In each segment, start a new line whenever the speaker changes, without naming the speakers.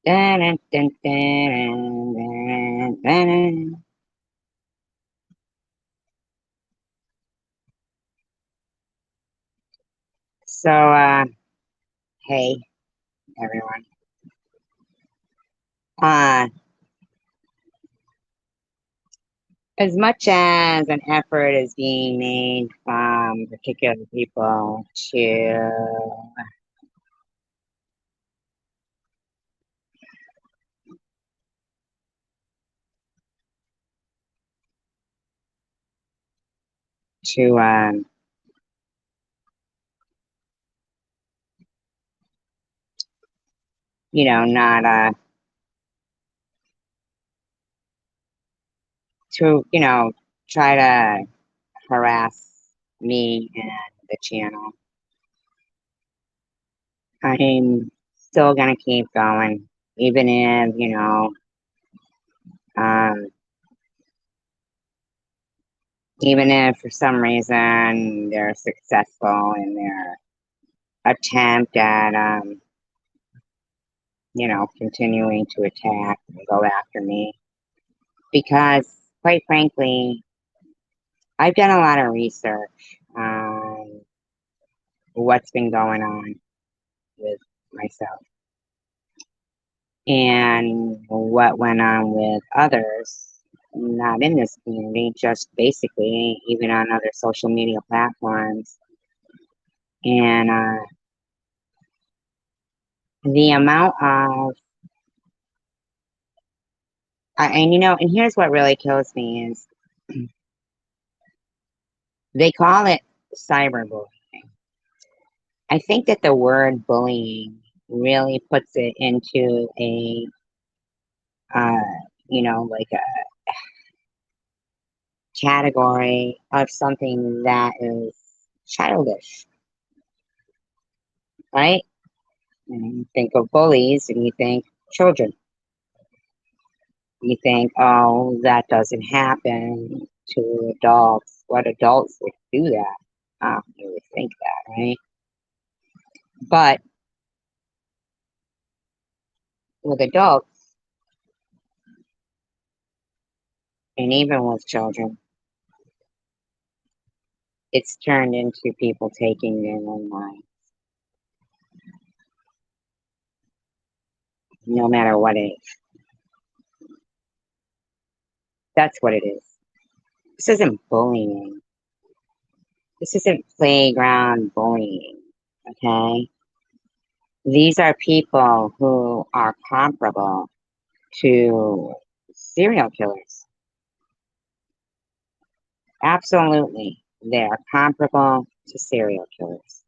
Dun, dun, dun, dun, dun, dun, dun. So, hey, everyone. Uh, as much as an effort is being made from particular people to not to try to harass me and the channel, I'm still gonna keep going, even if um, even if for some reason they're successful in their attempt at continuing to attack and go after me. Because quite frankly, I've done a lot of research on what's been going on with myself and what went on with others, not in this community, just basically even on other social media platforms. And the amount of and here's what really kills me is they call it cyberbullying. I think that the word bullying really puts it into a uh, like a category of something that is childish, right? And you think of bullies and you think children. You think, oh, that doesn't happen to adults. What adults would do that? You would think that, right? But with adults and even with children, it's turned into people taking their own lives, no matter what age. That's what it is. This isn't bullying. This isn't playground bullying, okay? These are people who are comparable to serial killers. Absolutely. They are comparable to serial killers.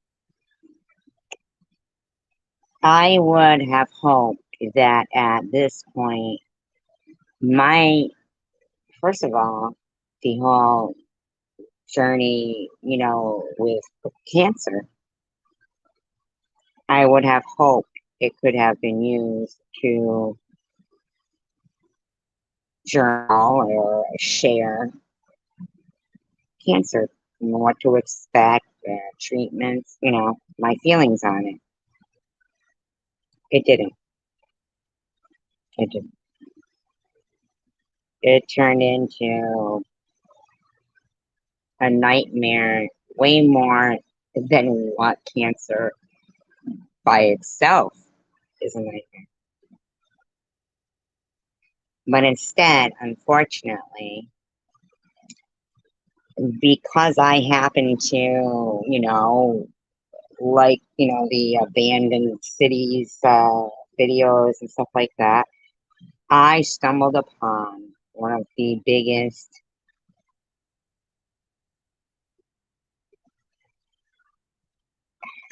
I would have hoped that at this point, my, first of all, the whole journey, with cancer, I would have hoped it could have been used to journal or share cancer, what to expect, treatments, my feelings on it. It didn't. It didn't. It turned into a nightmare way more than what cancer by itself is a nightmare. But instead, unfortunately, because I happen to, like, the abandoned cities videos and stuff like that, I stumbled upon one of the biggest.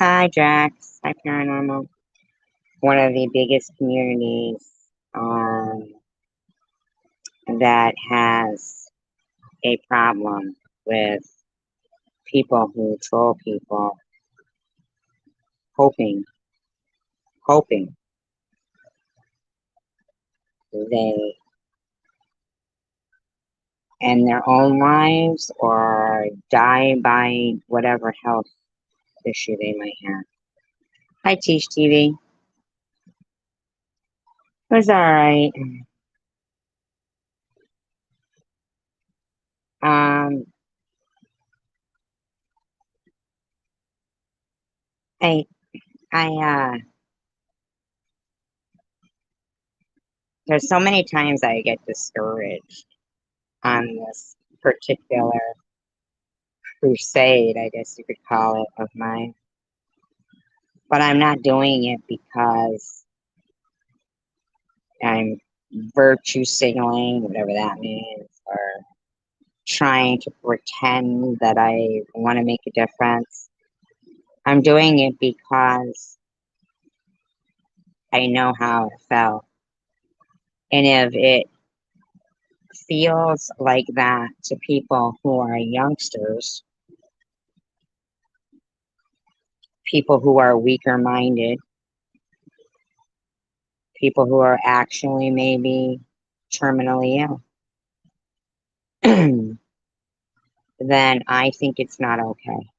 Hi, Jax. Hi, Paranormal. One of the biggest communities um, that has a problem with people who troll people, hoping, hoping they end their own lives or die by whatever health issue they might have. Hi, Teach TV. was all right. Um, I, I, there's so many times I get discouraged on this particular crusade, I guess you could call it, of mine. But I'm not doing it because I'm virtue signaling, whatever that means, or trying to pretend that I want to make a difference. I'm doing it because I know how it felt. And if it feels like that to people who are youngsters, people who are weaker minded, people who are actually maybe terminally ill, then I think it's not okay.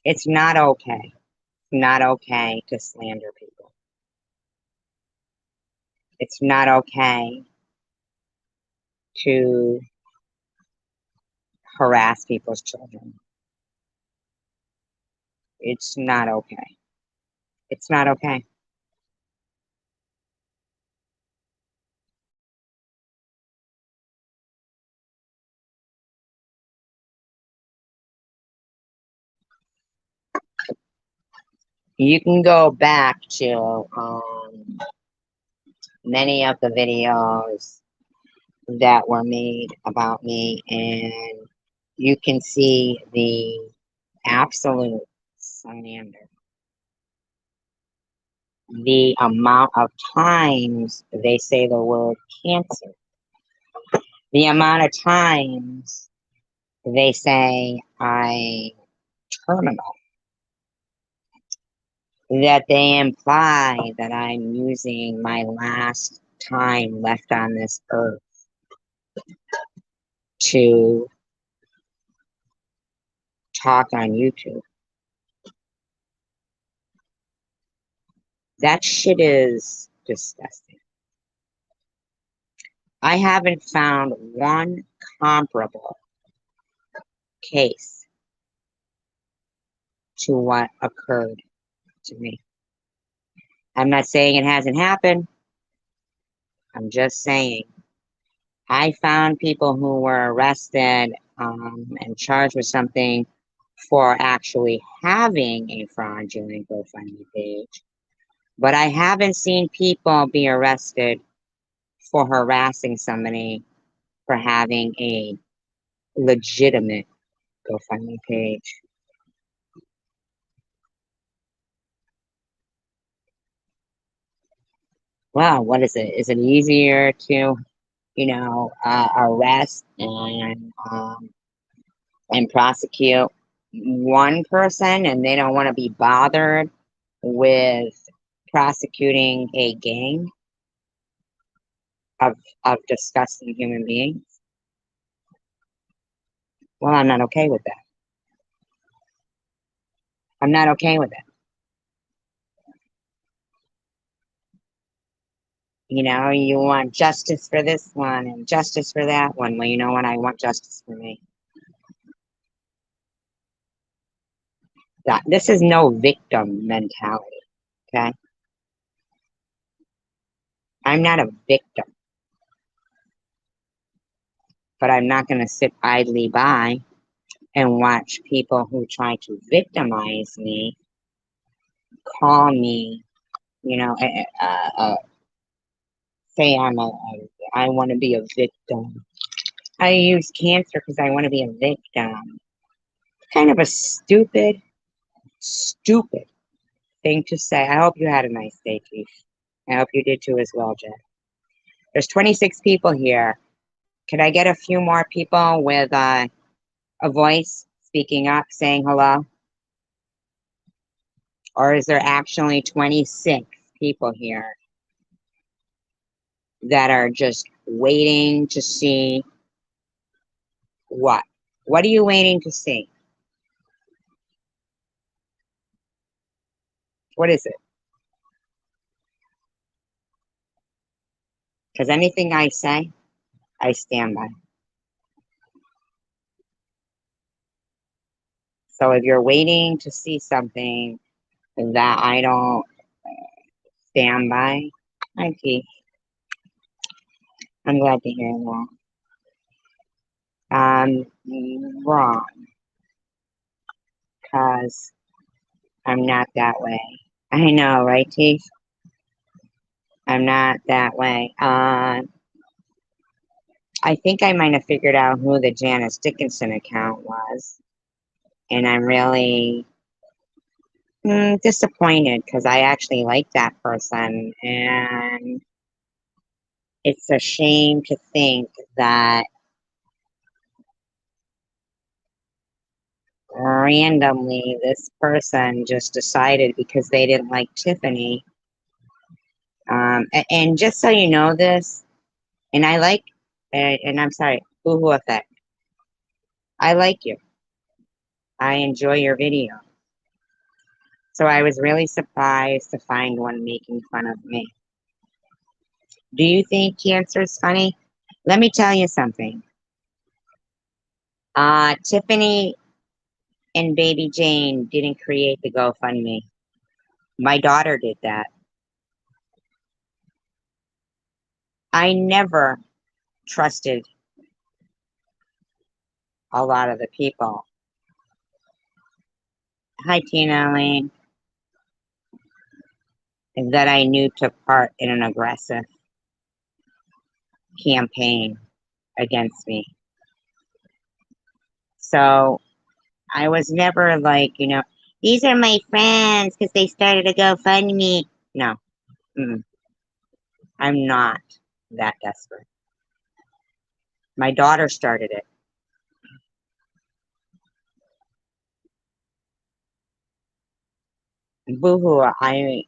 It's not okay. It's not okay to slander people. It's not okay to harass people's children. It's not okay. It's not okay. You can go back to many of the videos that were made about me, and you can see the absolute slander. The amount of times they say the word cancer, the amount of times they say I terminal, that they imply that I'm using my last time left on this earth to talk on YouTube. That shit is disgusting. I haven't found one comparable case to what occurred to me. I'm not saying it hasn't happened. I'm just saying I found people who were arrested and charged with something for actually having a fraudulent GoFundMe page, but I haven't seen people be arrested for harassing somebody for having a legitimate GoFundMe page. Well, what is it? Is it easier to, arrest and prosecute one person, and they don't want to be bothered with prosecuting a gang of disgusting human beings? Well, I'm not okay with that. I'm not okay with it. You want justice for this one and justice for that one. Well, you know what? I want justice for me. This is no victim mentality, okay? I'm not a victim, but I'm not going to sit idly by and watch people who try to victimize me call me, you know, say I want to be a victim. I use cancer because I want to be a victim. Kind of a stupid thing to say. I hope you had a nice day, Chief. I hope you did too as well, Jen. There's 26 people here. Could I get a few more people with a voice speaking up, saying hello? Or is there actually 26 people here that are just waiting to see what? What are you waiting to see? What is it? Because anything I say, I stand by. So if you're waiting to see something that I don't stand by, I see. I'm glad to hear that. Wrong, because I'm not that way. I know, right, Teeth? I'm not that way. I think I might have figured out who the Janice Dickinson account was, and I'm really disappointed because I actually like that person, and it's a shame to think that randomly this person just decided because they didn't like Tiffany. And just so you know this, and I like, and I'm sorry, Boohoo Effect. I like you. I enjoy your video. So I was really surprised to find one making fun of me. Do you think cancer is funny? Let me tell you something. Tiffany and Baby Jane didn't create the GoFundMe. My daughter did that. I never trusted a lot of the people. Hi, Tina Lane. That I knew took part in an aggressive campaign against me. So I was never like, these are my friends because they started a GoFundMe. No, I'm not that desperate. My daughter started it. Boohoo, I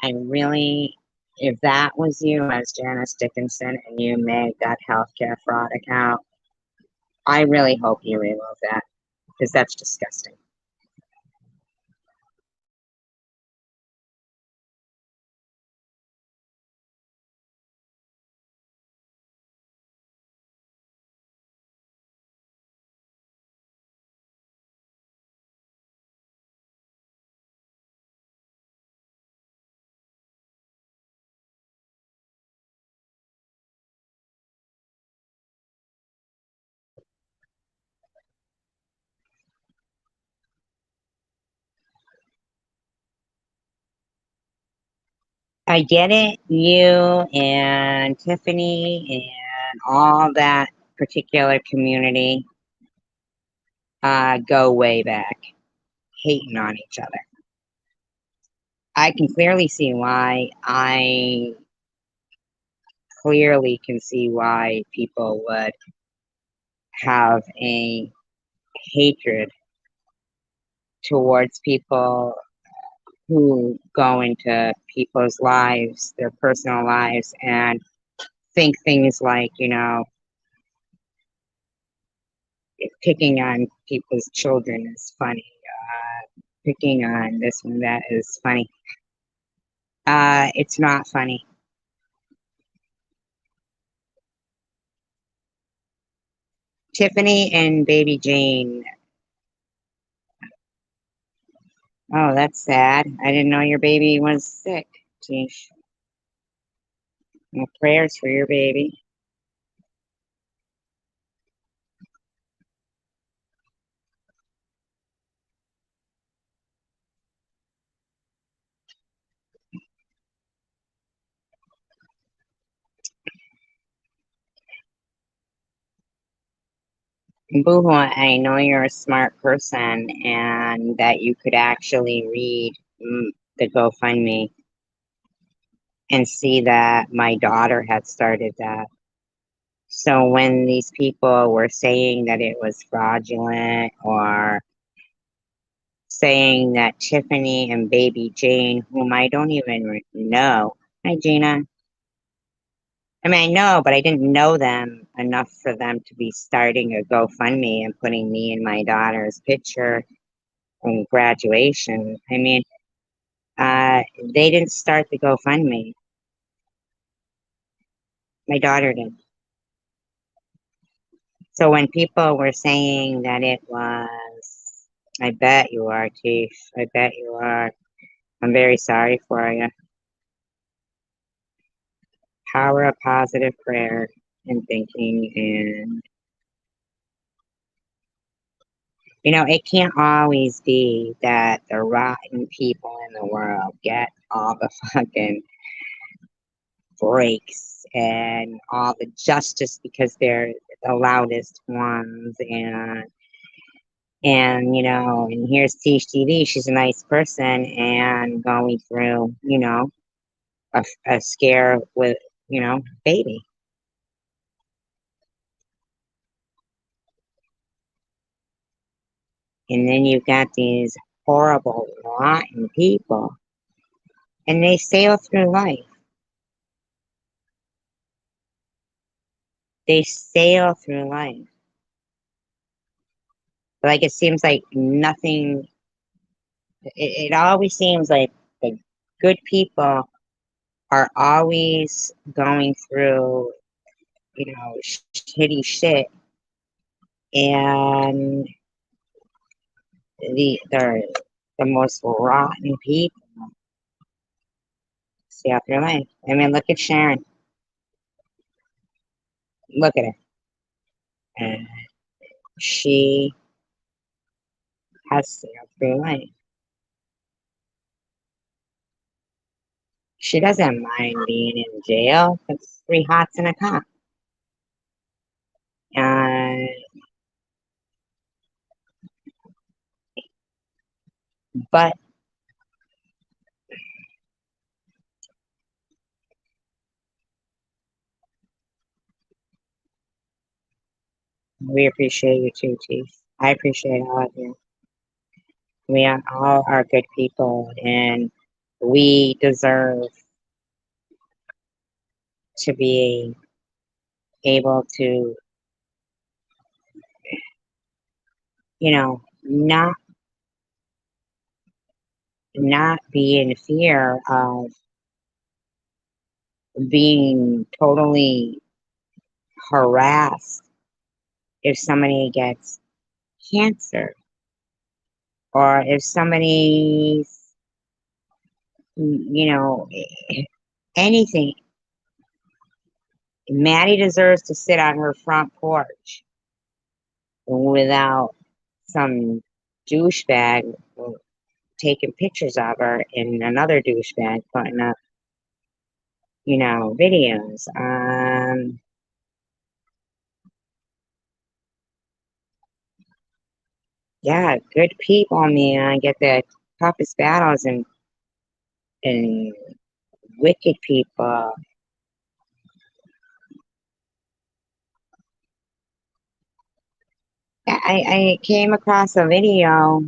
really, if that was you as Janice Dickinson and you made that healthcare fraud account, I really hope you remove that because that's disgusting. I get it, you and Tiffany and all that particular community go way back, hating on each other. I can clearly see why. I clearly can see why people would have a hatred towards people who go into people's lives, their personal lives, and think things like, picking on people's children is funny. Picking on this and that is funny. It's not funny. Tiffany and Baby Jane. Oh, that's sad. I didn't know your baby was sick. Geez. Well, prayers for your baby. Boohoo, I know you're a smart person and that you could actually read the GoFundMe and see that my daughter had started that. So when these people were saying that it was fraudulent or saying that Tiffany and Baby Jane, whom I don't even know, hi Gina. I mean, I know, but I didn't know them enough for them to be starting a GoFundMe and putting me and my daughter's picture from graduation. I mean, they didn't start the GoFundMe. My daughter did. So when people were saying that it was, I bet you are, Chief. I bet you are. I'm very sorry for you. Power of positive prayer and thinking, and it can't always be that the rotten people in the world get all the fucking breaks and all the justice because they're the loudest ones, and here's Tish TV. She's a nice person and going through, a scare with, baby. And then you've got these horrible, rotten people, and they sail through life. They sail through life. Like it seems like nothing, it always seems like the good people are always going through, shitty shit, and they're the most rotten people. See out their life. I mean, look at Sharon. Look at her. And she has sailed through life. She doesn't mind being in jail. It's 3 hots and a cop. Uh, but we appreciate you too, Chief. I appreciate all of you. We are all are good people, and we deserve to be able to, not be in fear of being totally harassed if somebody gets cancer, or if somebody's, anything. Maddie deserves to sit on her front porch without some douchebag taking pictures of her and another douchebag putting up, videos. Yeah, good people, man. Get the toughest battles, and wicked people. I came across a video,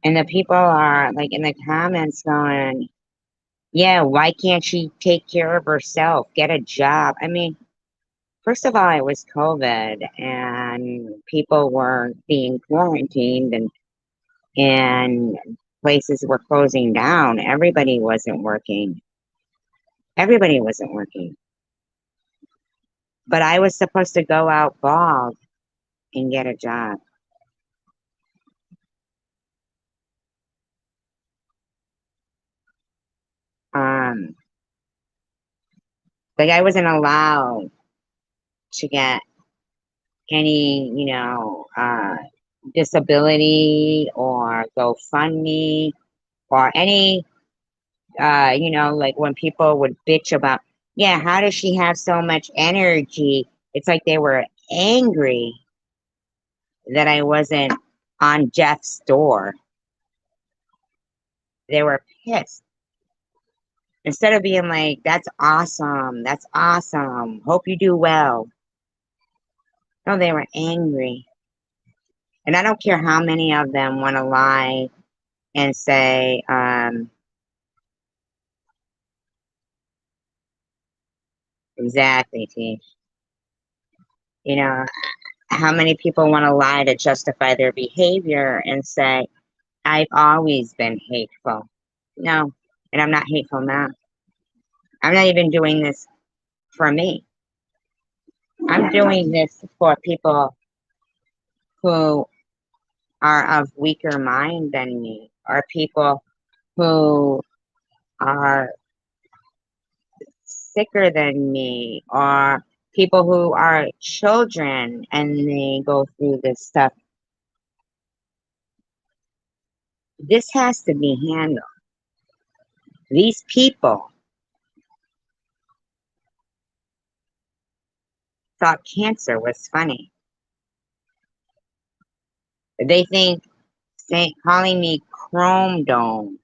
and the people are like in the comments going, yeah, why can't she take care of herself? Get a job. I mean, first of all, it was COVID and people were being quarantined, and places were closing down. Everybody wasn't working. Everybody wasn't working. But I was supposed to go out bald and get a job. Um, like I wasn't allowed to get any, disability or GoFundMe or any, like when people would bitch about, yeah, how does she have so much energy? It's like they were angry that I wasn't on Jeff's door. They were pissed. Instead of being like, that's awesome. That's awesome. Hope you do well. No, they were angry. And I don't care how many of them want to lie and say, exactly, T. How many people want to lie to justify their behavior and say, I've always been hateful. No, and I'm not hateful now. I'm not even doing this for me. I'm doing this for people who are of weaker mind than me, or people who are sicker than me, or people who are children and they go through this stuff. This has to be handled. These people thought cancer was funny. They think calling me chrome dome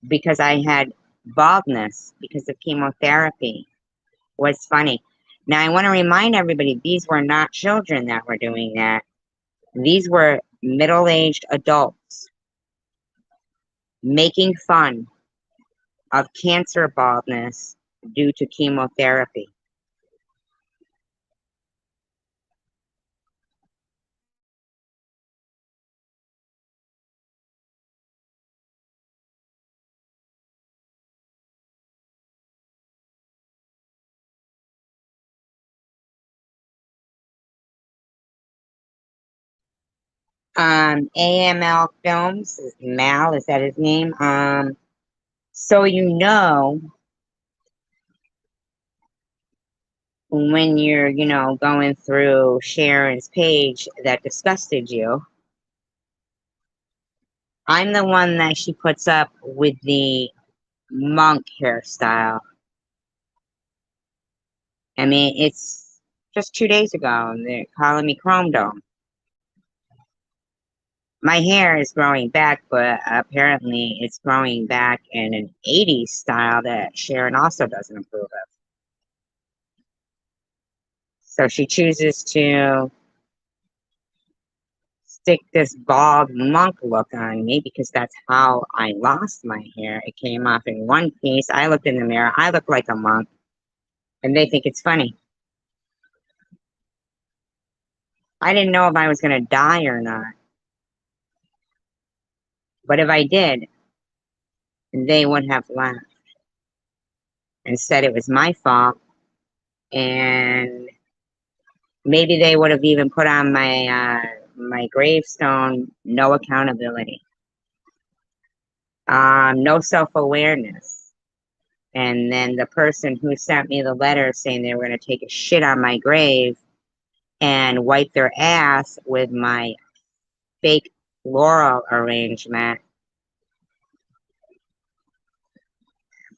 because I had baldness because of chemotherapy was funny. Now, I want to remind everybody, these were not children that were doing that. These were middle-aged adults making fun of cancer baldness due to chemotherapy. AML Films, Mal, is that his name? So you know, when you're, going through Sharon's page that disgusted you, I'm the one that she puts up with the monk hairstyle. I mean, it's just 2 days ago, and they're calling me Chrome Dome. My hair is growing back, but apparently it's growing back in an 80s style that Sharon also doesn't approve of. So she chooses to stick this bald monk look on me because that's how I lost my hair. It came off in one piece. I looked in the mirror. I look like a monk, and they think it's funny. I didn't know if I was going to die or not. But if I did, they would have laughed and said it was my fault. And maybe they would have even put on my gravestone, no accountability, no self-awareness. And then the person who sent me the letter saying they were going to take a shit on my grave and wipe their ass with my fake floral arrangement,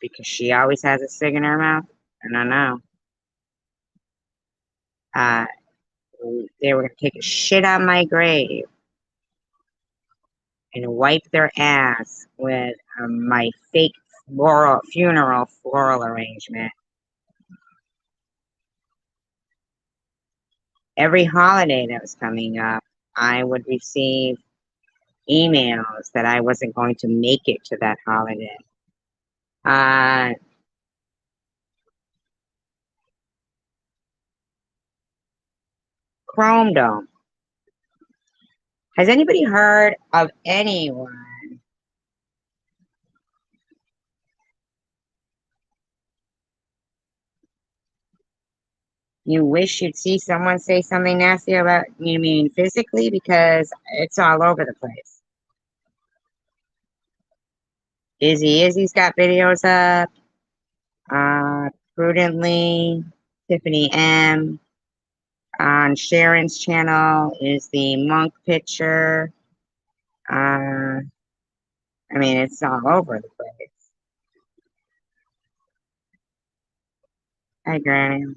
because she always has a cig in her mouth. I don't know. They were going to take a shit on my grave and wipe their ass with my fake funeral floral arrangement. Every holiday that was coming up, I would receive emails that I wasn't going to make it to that holiday. Chrome Dome. Has anybody heard of anyone you wish you'd see someone say something nasty about, you mean physically? Because it's all over the place. Izzy's got videos up. Prudently, Tiffany M. On Sharon's channel is the monk picture. I mean, it's all over the place. Hi, Granny.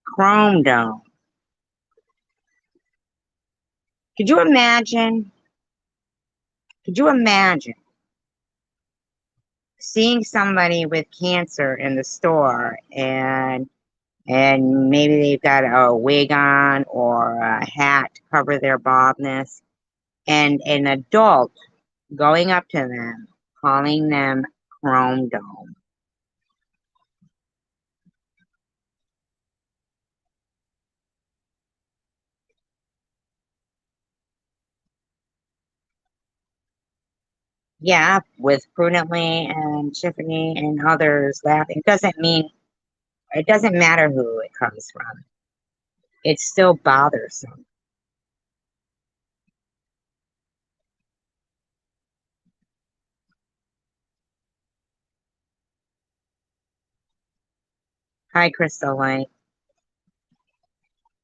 Chrome Dome. Could you imagine? Could you imagine seeing somebody with cancer in the store and maybe they've got a wig on or a hat to cover their baldness, and an adult going up to them, calling them Chrome Dome? Yeah, with Prudently and Tiffany and others laughing. It doesn't matter who it comes from. It's still bothersome. Hi, Crystal Light.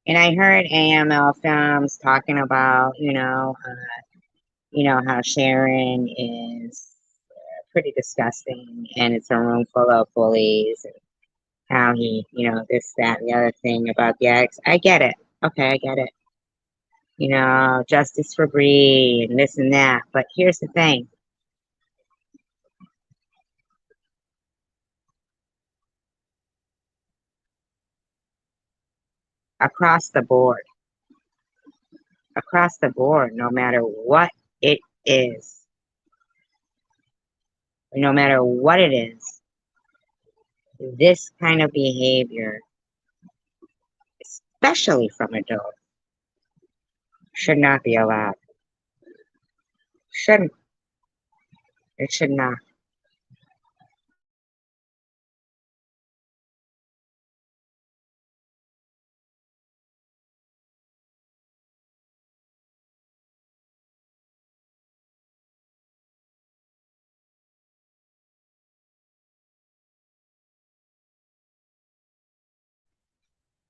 And I heard AML Films talking about, how Sharon is pretty disgusting and it's a room full of bullies and how he, this, that, and the other thing about the ex. I get it. Okay, I get it. Justice for Bree and this and that. But here's the thing. Across the board, no matter what it is, no matter what it is, this kind of behavior, especially from adults, should not be allowed. Shouldn't. It should not.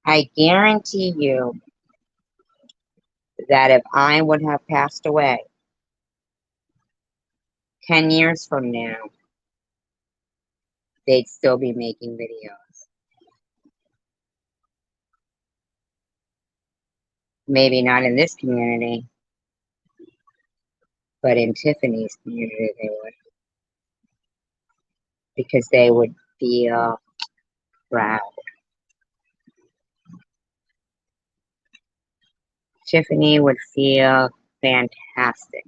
I guarantee you that if I would have passed away 10 years from now, they'd still be making videos. Maybe not in this community, but in Tiffany's community, they would. Because they would feel proud. Tiffany would feel fantastic.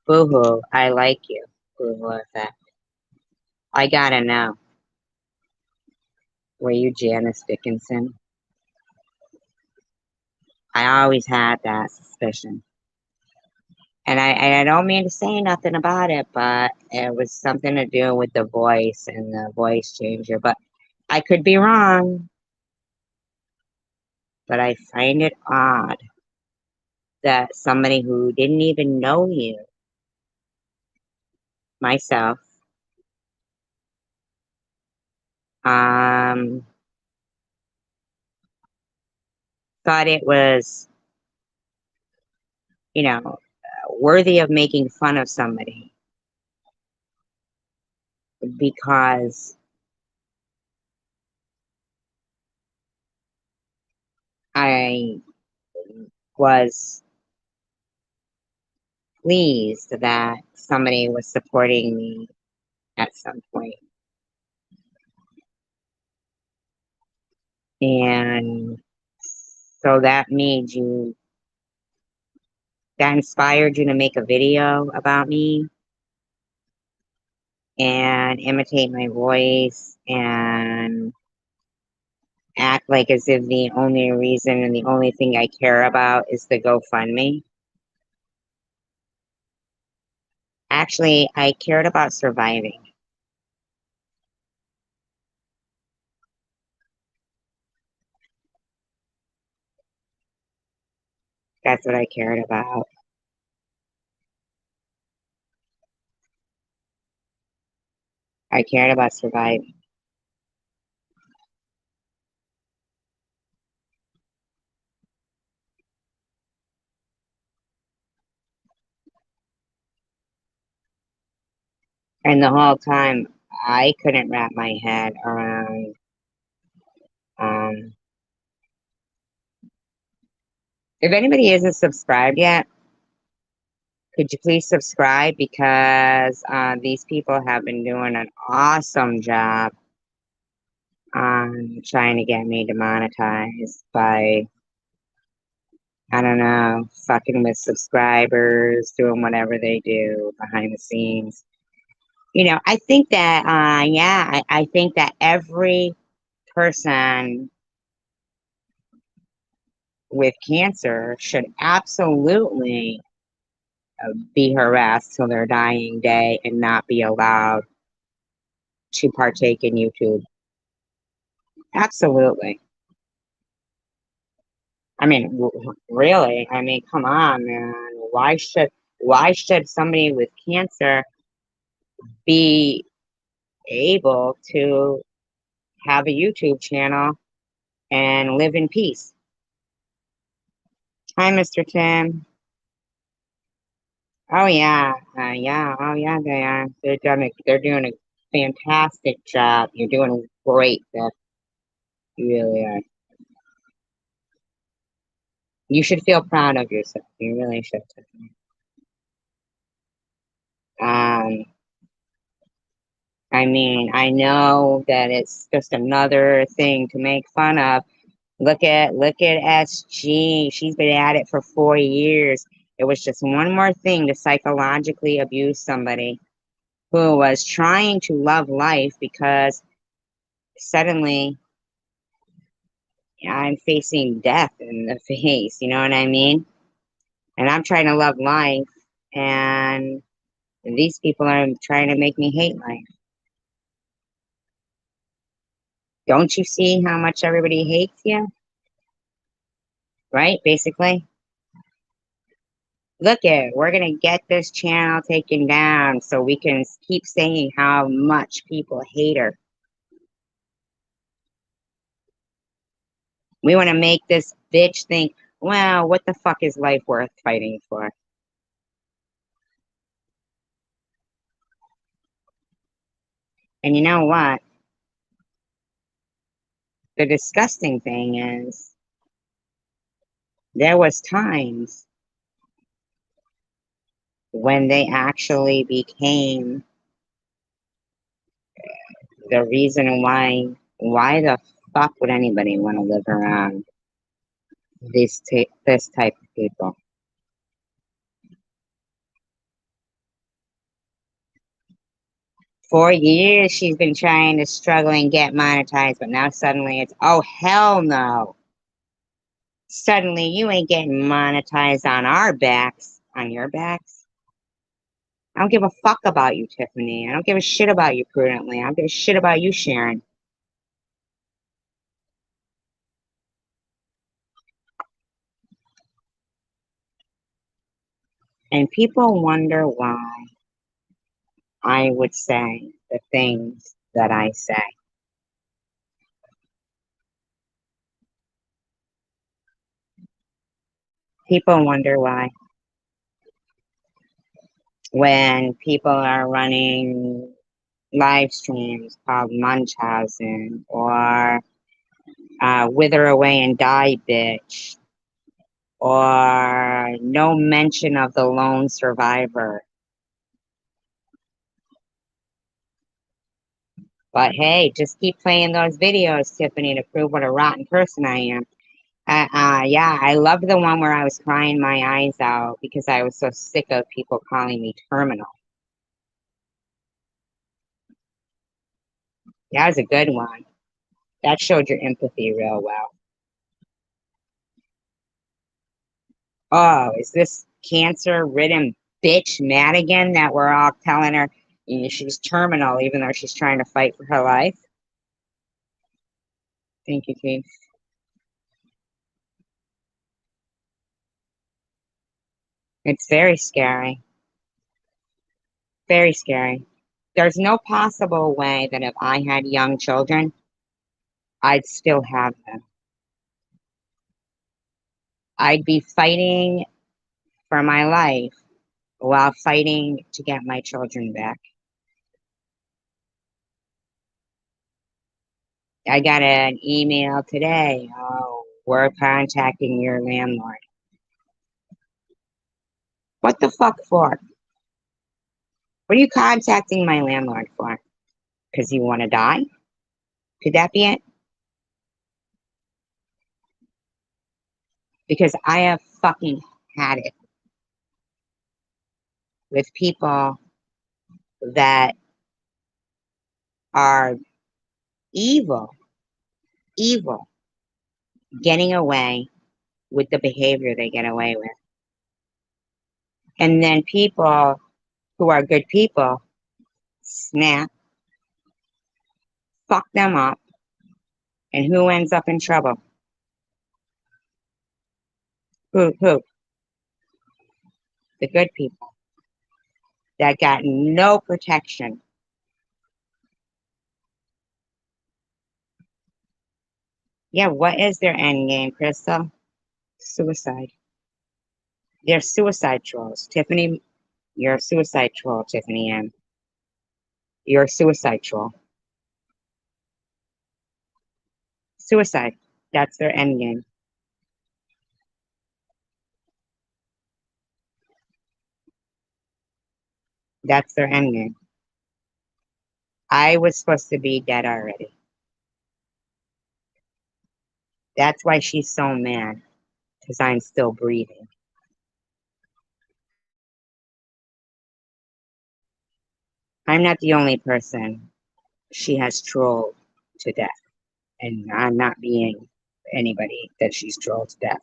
Boo-hoo, I like you. Boo-hoo effect. I gotta know. Were you Janice Dickinson? I always had that suspicion. And I don't mean to say nothing about it, but it was something to do with the voice and the voice changer. But I could be wrong. But I find it odd that somebody who didn't even know you, myself, thought it was, worthy of making fun of somebody because I was pleased that somebody was supporting me at some point. And so that inspired you to make a video about me and imitate my voice and act like as if the only reason and the only thing I care about is the GoFundMe. Actually, I cared about surviving. That's what I cared about. I cared about surviving. And the whole time, I couldn't wrap my head around if anybody isn't subscribed yet, could you please subscribe because these people have been doing an awesome job on trying to get me demonetized by, I don't know, fucking with subscribers, doing whatever they do behind the scenes. I think that, I think that every person with cancer should absolutely be harassed till their dying day and not be allowed to partake in YouTube. Absolutely. I mean, really? I mean, come on, man. Why should somebody with cancer be able to have a YouTube channel and live in peace? Hi, Mr. Tim. Oh yeah, yeah, oh yeah, they are. They're doing a fantastic job. You're doing great, Beth. You really are. You should feel proud of yourself. You really should. Um, I mean, I know that it's just another thing to make fun of. Look at SG. She's been at it for 4 years. It was just one more thing to psychologically abuse somebody who was trying to love life because suddenly I'm facing death in the face. You know what I mean? And I'm trying to love life, and these people are trying to make me hate life. Don't you see how much everybody hates you? Right? Basically. Look it, we're gonna get this channel taken down so we can keep saying how much people hate her. We want to make this bitch think, well, what the fuck is life worth fighting for? And you know what? The disgusting thing is there was times when they actually became the reason why the fuck would anybody want to live around this type of people? 4 years she's been trying to struggle and get monetized, but now suddenly it's, oh hell no. Suddenly you ain't getting monetized on our backs, on your backs. I don't give a fuck about you, Tiffany. I don't give a shit about you, Prudently. I don't give a shit about you, Sharon. And people wonder why I would say the things that I say. People wonder why. When people are running live streams called Munchausen or Wither Away and Die Bitch or no mention of the lone survivor. But hey, just keep playing those videos, Tiffany, to prove what a rotten person I am. Yeah, I loved the one where I was crying my eyes out because I was so sick of people calling me terminal. That was a good one. That showed your empathy real well. Oh, is this cancer-ridden bitch mad again that we're all telling her she's terminal even though she's trying to fight for her life? Thank you, Keith. It's very scary. Very scary. There's no possible way that if I had young children, I'd still have them. I'd be fighting for my life while fighting to get my children back. I got an email today. Oh, we're contacting your landlord. What the fuck for? What are you contacting my landlord for? Because you want to die? Could that be it? Because I have fucking had it with people that are evil, evil, getting away with the behavior they get away with. And then people who are good people snap, fuck them up, and who ends up in trouble? Who? The good people that got no protection. Yeah, what is their end game, Crystal? Suicide. They're suicide trolls. Tiffany, you're a suicide troll, Tiffany M. You're a suicide troll. Suicide. That's their end game. That's their end game. I was supposed to be dead already. That's why she's so mad, because I'm still breathing. I'm not the only person she has trolled to death, and I'm not being anybody that she's trolled to death.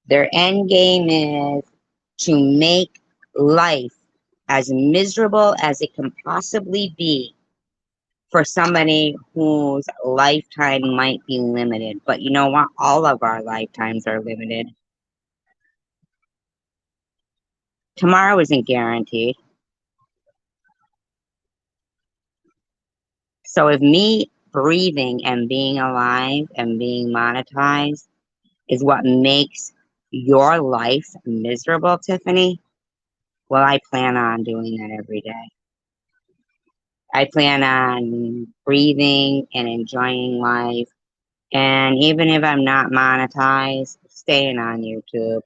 Their end game is to make life as miserable as it can possibly be for somebody whose lifetime might be limited. But you know what? All of our lifetimes are limited. Tomorrow isn't guaranteed. So if me breathing and being alive and being monetized is what makes your life miserable, Tiffany, well, I plan on doing that every day. I plan on breathing and enjoying life. And even if I'm not monetized, staying on YouTube,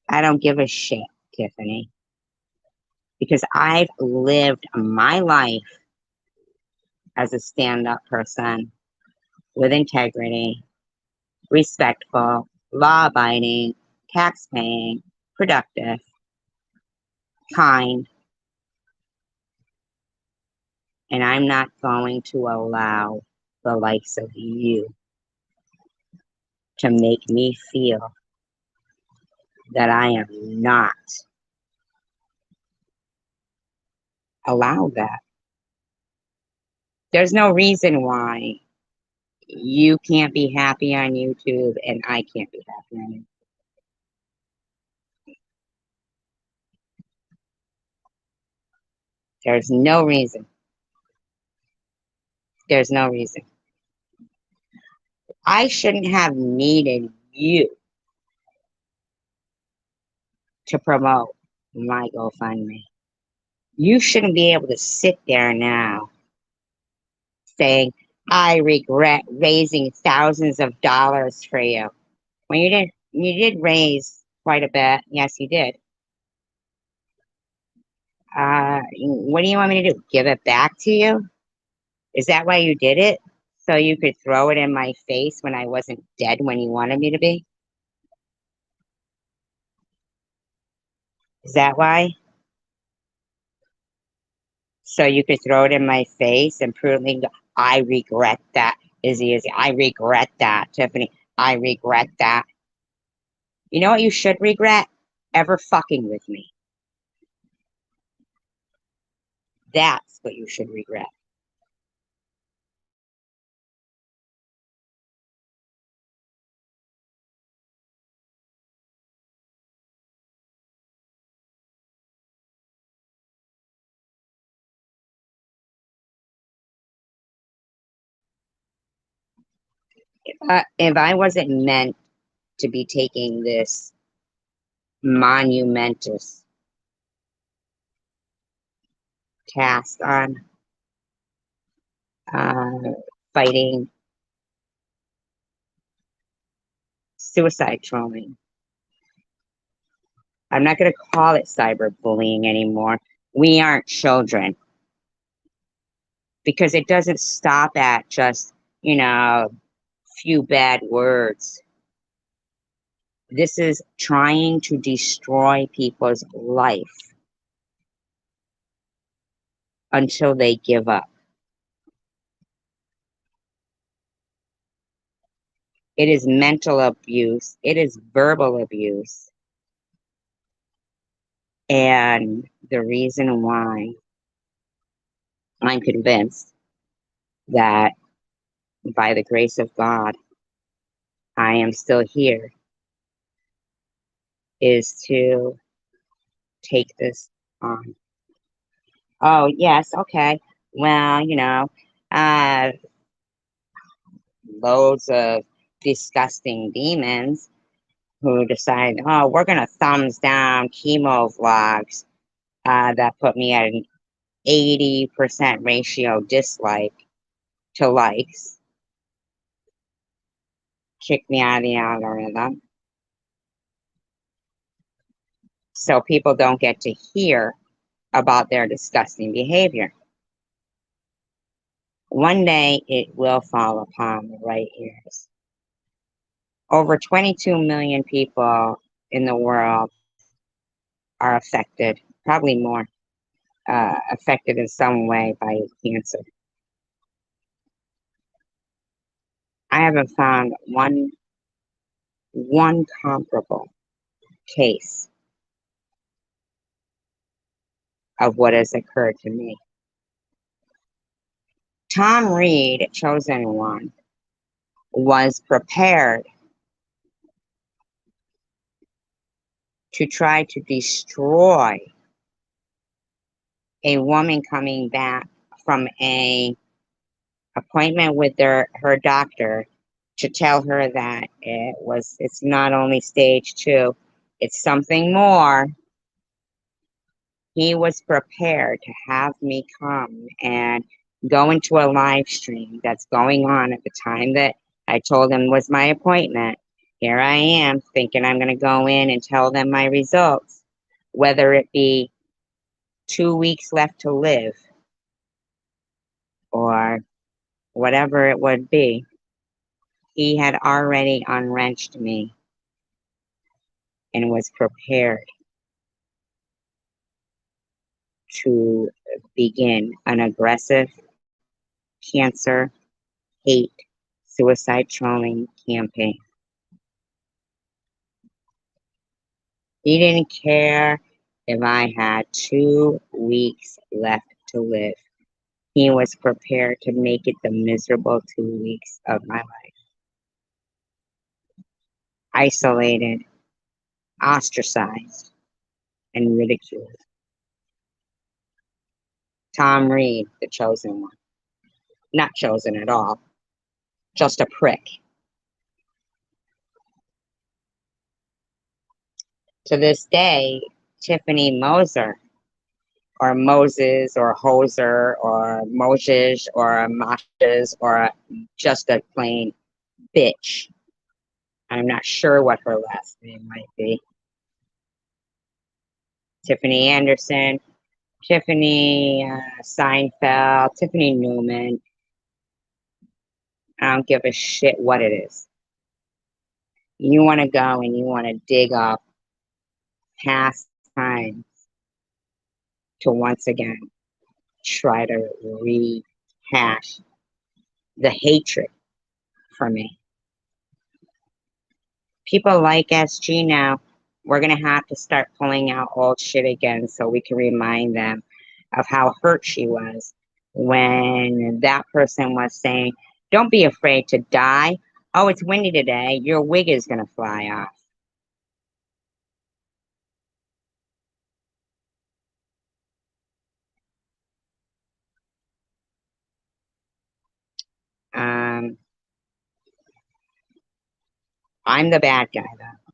I don't give a shit, Tiffany, because I've lived my life as a stand-up person with integrity, respectful, law-abiding, tax-paying, productive, kind, and I'm not going to allow the likes of you to make me feel that I am not allowed that. There's no reason why you can't be happy on YouTube and I can't be happy on YouTube. There's no reason. There's no reason. I shouldn't have needed you to promote my GoFundMe. You shouldn't be able to sit there now saying, I regret raising thousands of dollars for you. When you did raise quite a bit. Yes, you did. What do you want me to do? Give it back to you? Is that why you did it? So you could throw it in my face when I wasn't dead when you wanted me to be? Is that why? So you could throw it in my face and prudently go, I regret that. Izzy, I regret that. Tiffany, I regret that. You know what you should regret? Ever fucking with me. That's what you should regret. If I wasn't meant to be taking this monumentous task on, fighting suicide trolling, I'm not going to call it cyberbullying anymore. We aren't children, because it doesn't stop at just, few bad words. This is trying to destroy people's life until they give up. It is mental abuse. It is verbal abuse. And the reason why I'm convinced that by the grace of God, I am still here is to take this on. Oh, yes, okay. Well, uh, loads of disgusting demons who decide, oh, we're going to thumbs down chemo vlogs that put me at an 80% ratio dislike to likes, kick me out of the algorithm. So people don't get to hear about their disgusting behavior. One day it will fall upon the right ears. Over 22 million people in the world are affected, probably more, affected in some way by cancer. I haven't found one comparable case of what has occurred to me. Tom Reed, Chosen One, was prepared to try to destroy a woman coming back from a appointment with her doctor to tell her that it's not only stage 2, it's something more. He was prepared to have me come and go into a live stream that's going on at the time that I told him was my appointment. Here I am thinking I'm going to go in and tell them my results, whether it be 2 weeks left to live or whatever it would be. He had already unwrenched me and was prepared to begin an aggressive cancer, hate, suicide trolling campaign. He didn't care if I had 2 weeks left to live. He was prepared to make it the miserable 2 weeks of my life. Isolated, ostracized, and ridiculed. Tom Reed, the chosen one. Not chosen at all, just a prick. To this day, Tiffany Moser, or Moses, or Hoser, or Moses, or Moshes, or just a plain bitch. I'm not sure what her last name might be. Tiffany Anderson, Tiffany Seinfeld, Tiffany Newman. I don't give a shit what it is. You want to go and you want to dig up past times to once again try to rehash the hatred for me. People like SG now, we're going to have to start pulling out old shit again so we can remind them of how hurt she was when that person was saying, don't be afraid to die. Oh, it's windy today. Your wig is going to fly off. I'm the bad guy, though.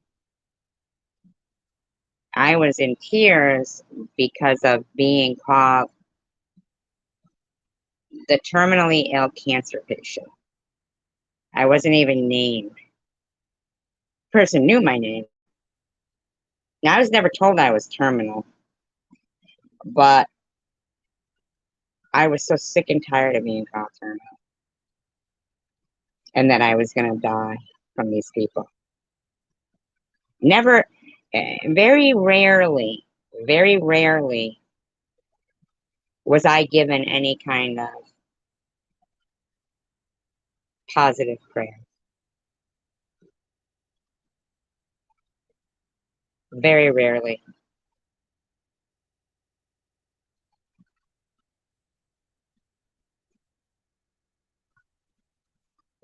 I was in tears because of being called the terminally ill cancer patient. I wasn't even named. The person knew my name. Now, I was never told I was terminal, but I was so sick and tired of being called terminal and that I was going to die from these people. Never, very rarely was I given any kind of positive prayer. Very rarely.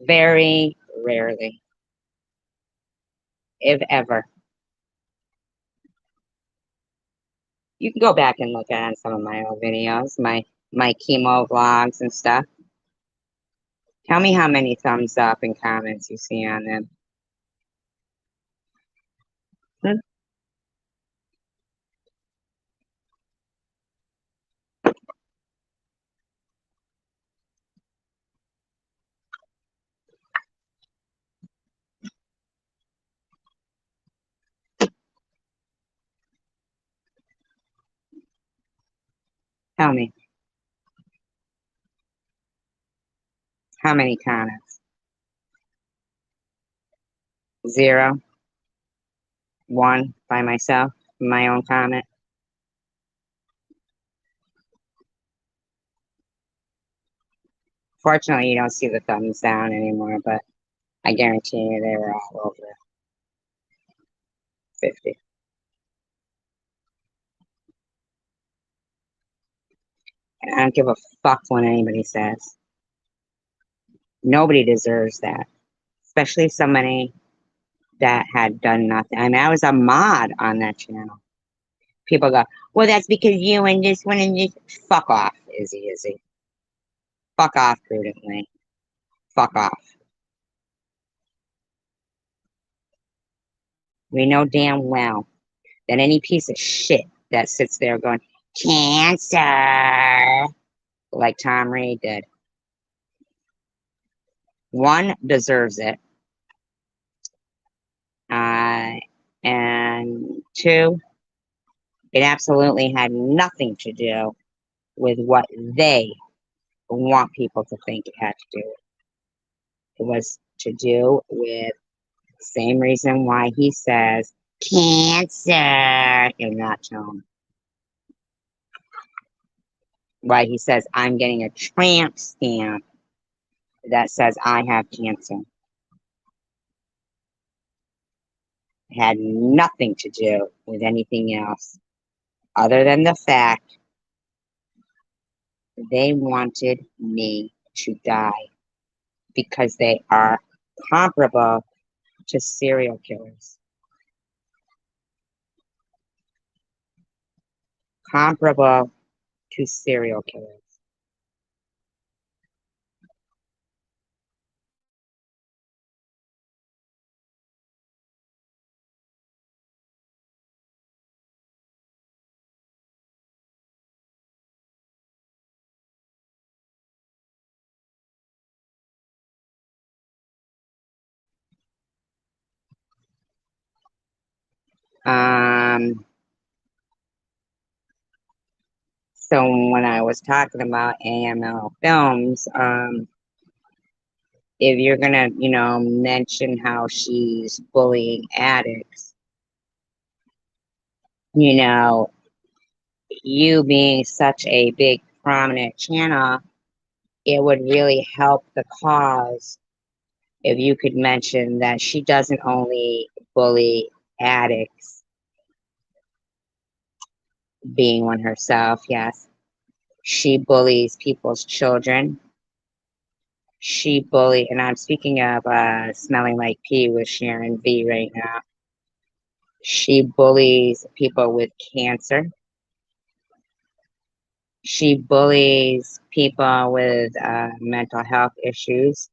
Very rarely, if ever. You can go back and look at some of my old videos, my chemo vlogs and stuff. Tell me how many thumbs up and comments you see on them. Hmm? Tell me how many comments. 0, 1 by myself, my own comment. Fortunately, you don't see the thumbs down anymore, but I guarantee you they were all over 50. And I don't give a fuck what anybody says. Nobody deserves that, especially somebody that had done nothing. I mean, I was a mod on that channel. People go, well, that's because you and this one and this. Fuck off, Izzy. Fuck off, prudently. Fuck off. We know damn well that any piece of shit that sits there going, cancer, like Tom Reed did, one, deserves it. And two, it absolutely had nothing to do with what they want people to think it had to do with. It was to do with the same reason why he says cancer in that tone. Why he says I'm getting a tramp stamp that says I have cancer. It had nothing to do with anything else other than the fact they wanted me to die because they are comparable to serial killers. Comparable to serial killers. Um, so when I was talking about AML films, if you're gonna, mention how she's bullying addicts, you being such a big prominent channel, it would really help the cause if you could mention that she doesn't only bully addicts, being one herself, yes. She bullies people's children. She bullied, and I'm speaking of Smelling Like Pee with Sharon V right now. She bullies people with cancer. She bullies people with mental health issues.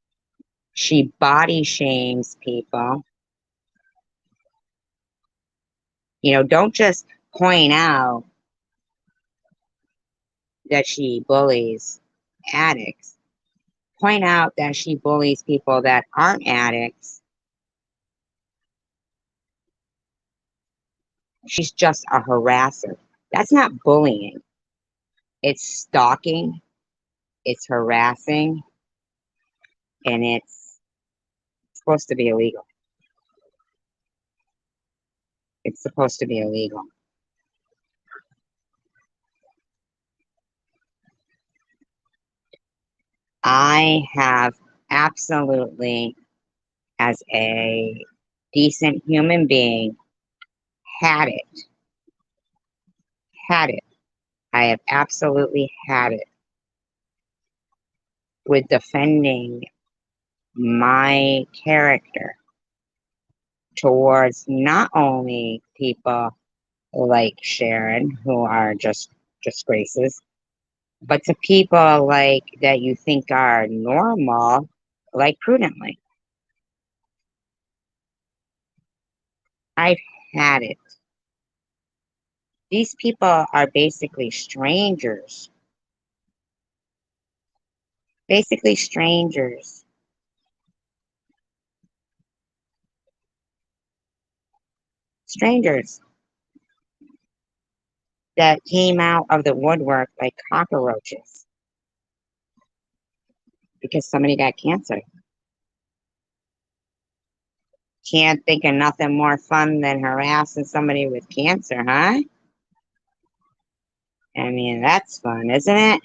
She body shames people. Don't just point out that she bullies addicts. Point out that she bullies people that aren't addicts. She's just a harasser. That's not bullying. It's stalking. It's harassing. And it's supposed to be illegal. It's supposed to be illegal. I have absolutely, as a decent human being, had it. Had it. I have absolutely had it with defending my character towards not only people like Sharon, who are just disgraces, but to people like that you think are normal, like Prudently. I've had it. These people are basically strangers. Basically strangers. Strangers that came out of the woodwork like cockroaches because somebody got cancer. Can't think of nothing more fun than harassing somebody with cancer, huh? I mean, that's fun, isn't it?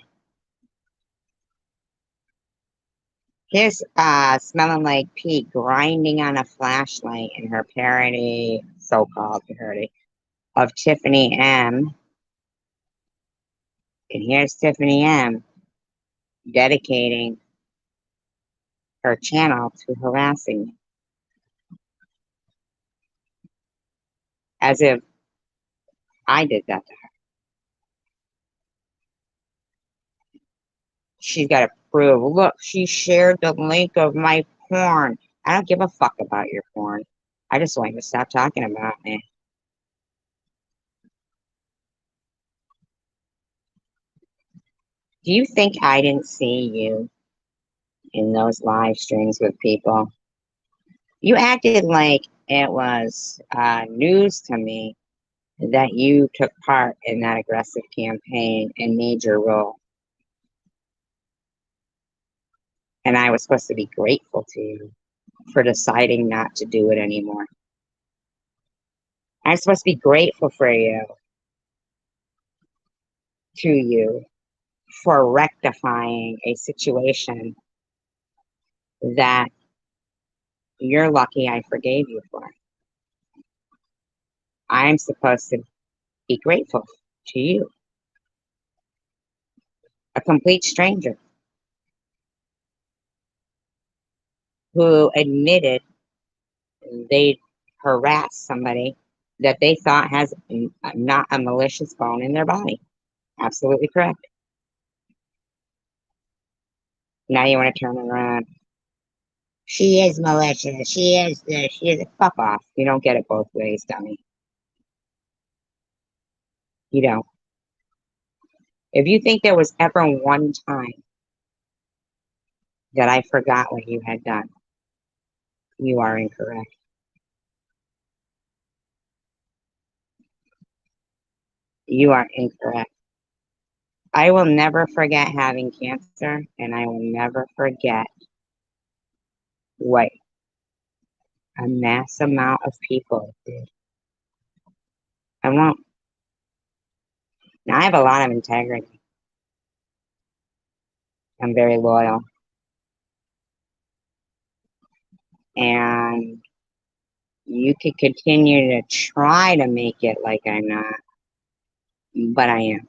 Here's smelling like Pete grinding on a flashlight in her parody, so-called parody, of Tiffany M. And here's Tiffany M dedicating her channel to harassing me. As if I did that to her. She's got to prove, look, she shared the link of my porn. I don't give a fuck about your porn. I just want you to stop talking about me. Do you think I didn't see you in those live streams with people? You acted like it was news to me that you took part in that aggressive campaign and made your role. And I was supposed to be grateful to you for deciding not to do it anymore. I'm supposed to be grateful for you, to you, for rectifying a situation that you're lucky I forgave you for. I'm supposed to be grateful to you, a complete stranger who admitted they harassed somebody that they thought has not a malicious bone in their body. Absolutely correct. Now you want to turn around. She is malicious. She is this. She is. Fuck off. You don't get it both ways, dummy. You don't. If you think there was ever one time that I forgot what you had done, you are incorrect. You are incorrect. I will never forget having cancer, and I will never forget what a mass amount of people did. I won't. Now, I have a lot of integrity. I'm very loyal. And you could continue to try to make it like I'm not, but I am.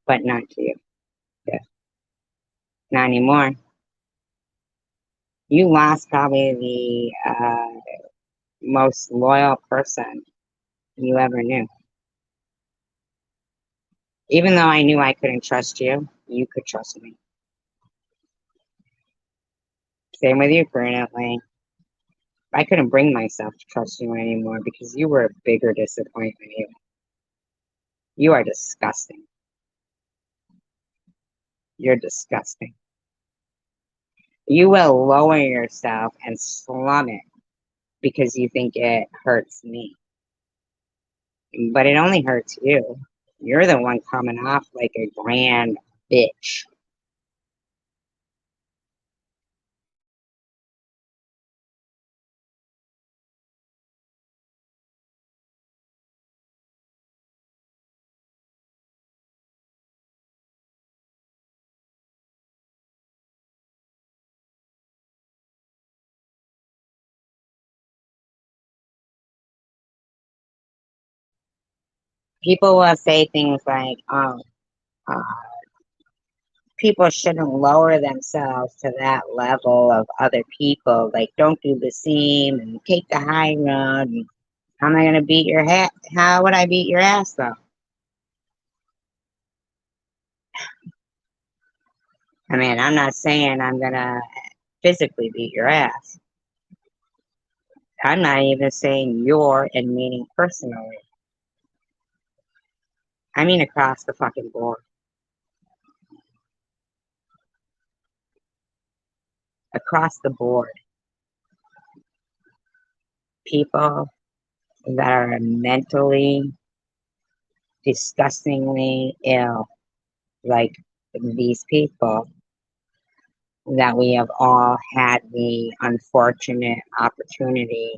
But not to you. Yeah. Not anymore. You lost probably the most loyal person you ever knew. Even though I knew I couldn't trust you, you could trust me. Same with you, currently. I couldn't bring myself to trust you anymore because you were a bigger disappointment. You are disgusting. You're disgusting. You will lower yourself and slum it because you think it hurts me. But it only hurts you. You're the one coming off like a grand bitch. People will say things like, oh, uh, people shouldn't lower themselves to that level of other people. Like, don't do the same and take the high road. And how am I going to beat your hat? How would I beat your ass, though? I mean, I'm not saying I'm going to physically beat your ass. I'm not even saying you're and meaning personally. I mean across the fucking board. Across the board. People that are mentally disgustingly ill, like these people that we have all had the unfortunate opportunity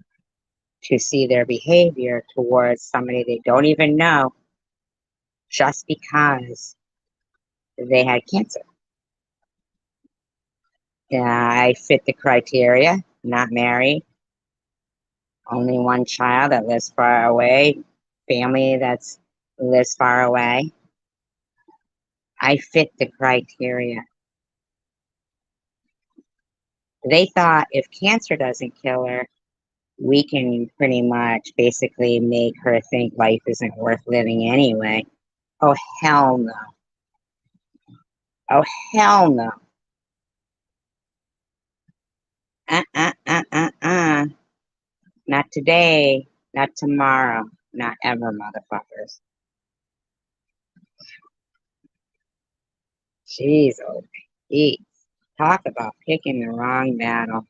to see their behavior towards somebody they don't even know just because they had cancer. I fit the criteria, not married, only one child that lives far away, family that's lives far away. I fit the criteria. They thought if cancer doesn't kill her, we can pretty much basically make her think life isn't worth living anyway. Oh, hell no. Oh, hell no. Uh. Not today, not tomorrow, not ever, motherfuckers. Jeez, oh, Pete. Talk about picking the wrong battle.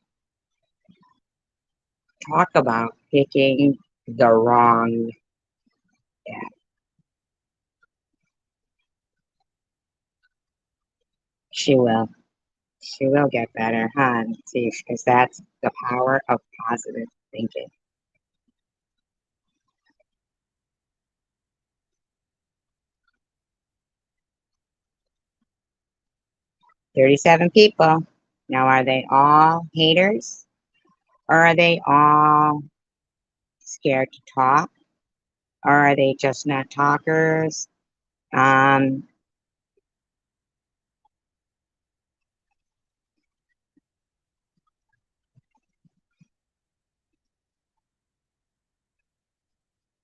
Talk about picking the wrong battle. She will. She will get better, huh? See, because that's the power of positive thinking. 37 people. Now, are they all haters? Or are they all scared to talk? Or are they just not talkers? Um,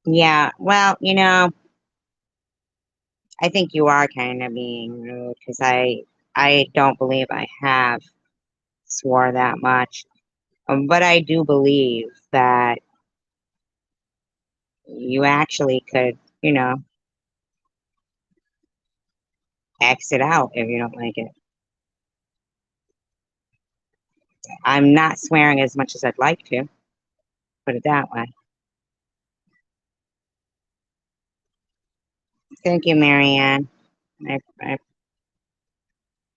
yeah, well, I think you are kind of being rude because I don't believe I have swore that much. But I do believe that you actually could, exit out if you don't like it. I'm not swearing as much as I'd like to, put it that way. Thank you, Marianne. I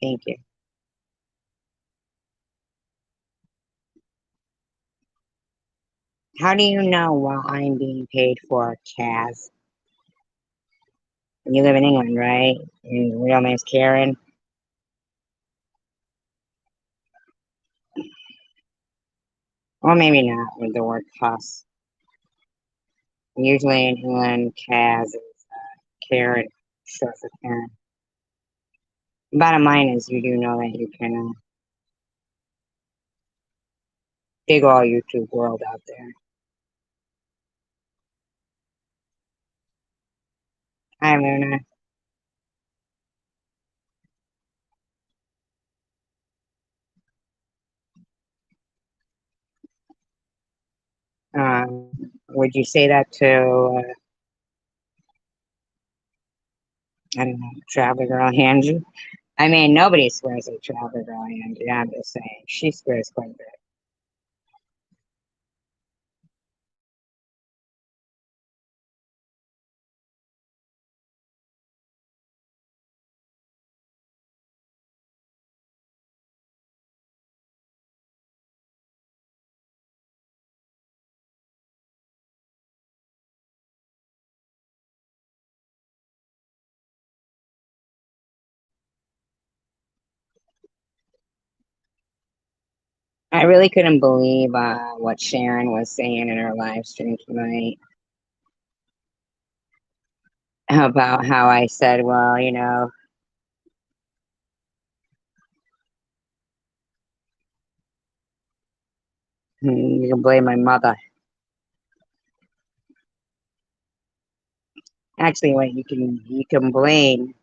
thank you. How do you know while I'm being paid for, Kaz? You live in England, right? Your real name's Karen. Or maybe not with the word cuss. Usually in England, Kaz is Karen, short for Karen. Bottom line is, you do know that you can dig all YouTube world out there. Hi, Luna. Would you say that to, I don't know, Traveler Girl Angie? I mean, nobody swears at Traveler Girl Angie. I'm just saying. She swears quite a bit. I really couldn't believe what Sharon was saying in her live stream tonight. about how I said, well, you can blame my mother. Actually, what you can blame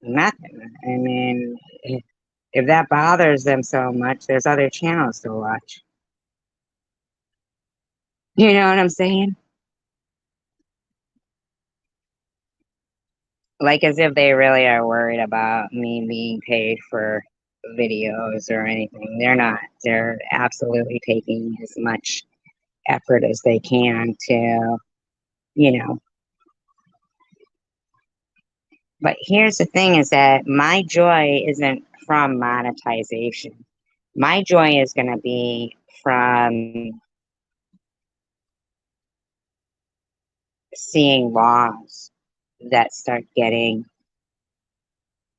nothing. I mean, if that bothers them so much, there's other channels to watch. You know what I'm saying? Like as if they really are worried about me being paid for videos or anything. They're not. They're absolutely taking as much effort as they can to, you know. But here's the thing is that my joy isn't from monetization. My joy is going to be from seeing laws that start getting,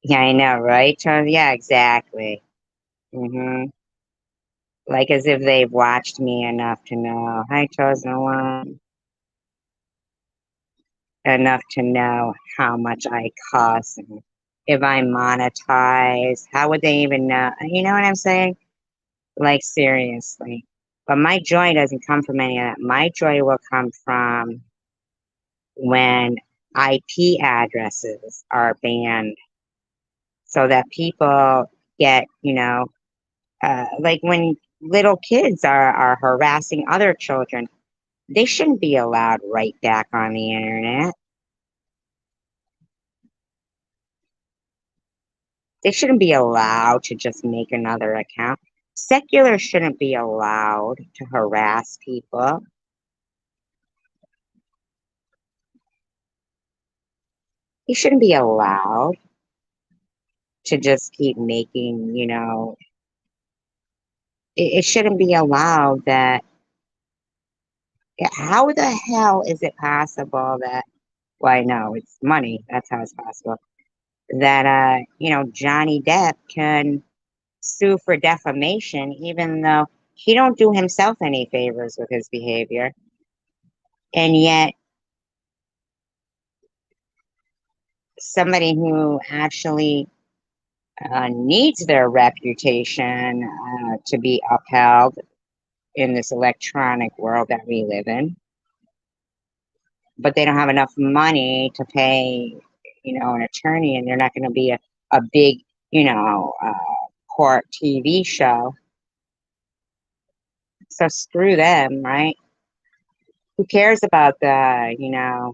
yeah, I know, right, Charlie? Yeah, exactly. Like as if they've watched me enough to know, hi, chosen one, enough to know how much I cost. And if I monetize, how would they even know? You know what I'm saying? Like, seriously. But my joy doesn't come from any of that. My joy will come from when IP addresses are banned so that people get, like when little kids are harassing other children, they shouldn't be allowed right back on the internet. They shouldn't be allowed to just make another account. Secular shouldn't be allowed to harass people. He shouldn't be allowed to just keep making, it shouldn't be allowed that. How the hell is it possible that, well, I know it's money. That's how it's possible. That, Johnny Depp can sue for defamation, even though he don't do himself any favors with his behavior. And yet somebody who actually needs their reputation to be upheld in this electronic world that we live in, but they don't have enough money to pay, an attorney, and they're not going to be a big, court TV show. So screw them, right? Who cares about the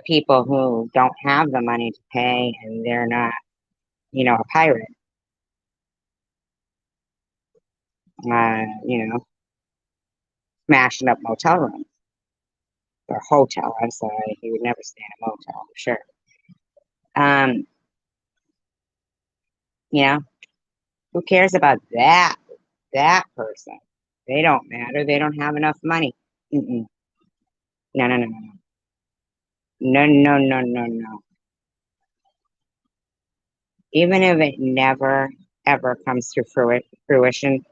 people who don't have the money to pay and they're not, a pirate, smashing up motel rooms or hotel. I'm sorry, he would never stay in a motel, for sure. Um, you know, who cares about that person? They don't matter. They don't have enough money. Mm-mm. No, no, no, no, no, no, no, no, no. Even if it never ever comes to fruition,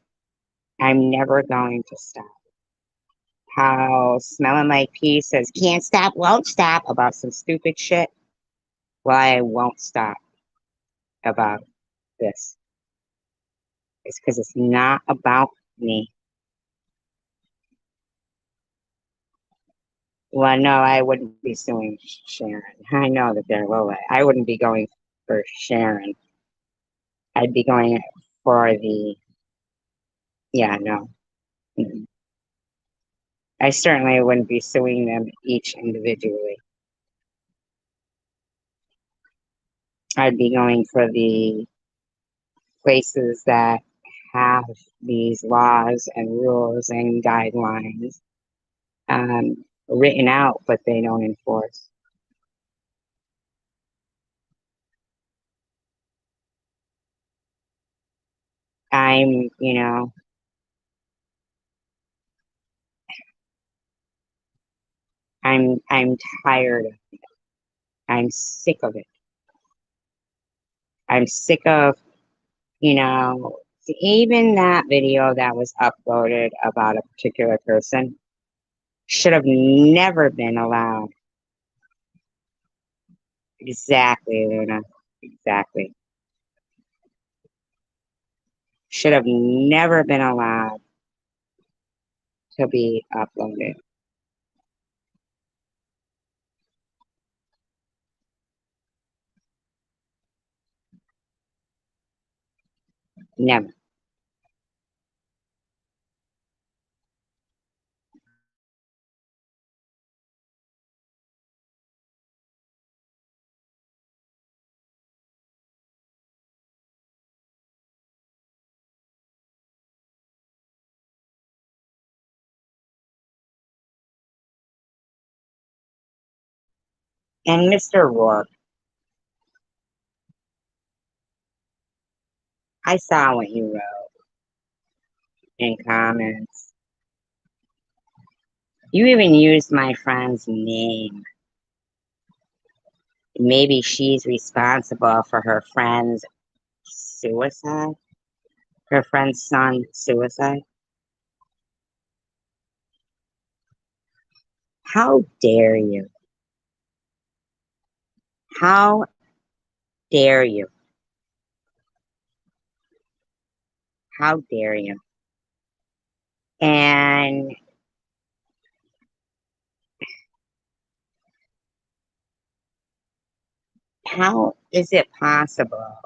I'm never going to stop. How Smelling Like Pea says, can't stop, won't stop about some stupid shit. Well, I won't stop about this. It's because it's not about me. Well, no, I wouldn't be suing Sharon. I know that they're low. I wouldn't be going for Sharon. I'd be going for yeah, no. Mm-mm. I certainly wouldn't be suing them each individually. I'd be going for the places that have these laws and rules and guidelines written out, but they don't enforce. I'm, I'm tired of it. I'm sick of it. I'm sick of, even that video that was uploaded about a particular person. should have never been allowed. Exactly, Luna. Exactly. Should have never been allowed to be uploaded. Never. And Mr. Rourke, I saw what you wrote in comments. You even used my friend's name. Maybe she's responsible for her friend's suicide? Her friend's son's suicide? How dare you? How dare you? How dare you? And how is it possible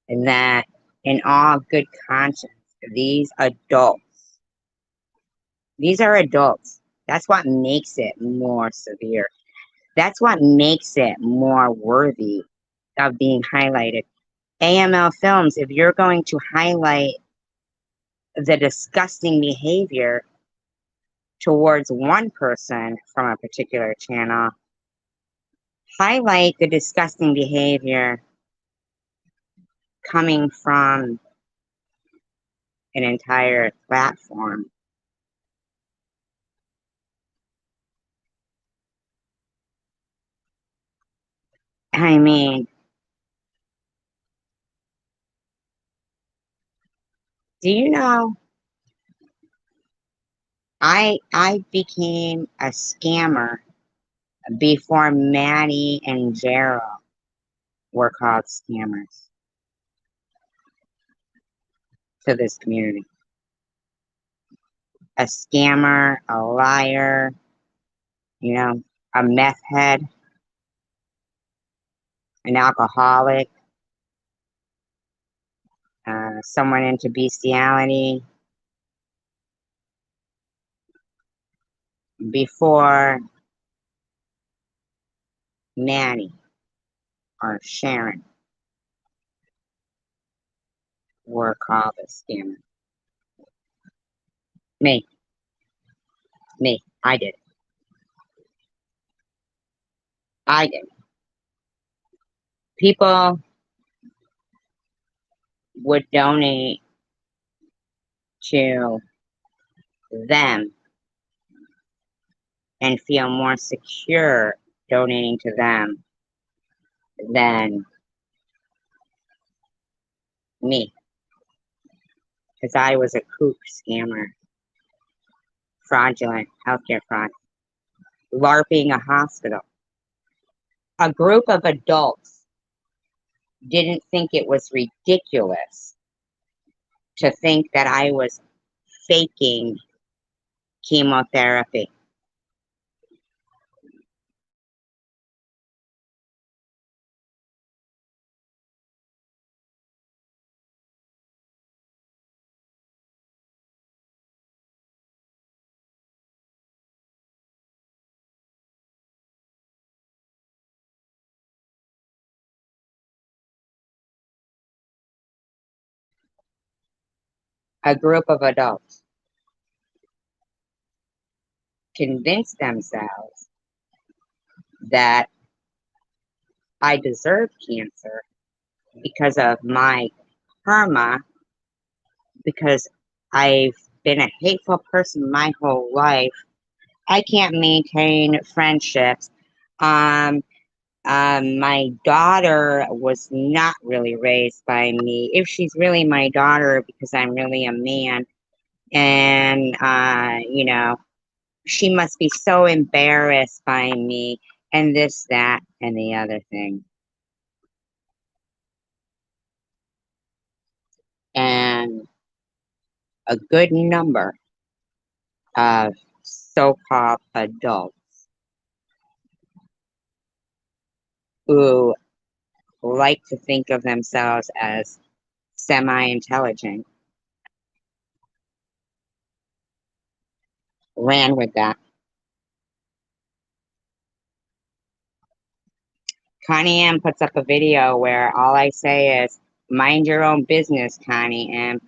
that, in all good conscience, these are adults. That's what makes it more severe. That's what makes it more worthy of being highlighted. AML Films, if you're going to highlight the disgusting behavior towards one person from a particular channel, highlight the disgusting behavior coming from an entire platform. I mean, do you know, I became a scammer before Maddie and Gerald were called scammers to this community. A scammer, a liar, you know, a meth head, an alcoholic, someone into bestiality before Maddie or Sharon were called a scammer. Me, I did it. I did. People would donate to them and feel more secure donating to them than me, because I was a kook scammer, fraudulent healthcare fraud, LARPing a hospital. A group of adults didn't think it was ridiculous to think that I was faking chemotherapy. A group of adults convinced themselves that I deserved cancer because of my karma, because I've been a hateful person my whole life. I can't maintain friendships. My daughter was not really raised by me. If she's really my daughter, because I'm really a man, and you know, she must be so embarrassed by me and this, that, and the other thing. And a good number of so-called adults who like to think of themselves as semi-intelligent ran with that. Connie M puts up a video where all I say is, mind your own business, Connie M.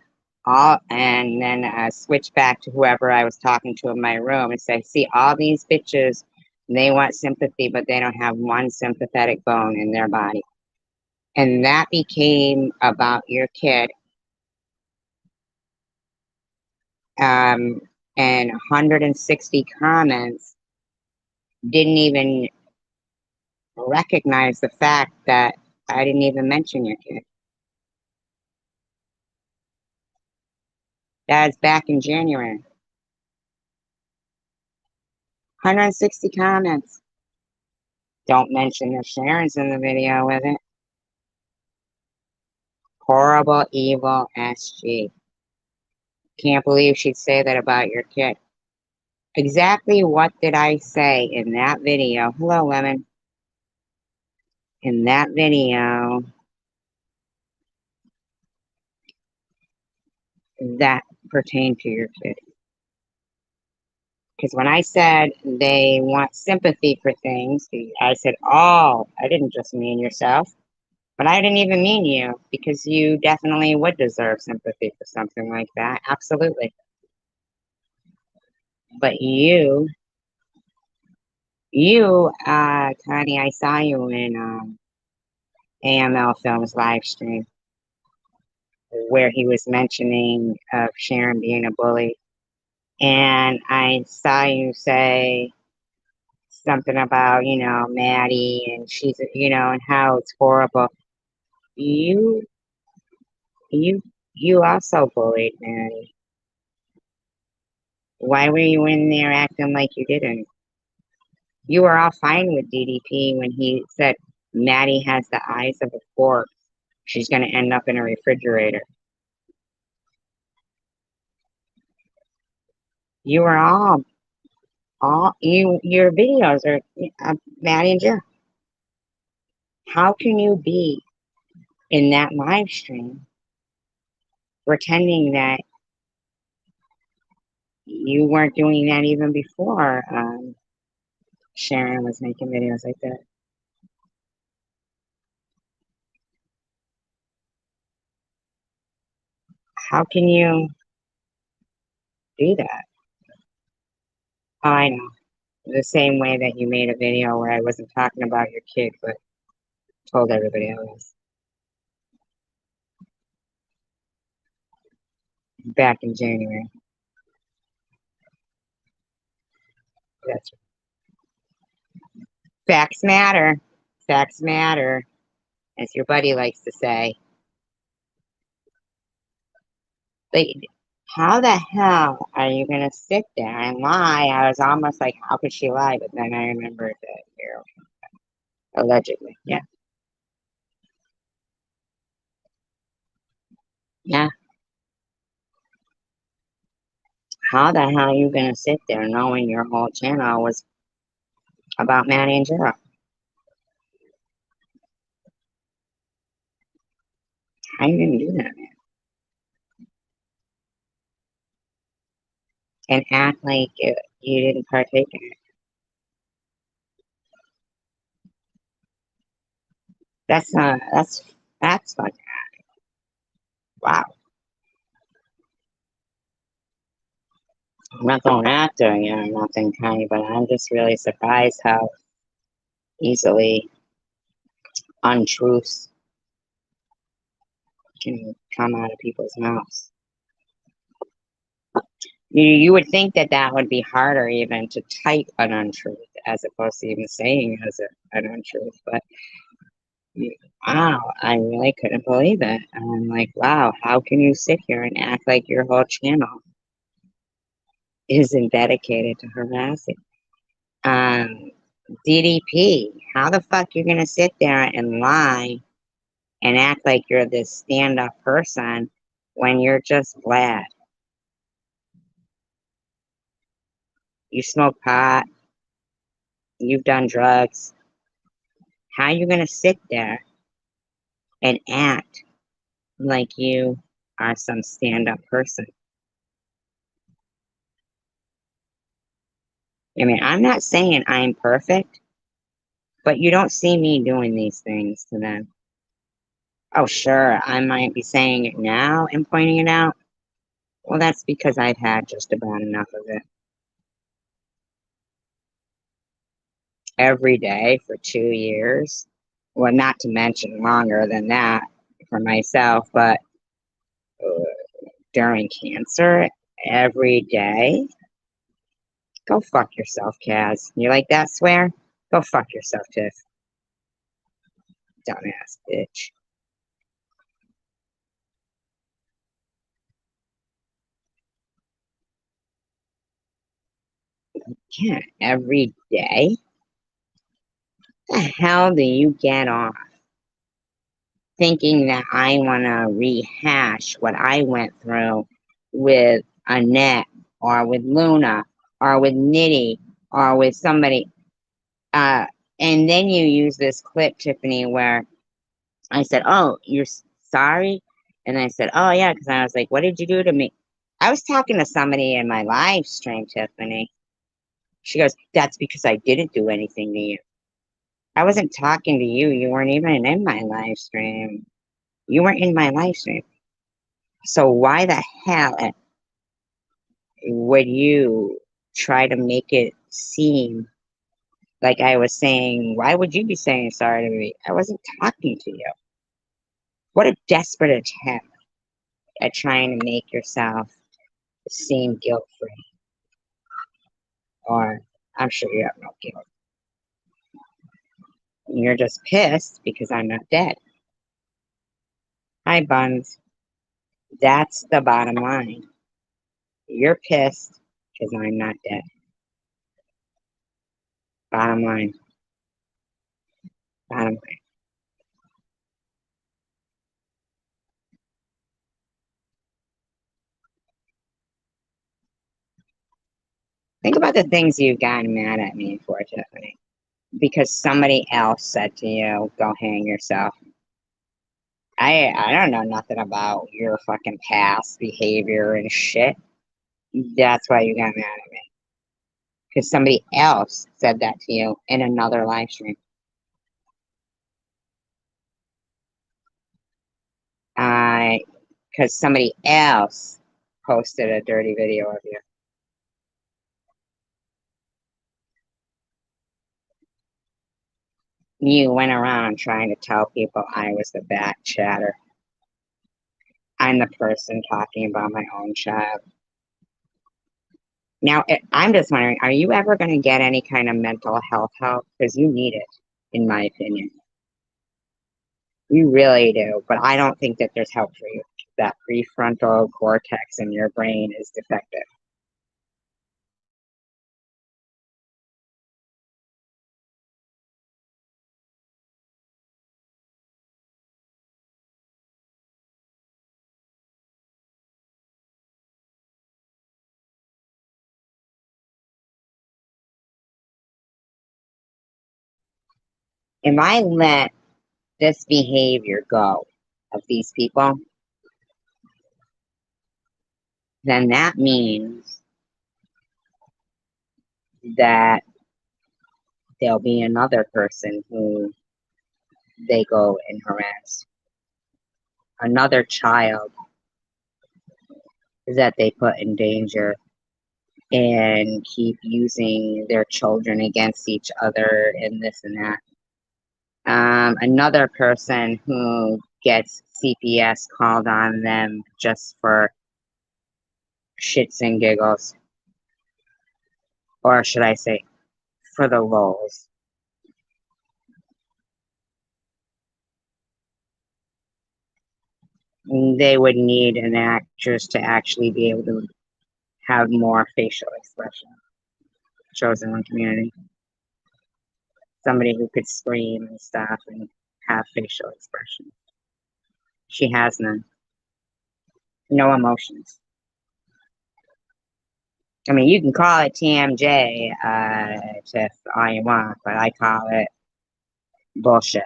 And then switch back to whoever I was talking to in my room and say, see, all these bitches, they want sympathy, but they don't have one sympathetic bone in their body. And that became about your kid. And 160 comments didn't even recognize the fact that I didn't even mention your kid. That's back in January. 160 comments. Don't mention that Sharon's in the video with it. Horrible, evil SG. Can't believe she'd say that about your kid. Exactly what did I say in that video? Hello, Lemon. In that video, that pertained to your kid. Because when I said they want sympathy for things, I said, oh, I didn't just mean yourself. But I didn't even mean you, because you definitely would deserve sympathy for something like that. Absolutely. But you, Connie, I saw you in AML Films live stream where he was mentioning of Sharon being a bully. And I saw you say something about, you know, Maddie and she's, you know, and how it's horrible. You, you also bullied Maddie. Why were you in there acting like you didn't? You were all fine with DDP when he said Maddie has the eyes of a fork. She's going to end up in a refrigerator. You were your videos are Maddie and Jeff. How can you be in that live stream pretending that you weren't doing that even before Sharon was making videos like that? How can you do that? Oh, I know. The same way that you made a video where I wasn't talking about your kid, but told everybody I was. Back in January. That's right. Facts matter. Facts matter, as your buddy likes to say. Like, how the hell are you gonna sit there and lie? I was almost like, how could she lie? But then I remembered that you're allegedly, yeah, yeah. How the hell are you gonna sit there knowing your whole channel was about Maddie and Gerald? How you gonna do that, man? And act like you didn't partake in it. That's like, wow. I'm not going after you or nothing, Connie, but I'm just really surprised how easily untruths can come out of people's mouths. You would think that that would be harder even to type an untruth as opposed to even saying as an untruth. But wow, I really couldn't believe it. I'm like, wow, how can you sit here and act like your whole channel isn't dedicated to harassing. Um, DDP, how the fuck you're gonna sit there and lie and act like you're this stand-up person when you're just Vlad? You smoke pot, you've done drugs. How you gonna sit there and act like you are some stand-up person? I mean, I'm not saying I'm perfect, but you don't see me doing these things to them. Oh, sure, I might be saying it now and pointing it out. Well, that's because I've had just about enough of it. Every day for 2 years. Well, not to mention longer than that for myself, but during cancer, every day. Go fuck yourself, Kaz. You like that swear? Go fuck yourself, Tiff. Dumbass bitch. Yeah, every day? The hell do you get off thinking that I want to rehash what I went through with Annette or with Luna or with Nitty or with somebody? Uh, and then you use this clip, Tiffany, where I said, "Oh, you're sorry," and I said, "Oh yeah," because I was like, "What did you do to me?" I was talking to somebody in my live stream, Tiffany. She goes, "That's because I didn't do anything to you." I wasn't talking to you. You weren't even in my live stream. You weren't in my live stream. So why the hell would you try to make it seem like I was saying, why would you be saying sorry to me? I wasn't talking to you. What a desperate attempt at trying to make yourself seem guilt free. Or I'm sure you have no guilt. You're just pissed because I'm not dead. Hi, Buns. That's the bottom line. You're pissed because I'm not dead. Bottom line. Bottom line. Think about the things you've gotten mad at me for, Tiffany. Because somebody else said to you, go hang yourself. I don't know nothing about your fucking past behavior and shit. That's why you got mad at me. Because somebody else said that to you in another live stream. I because somebody else posted a dirty video of you. You went around trying to tell people I was the back chatter. I'm the person talking about my own child. Now, I'm just wondering, are you ever going to get any kind of mental health help? Because you need it, in my opinion. You really do, but I don't think that there's help for you. That prefrontal cortex in your brain is defective. If I let this behavior go of these people, then that means that there'll be another person who they go and harass, another child that they put in danger and keep using their children against each other and this and that. Another person who gets CPS called on them just for shits and giggles, or should I say, for the lulz. They would need an actress to actually be able to have more facial expression. Chosen one community. Somebody who could scream and stuff and have facial expression. She has none. No emotions. I mean, you can call it TMJ, Tiff, all you want, but I call it bullshit.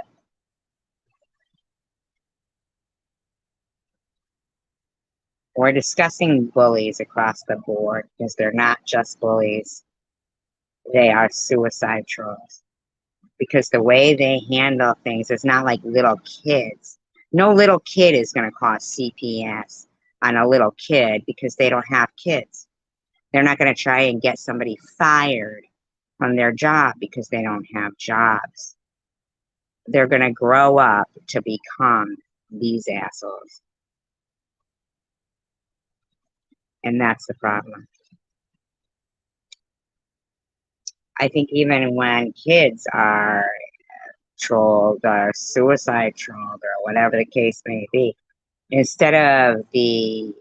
We're discussing bullies across the board because they're not just bullies. They are suicide trolls. Because the way they handle things is not like little kids. No little kid is going to cause CPS on a little kid because they don't have kids. They're not going to try and get somebody fired from their job because they don't have jobs. They're going to grow up to become these assholes. And that's the problem. I think even when kids are trolled or suicide trolled or whatever the case may be, instead of the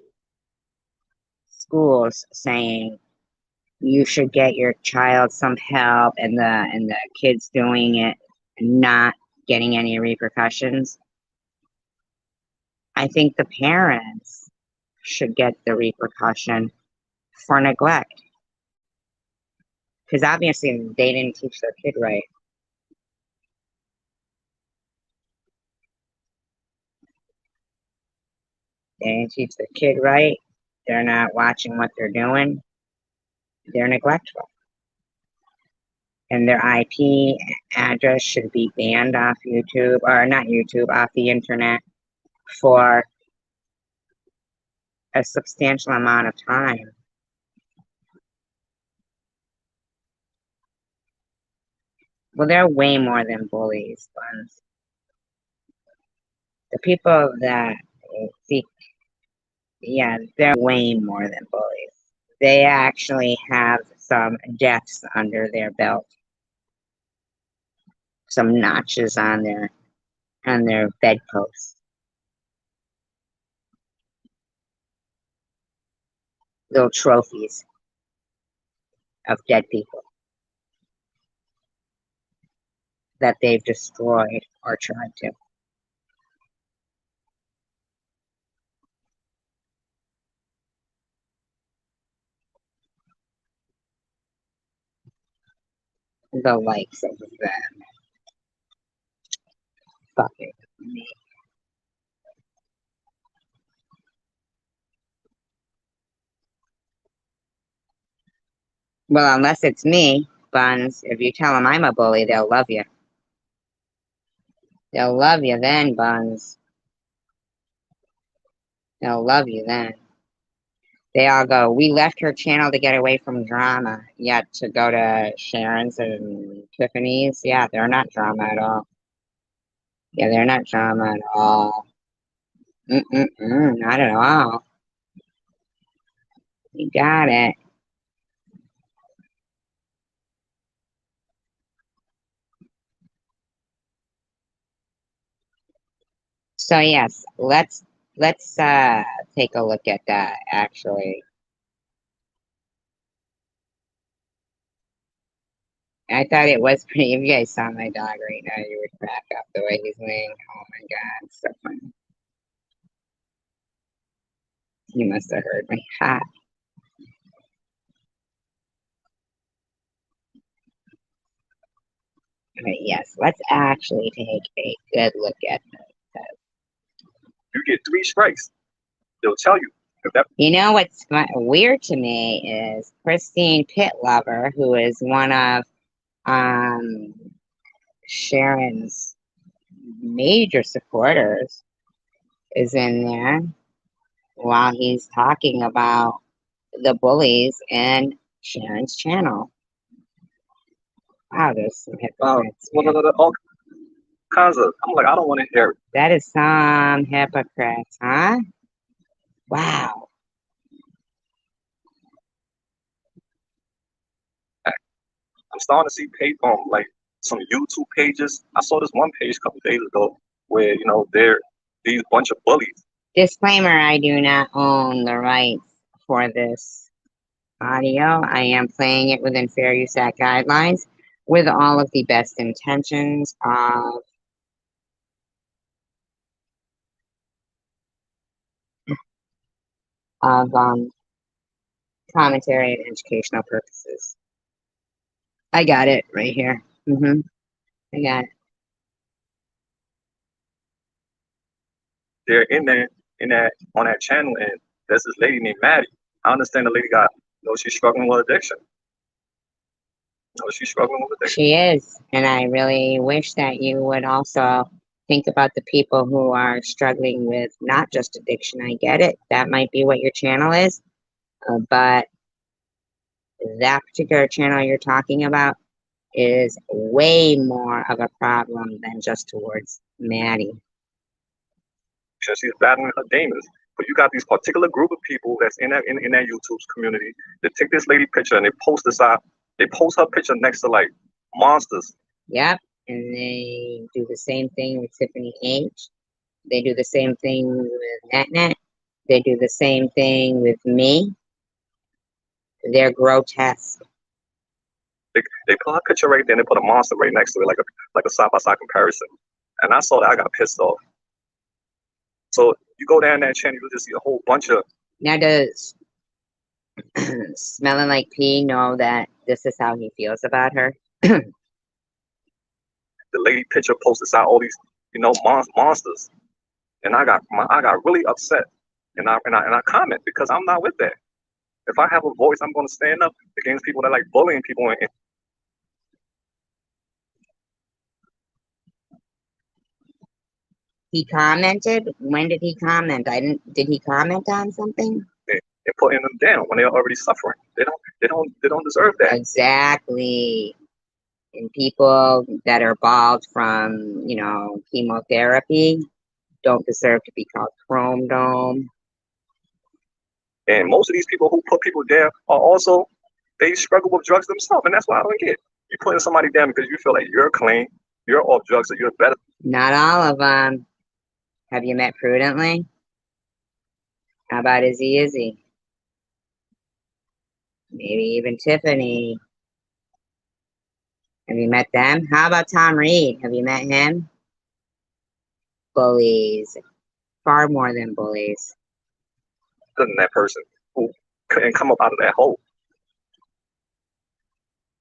schools saying you should get your child some help and the kids doing it and not getting any repercussions, I think the parents should get the repercussion for neglect. Because obviously they didn't teach their kid right. They didn't teach their kid right. They're not watching what they're doing. They're neglectful. And their IP address should be banned off YouTube, or not YouTube, off the internet for a substantial amount of time. Well, they're way more than bullies, Buns. The people that seek, yeah, they're way more than bullies. They actually have some deaths under their belt, some notches on their bedposts. Little trophies of dead people that they've destroyed or tried to. The likes of them. Fucking me. Well, unless it's me, Buns, if you tell them I'm a bully, they'll love you. They'll love you then, Buns. They'll love you then. They all go, we left her channel to get away from drama, yet to go to Sharon's and Tiffany's. Yeah, they're not drama at all. Yeah, they're not drama at all. Not at all. You got it. So yes, let's take a look at that actually. I thought it was pretty. If you guys saw my dog right now, you would crack up the way he's laying. Oh my god, it's so funny. He must have heard me. Ha. But yes, let's actually take a good look at this.
You get 3 strikes. They'll tell you.
You know what's weird to me is Christine Pitlover, who is one of Sharon's major supporters, is in there while he's talking about the bullies and Sharon's channel. Wow, there's some hypocrites.
All kinds of. I'm like, I don't want to hear it.
That is some hypocrites, huh? Wow.
I'm starting to see like some YouTube pages. I saw this one page a couple days ago where they're these bunch of bullies.
Disclaimer: I do not own the rights for this audio. I am playing it within Fair Use Act guidelines with all of the best intentions of commentary and educational purposes. I got it right here. I got it.
They're in that on that channel, and there's this lady named Maddie. I understand the lady got, she's struggling with addiction. She's struggling with addiction.
She is, and I really wish that you would also think about the people who are struggling with not just addiction. I get it. That might be what your channel is, but that particular channel you're talking about is way more of a problem than just towards Maddie.
She's battling her demons. But you got these particular group of people that's in that YouTube's community that take this lady picture and they post this out. They post her picture next to like monsters.
Yep, and they do the same thing with Tiffany H. They do the same thing with NetNet. They do the same thing with me. They're grotesque.
They put a picture right there and they put a monster right next to it, like a side-by-side comparison. And I saw that, I got pissed off. So you go down that channel, you'll just see a whole bunch of.
Now, does Smelling Like P know that this is how he feels about her?
The lady picture posted out all these, monsters, and I got really upset, and I comment because I'm not with that. If I have a voice, I'm going to stand up against people that like bullying people. And
he commented. When did he comment? Did he comment on something?
And putting them down when they're already suffering. They don't deserve that.
Exactly. And people that are bald from, chemotherapy don't deserve to be called chrome dome.
And most of these people who put people down are also, they struggle with drugs themselves, and that's what I don't get. You're putting somebody down because you feel like you're clean, you're off drugs, so you're better.
Not all of them. Have you met Prudently? How about Izzy? Maybe even Tiffany. Have you met them? How about Tom Reed? Have you met him? Bullies. Far more than bullies.
Than that person who couldn't come up out of that hole.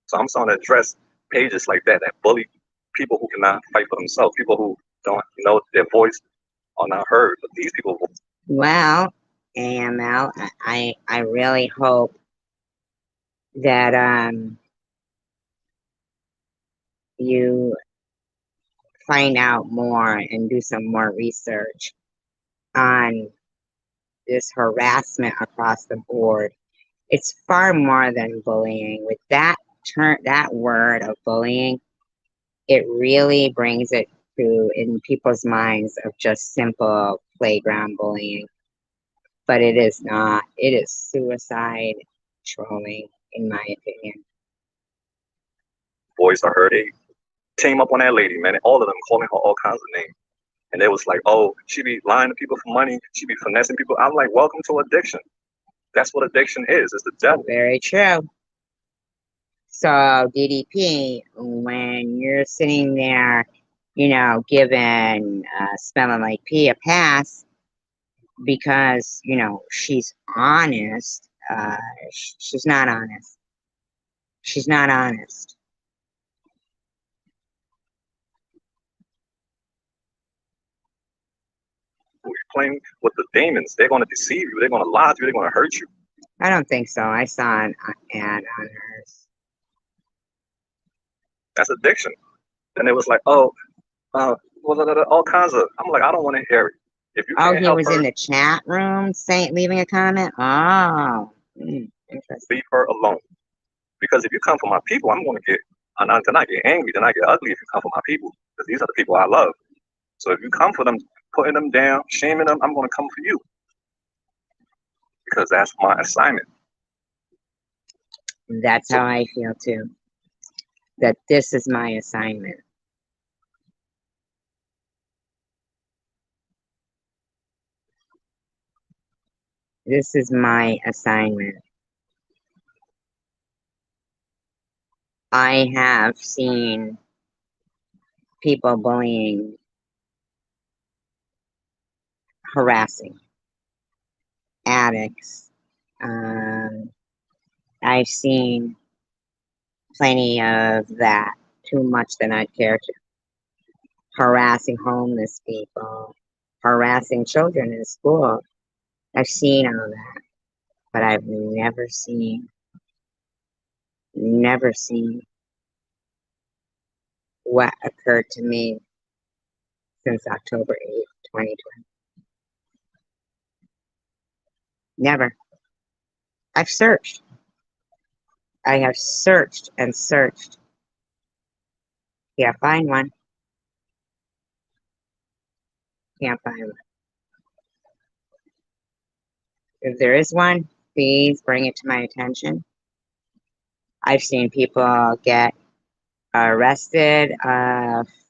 So I'm starting to address pages like that bully people who cannot fight for themselves, people who don't know their voice are not heard. But these people.
Well, AML, I really hope that you find out more and do some more research on this harassment across the board. It's far more than bullying. With that word of bullying, it really brings it to in people's minds of just simple playground bullying. But it is not. It is suicide trolling, in my opinion.
Boys are heard. They team up on that lady, man. And all of them calling her all kinds of names. And they was like, oh, she be lying to people for money. She be finessing people. I'm like, welcome to addiction. That's what addiction is. It's the devil.
Very true. So DDP, when you're sitting there, giving Smelling Like P a pass because, she's honest, she's not honest. She's not honest.
You're playing with the demons. They're going to deceive you. They're going to lie to you. They're going to hurt you.
I don't think so. I saw an ad on hers.
That's addiction. And it was like, oh, all kinds of. I'm like, I don't want to hear it. If you can't
he
help
was
her,
in the chat room leaving a comment. Oh, interesting.
leave her alone. Because if you come for my people, I'm going to get. And then I get angry. Then I get ugly if you come for my people. Because these are the people I love. So if you come for them, putting them down, shaming them, I'm going to come for you. Because that's my assignment.
That's how I feel too. That this is my assignment. This is my assignment. I have seen people bullying, harassing addicts. I've seen plenty of that, too much than I'd care to. Harassing homeless people, harassing children in school. I've seen all that, but I've never seen what occurred to me since October 8th, 2020. Never. I've searched. I have searched and searched. Can't find one. Can't find one. If there is one, please bring it to my attention. I've seen people get arrested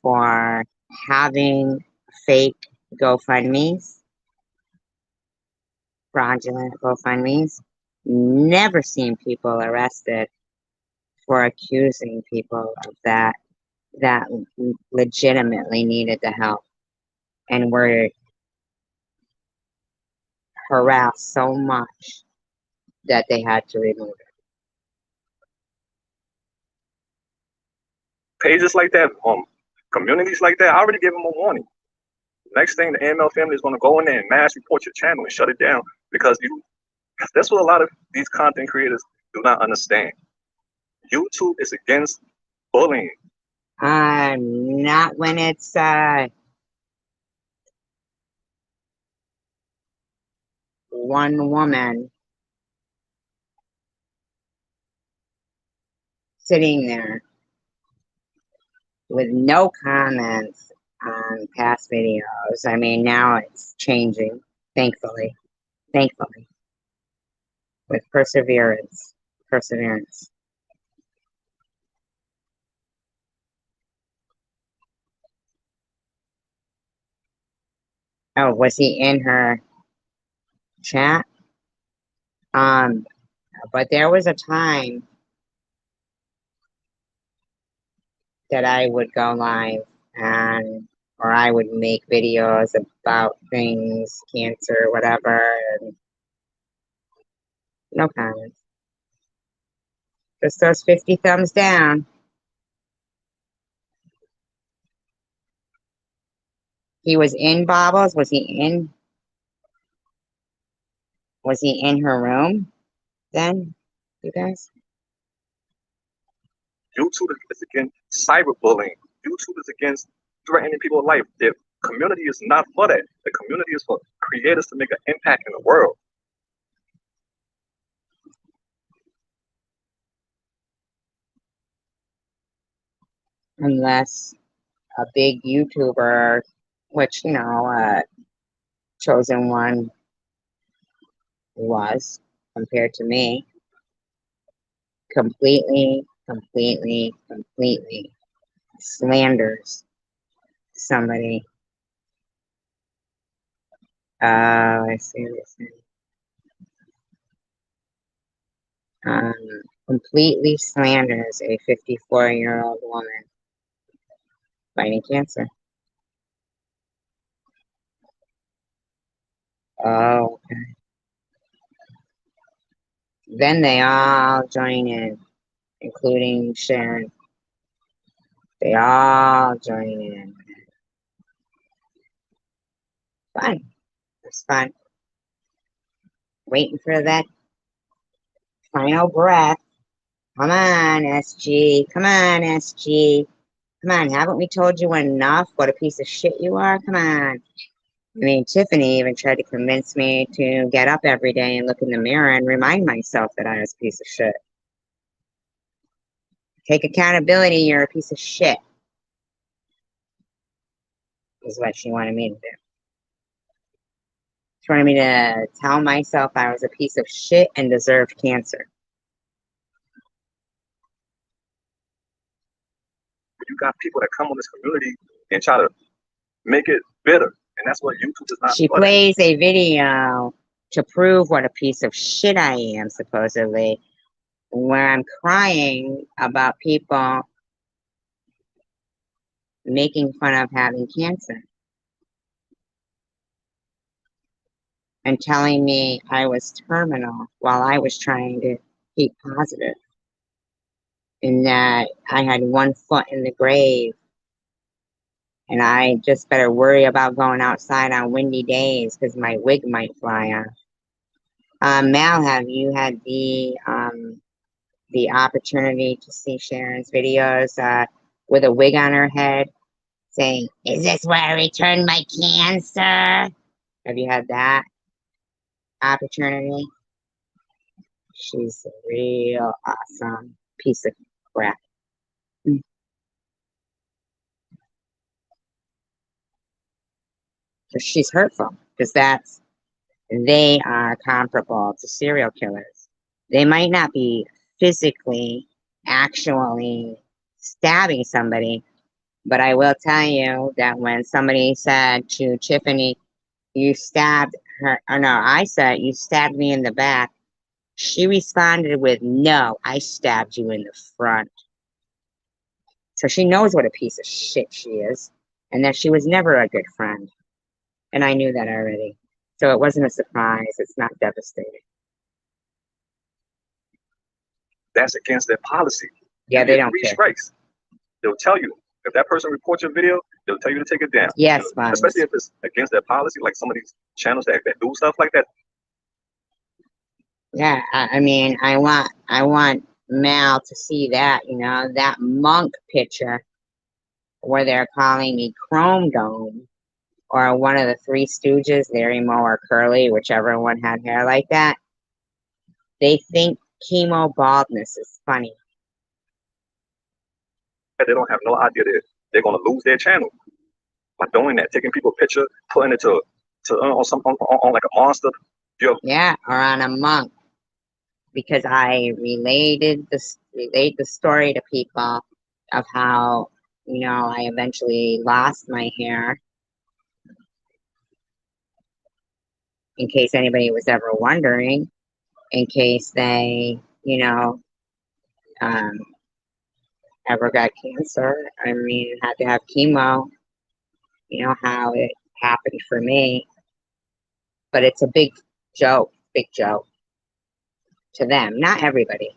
for having fake GoFundMes, fraudulent GoFundMes. Never seen people arrested for accusing people of that legitimately needed the help and were harassed so much that they had to remove it.
Pages like that, communities like that, I already gave them a warning. Next thing, the AML family is going to go in there and mass report your channel and shut it down because that's what a lot of these content creators do not understand. YouTube is against bullying.
Not when it's one woman sitting there with no comments on past videos. I mean, now it's changing, thankfully, with perseverance. Oh, was he in her chat? But there was a time that I would go live or I would make videos about things, cancer, whatever, and no comments. Just those 50 thumbs down. He was in Bobbles. Was he in her room then, you guys?
YouTube is against cyberbullying. YouTube is against threatening people's life. The community is not for that. The community is for creators to make an impact in the world.
Unless a big YouTuber, which, Chosen One was, compared to me, completely slanders somebody. I see this. Completely slanders a 54-year-old woman fighting cancer. Oh, okay. Then they all join in, including Sharon. They all join in. Fun. It's fun. Waiting for that final breath. Come on, SG. Come on, SG. Come on, haven't we told you enough what a piece of shit you are? Come on. I mean, Tiffany even tried to convince me to get up every day and look in the mirror and remind myself that I was a piece of shit. Take accountability, you're a piece of shit. Is what she wanted me to do. She wanted me to tell myself I was a piece of shit and deserved cancer.
You got people that come on this community and try to make it bitter. And that's what YouTube is not.
She plays a video to prove what a piece of shit I am, supposedly. where I'm crying about people making fun of having cancer and telling me I was terminal while I was trying to keep positive, and that I had one foot in the grave and I just better worry about going outside on windy days because my wig might fly off. Mal, have you had the opportunity to see Sharon's videos with a wig on her head saying, "Is this where I returned my cancer?" Have you had that opportunity? She's a real awesome piece of crap. So she's hurtful because they are comparable to serial killers. They might not be physically, actually stabbing somebody, but I will tell you that when somebody said to Tiffany, "You stabbed her," or no, I said, "You stabbed me in the back," she responded with, "No, I stabbed you in the front." So she knows what a piece of shit she is, and that she was never a good friend. And I knew that already. So it wasn't a surprise. It's not devastating.
That's against their policy.
Yeah,
You
they
get
don't
three
care.
strikes. They'll tell you if that person reports your video, they'll tell you to take it down.
Yes, Bonnie.
Especially if it's against their policy, like some of these channels that do stuff like that.
Yeah, I mean, I want Mal to see that, you know, that monk picture where they're calling me Chrome Dome, or one of the Three Stooges, Larry Moe or Curly, whichever one had hair like that. They think chemo baldness is funny.
They don't have no idea that they're going to lose their channel by doing that, taking people's picture, putting it on like a monster.
Yeah, or on a monk, because I relate the story to people of how, you know, I eventually lost my hair. In case anybody was ever wondering, in case they, you know, um, ever got cancer, I mean, had to have chemo, you know, how it happened for me. But it's a big joke to them. Not everybody,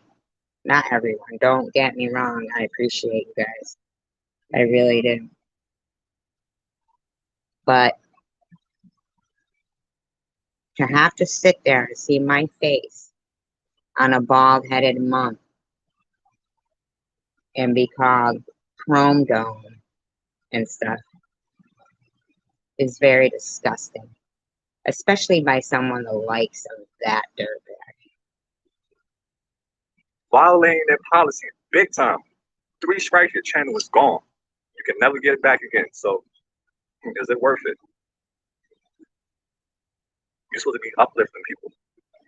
not everyone. Don't get me wrong. I appreciate you guys. I really do. But to have to sit there and see my face on a bald-headed monk and be called Chrome Dome and stuff is very disgusting, especially by someone the likes of that dirtbag.
Violating their policy big time. 3 strikes, your channel is gone. You can never get it back again. So, is it worth it? You're supposed to be uplifting people,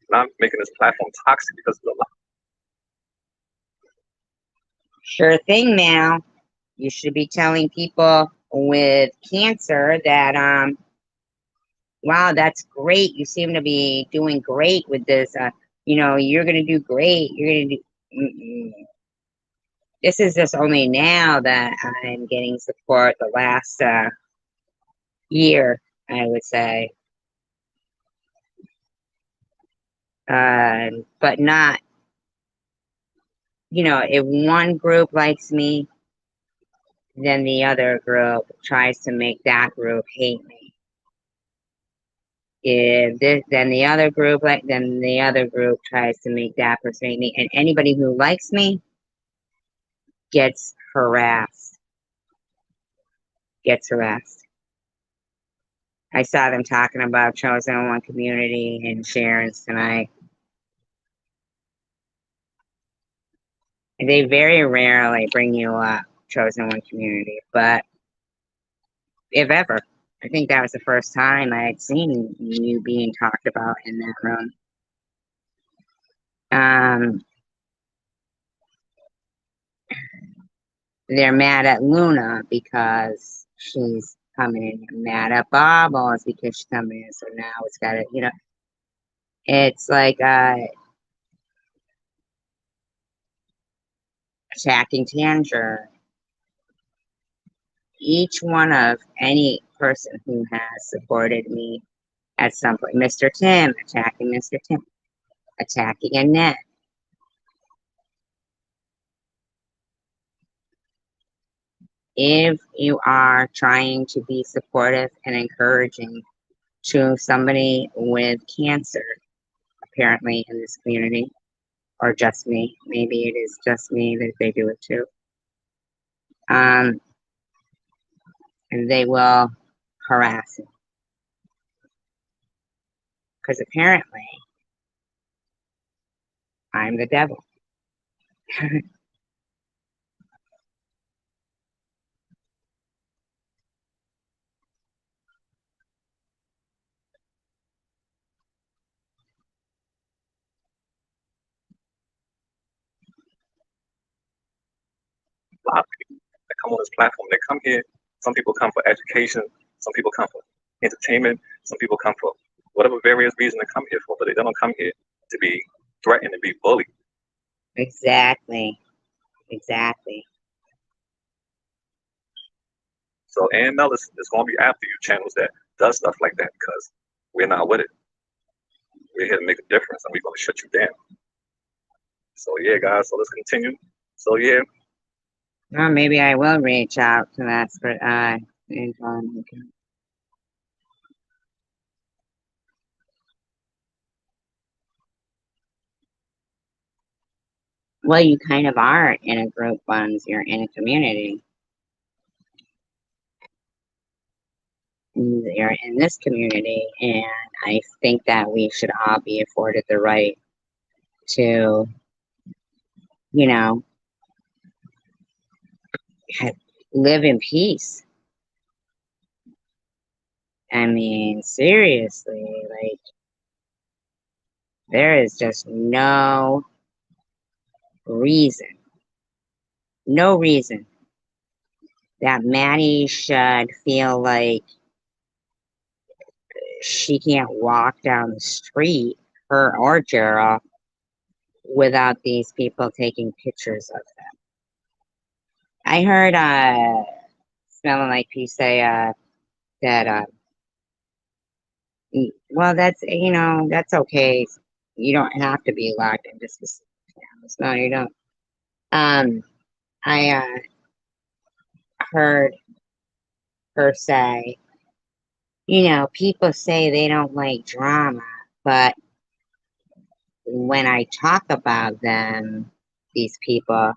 not making this platform toxic because of the lie.
Sure thing, Mal. You should be telling people with cancer that, wow, that's great. You seem to be doing great with this. You know, you're going to do great. You're going to do. This is just only now that I'm getting support the last year, I would say. But not, you know, if one group likes me, then the other group tries to make that group hate me. If this, then the other group tries to make that person hate me, and anybody who likes me gets harassed. I saw them talking about Chosen One Community and Sharon's tonight. They very rarely bring you up, Chosen One Community, but if ever, I think that was the first time I had seen you being talked about in that room. They're mad at Luna because she's coming in. Mad at Bobbles because she's coming in. So now it's got to, you know, it's like, attacking Tanger, each one of any person who has supported me at some point. Mr. Tim, attacking Mr. Tim, attacking Annette. If you are trying to be supportive and encouraging to somebody with cancer, apparently in this community, or just me, maybe it is just me that they do it too. And they will harass you. Because apparently, I'm the devil.
A lot of people that come on this platform, they come here. Some people come for education. Some people come for entertainment. Some people come for whatever various reason they come here for, but they don't come here to be threatened and be bullied.
Exactly. Exactly.
So AML is going to be after you, channels that does stuff like that, because we're not with it. We're here to make a difference, and we're going to shut you down. So yeah, guys. So let's continue. So yeah,
Well, maybe I will reach out to that, but well, you kind of are in a group once you're in a community. You're in this community, and I think that we should all be afforded the right to, you know, live in peace. I mean, seriously, like, there is just no reason that Maddie should feel like she can't walk down the street, her or Gerald, without these people taking pictures of them. I heard Smelling Like Peace say that well, that's okay. You don't have to be locked into specific cameras. No, you don't. I heard her say, people say they don't like drama, but when I talk about them, these people,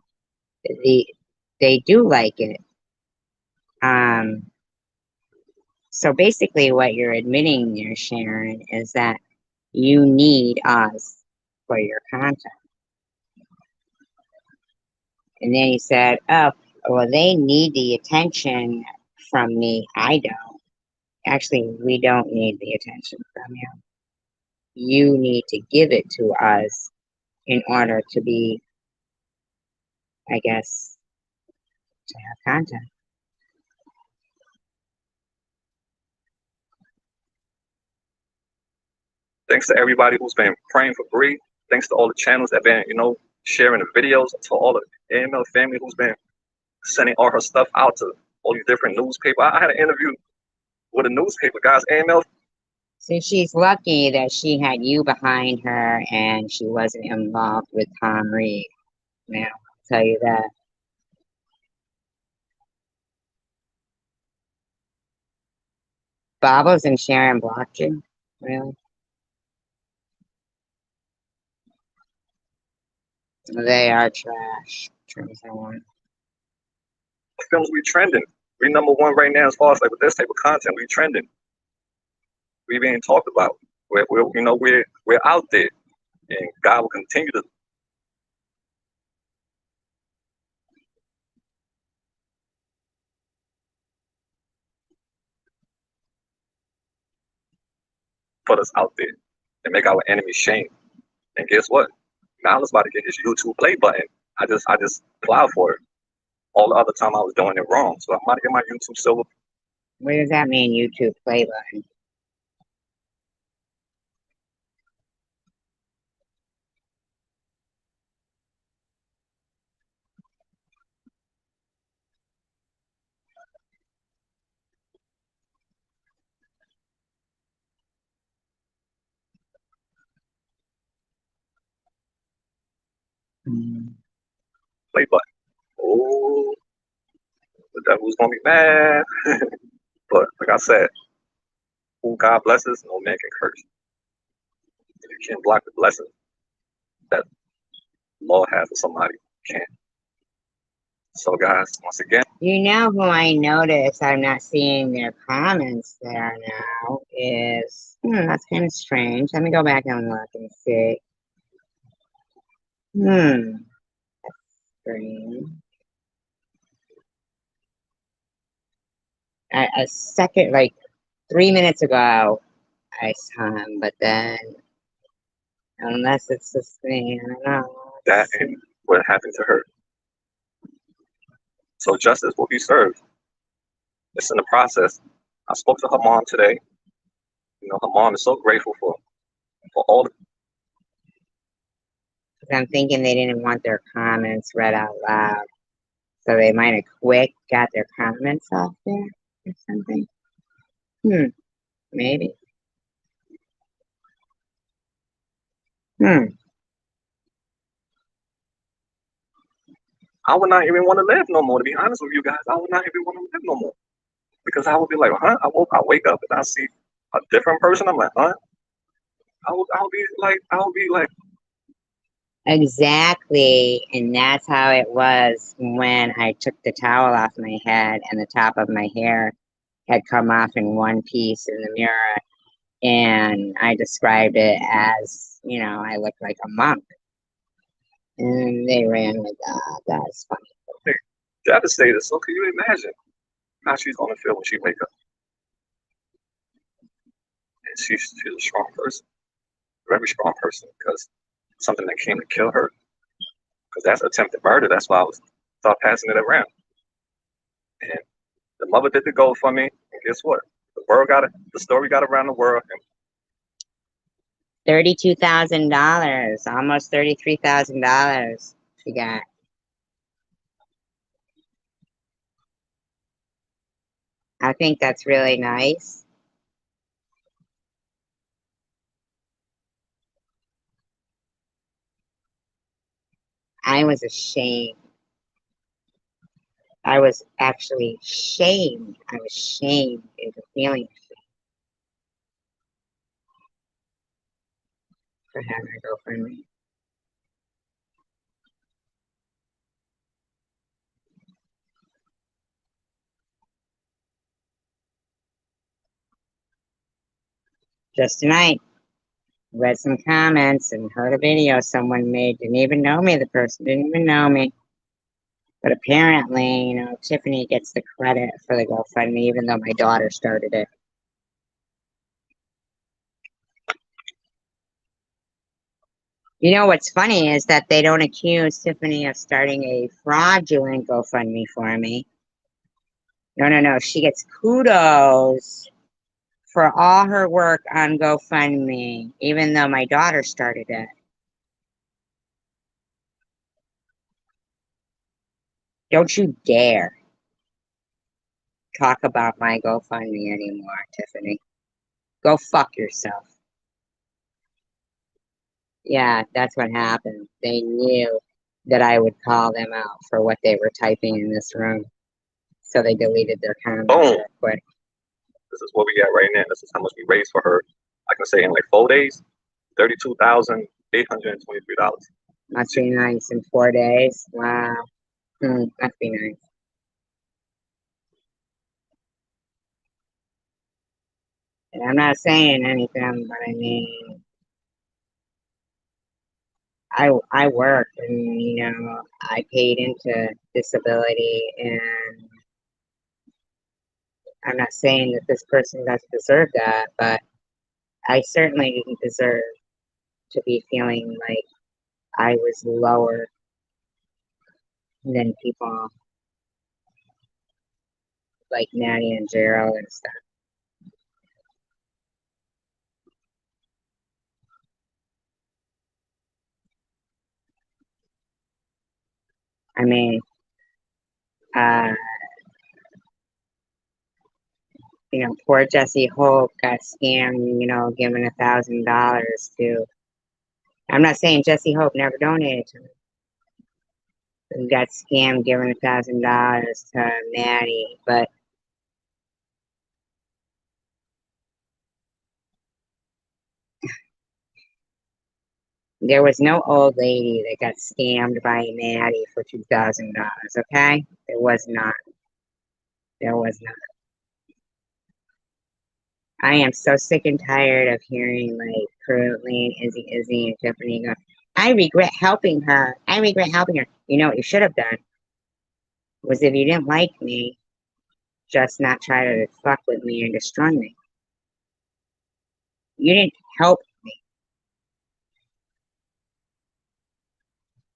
the they do like it. Um, so basically, what you're admitting there, Sharon, is that you need us for your content. And then he said, "Oh, well, they need the attention from me. I don't. Actually, we don't need the attention from you. You need to give it to us in order to be, I guess, to have content."
thanks to everybody who's been praying for Bree. Thanks to all the channels that been, sharing the videos. To all the AML family who's been sending all her stuff out to all these different newspapers. I had an interview with a newspaper, guys. AML.
So she's lucky that she had you behind her and she wasn't involved with Tom Reed. Now, I'll tell you that. Bobbles and Sharon blocked you? Really? They are trash.
Films we trending. We number one right now as far as like with this type of content. We trending. We being talked about. We're out there, and God will continue to put us out there and make our enemies shame. And guess what? Miles about to get his YouTube play button. I just applied for it. All the other time I was doing it wrong. So I'm about to get my YouTube silver.
What does that mean, YouTube play button?
play button. Oh, the devil's gonna be mad. But like I said, who God blesses, no man can curse. If you can't block the blessing that the Lord has for somebody, you can't. So guys, once again,
You know who I noticed I'm not seeing their comments there now is, that's kind of strange. Let me go back and look and see. Strange. A second, like 3 minutes ago, I saw him, but then, unless it's this thing, I don't know.
that ain't what happened to her. So justice will be served. It's in the process. I spoke to her mom today. You know, her mom is so grateful for all the.
I'm thinking they didn't want their comments read out loud. So they might have got their comments off there or something. Maybe.
I would not even want to live no more. To be honest with you guys, I would not even want to live no more because I would be like, huh? I wake up and I see a different person. I'm like, huh? I would be like.
Exactly. And that's how it was when I took the towel off my head and the top of my hair had come off in one piece in the mirror. And I described it as, I looked like a monk. And they ran with that. That's funny.
Devastated. So can you imagine how she's gonna feel when she wake up? And she's a strong person, very strong person, because something that came to kill her. Because that's attempted murder. That's why I was start passing it around. And the mother did the GoFundMe, and guess what? The story got around the world. And
$32,000, almost $33,000 she got. I think that's really nice. I was ashamed. I was actually shamed. I was shamed into feeling ashamed for having a GoFundMe. Just tonight, read some comments and heard a video someone made. Didn't even know me. The person didn't even know me. But apparently, Tiffany gets the credit for the GoFundMe, even though my daughter started it. You know what's funny is that they don't accuse Tiffany of starting a fraudulent GoFundMe for me. No. She gets kudos for all her work on GoFundMe, even though my daughter started it. Don't you dare talk about my GoFundMe anymore, Tiffany. Go fuck yourself. Yeah, that's what happened. They knew that I would call them out for what they were typing in this room. So they deleted their comments real quick.
This is what we got right now. This is how much we raised for her. I can say in like 4 days, $32,823.
Must be nice in 4 days. Wow. Must be nice. And I'm not saying anything, but I mean, I worked and I paid into disability, and I'm not saying that this person doesn't deserve that, but I certainly didn't deserve to be feeling like I was lower than people like Natty and Gerald and stuff. I mean, poor Jesse Hope got scammed, given $1,000 to. I'm not saying Jesse Hope never donated to me. who got scammed giving $1,000 to Maddie, but there was no old lady that got scammed by Maddie for $2,000, okay? There was not. There was not. I am so sick and tired of hearing like currently Izzy and Tiffany go, I regret helping her. I regret helping her. You know what you should have done was if you didn't like me, just not try to fuck with me and destroy me. You didn't help.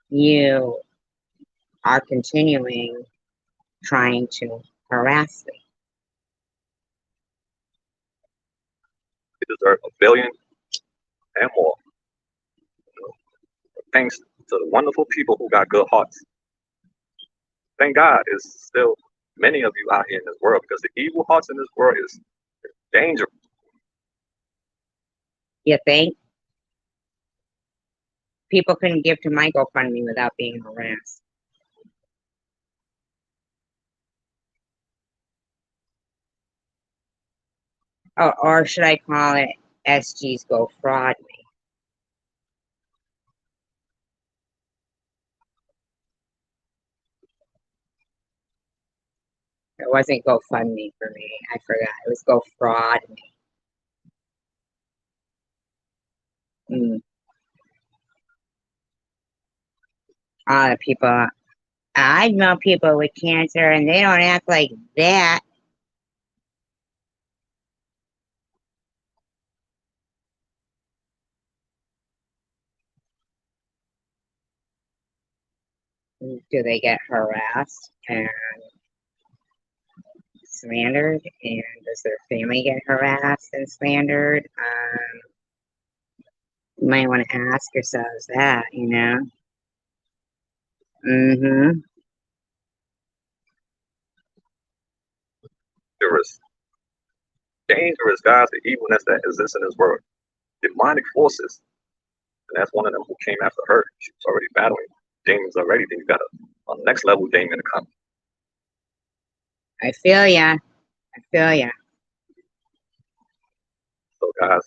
You are continuing trying to harass me.
They deserve a billion and more. You know, thanks to the wonderful people who got good hearts. Thank God there's still many of you out here in this world because the evil hearts in this world is dangerous.
You think people couldn't give to my GoFundMe without being harassed? Or should I call it SG's Go Fraud Me? It wasn't GoFundMe for me. I forgot. It was Go Fraud Me. Mm. All the people. I know people with cancer and they don't act like that. Do they get harassed and slandered? And does their family get harassed and slandered? You might want to ask yourselves that, you know? Mm-hmm.
Dangerous guys, the evilness that exists in this world. Demonic forces. And that's one of them who came after her. She was already battling demons already. Then you got a next level demon to come.
I feel ya. I feel ya.
So guys,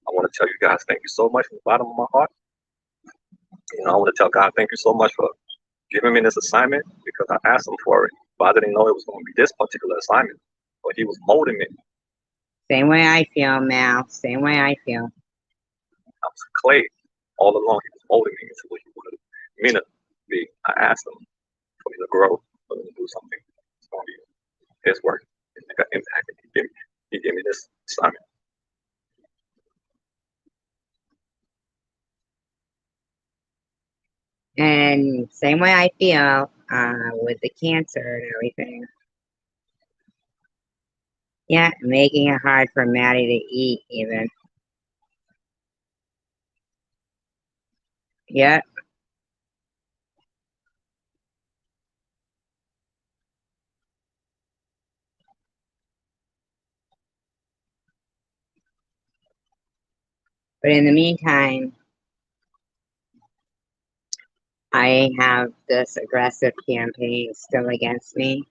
I want to tell you guys thank you so much from the bottom of my heart. You know, I want to tell God thank you so much for giving me this assignment because I asked him for it. But I didn't know it was going to be this particular assignment. But he was molding me.
Same way I feel, Mal. Same way I feel.
I was clay all along. He was molding me into what he wanted me to be. I asked him for me to grow, for me to do something. It's going to be his work. It's make an impact. He gave me this assignment.
And same way I feel with the cancer and everything. Yeah, making it hard for Maddie to eat even. Yeah. But in the meantime, I have this aggressive campaign still against me.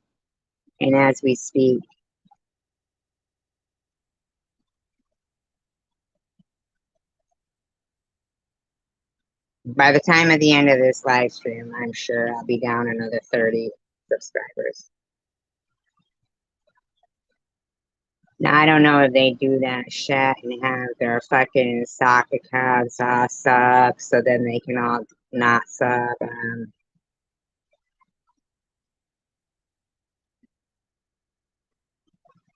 And as we speak, by the time of the end of this live stream, I'm sure I'll be down another 30 subscribers. Now, I don't know if they do that shit and have their fucking stock accounts all sub so then they can all not sub.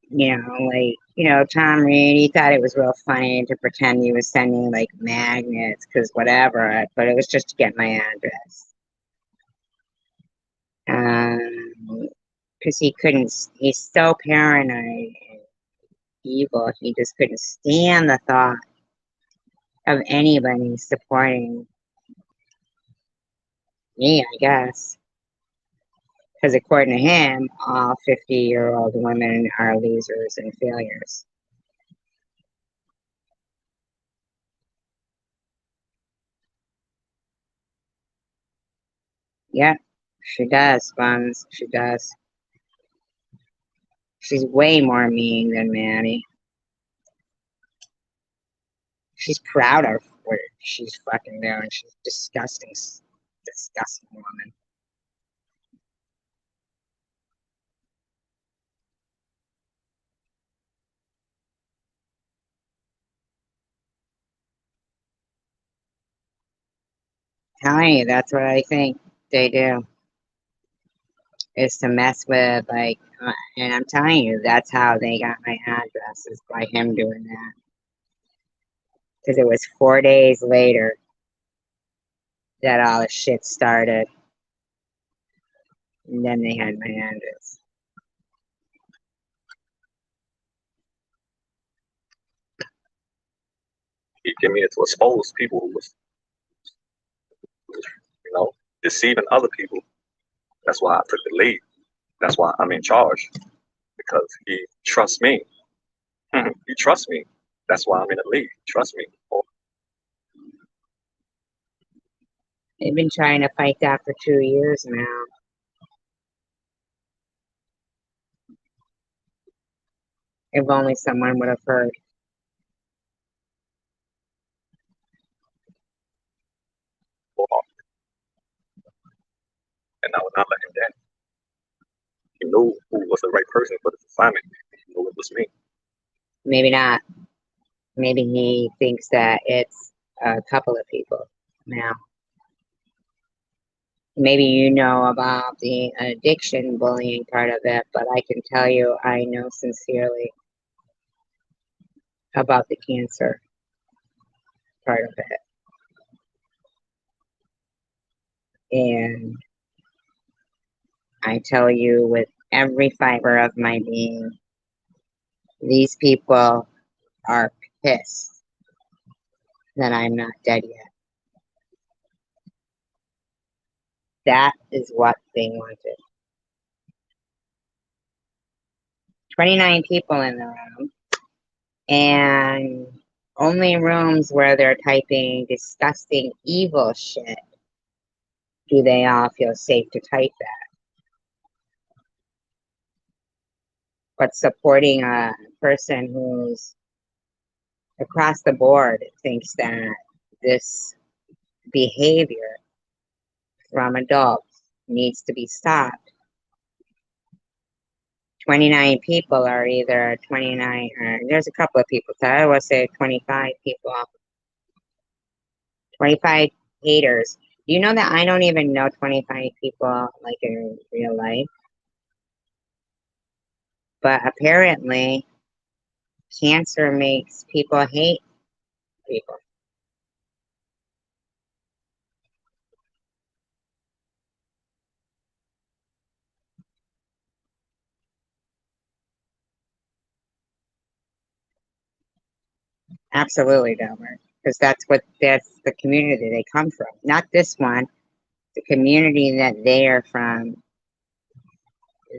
You know, like, you know, Tom Reed, he thought it was real funny to pretend he was sending like magnets because whatever, but it was just to get my address. Because he couldn't, he's so paranoid and evil, he just couldn't stand the thought of anybody supporting me, I guess. Because according to him, all 50-year-old women are losers and failures. Yeah, She does, Buns. She does. She's way more mean than Maddie. She's proud of what she's fucking doing. She's disgusting, disgusting woman. Telling you, that's what I think they do. Is to mess with, like, and I'm telling you, that's how they got my address, is by him doing that. Because it was 4 days later that all the shit started. And then they had my address.
He gave me it to expose people who was, deceiving other people. That's why I took the lead. That's why I'm in charge, because he trusts me. He trusts me. That's why I'm in the lead. Trust me.
They've been trying to fight that for 2 years now. If only someone would have heard.
And I would not let him down. He knew who was the right person for this assignment. He knew it was me.
Maybe not. Maybe he thinks that it's a couple of people now. Maybe you know about the addiction bullying part of it, but I can tell you I know sincerely about the cancer part of it. And I tell you with every fiber of my being, these people are pissed that I'm not dead yet. That is what they wanted. 29 people in the room, and only rooms where they're typing disgusting, evil shit do they all feel safe to type that. But supporting a person who's across the board thinks that this behavior from adults needs to be stopped. 29 people are either 29, or there's a couple of people, so I would say 25 people, 25 haters. Do you know that I don't even know 25 people like in real life? But apparently, cancer makes people hate people. Absolutely, Delmer. Because that's the community they come from. Not this one. The community that they are from,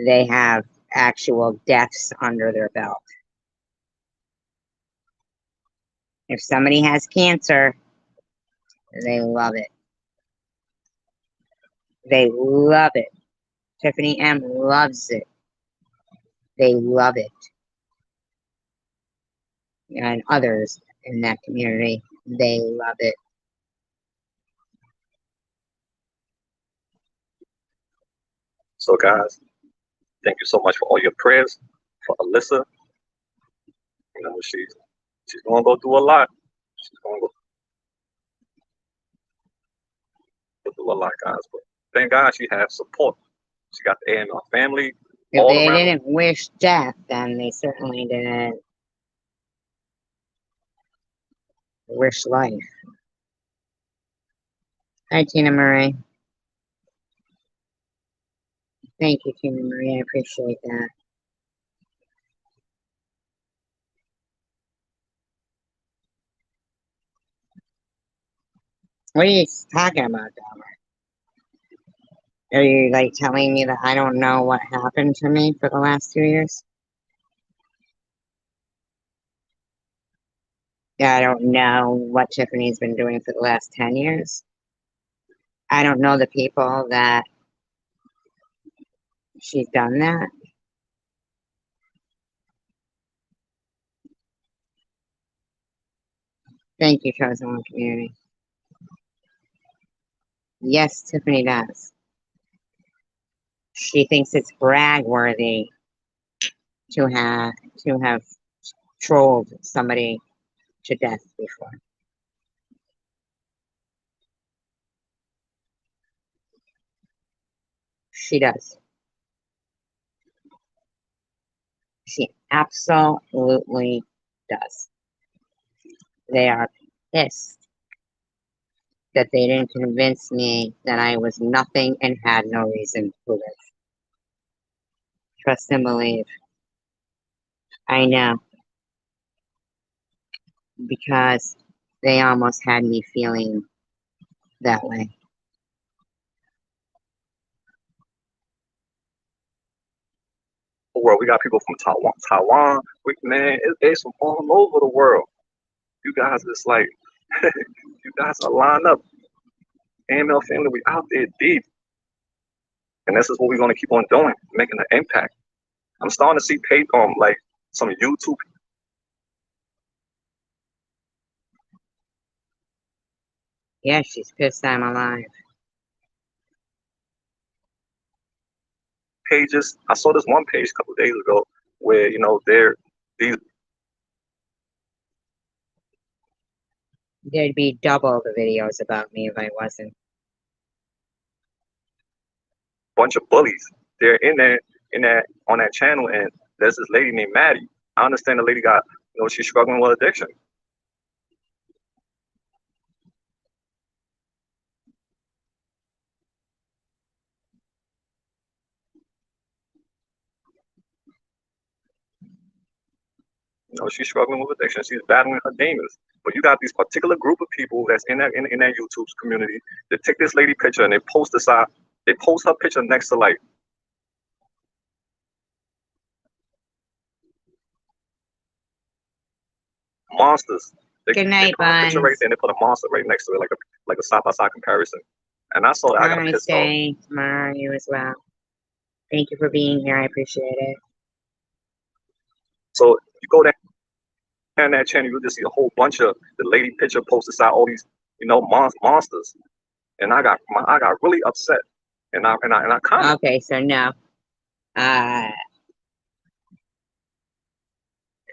they have actual deaths under their belt. If somebody has cancer, they love it. They love it. Tiffany M loves it. They love it. And others in that community, they love it.
So, guys, thank you so much for all your prayers for Alyssa. She's gonna go through a lot. She's gonna go through a lot, guys. But thank God she has support. She got the AML family.
If they
around.
didn't wish death, then they certainly didn't wish life. Hi, Tina Marie. Thank you, Tina Marie. I appreciate that. What are you talking about, Delmer? Are you like telling me that I don't know what happened to me for the last 2 years? Yeah, I don't know what Tiffany's been doing for the last 10 years. I don't know the people that She's done that. Thank you, Chosen One Community. Yes, Tiffany does. She thinks it's brag worthy to have trolled somebody to death before. She does. She absolutely does. They are pissed that they didn't convince me that I was nothing and had no reason to live. Trust and believe. I know. Because they almost had me feeling that way.
World, we got people from Taiwan. Man, it's from all over the world. You guys is like, you guys are lined up. AML family, we out there deep. And this is what we're gonna keep on doing, making an impact. I'm starting to see like some YouTube
Yeah, she's pissed I'm alive.
pages. I saw this one page a couple of days ago where these
There'd be double the videos about me if I wasn't.
bunch of bullies. They're in that on that channel, and there's this lady named Maddie. I understand the lady got she's struggling with addiction. She's struggling with addiction. She's battling her demons. But you got these particular group of people that's in that YouTube community that take this lady picture and they post they post her picture next to like monsters.
Good night,
put her picture right
Buns.
there and they put a monster right next to it, like a side by side comparison. And I saw that, I got pissed off.
Namaste. Tomorrow, you as well. Thank you for being here. I appreciate it.
So you go down that channel, you'll just see a whole bunch of the lady picture posted out all these monsters. And I got really upset. And I commented.
Okay, so no.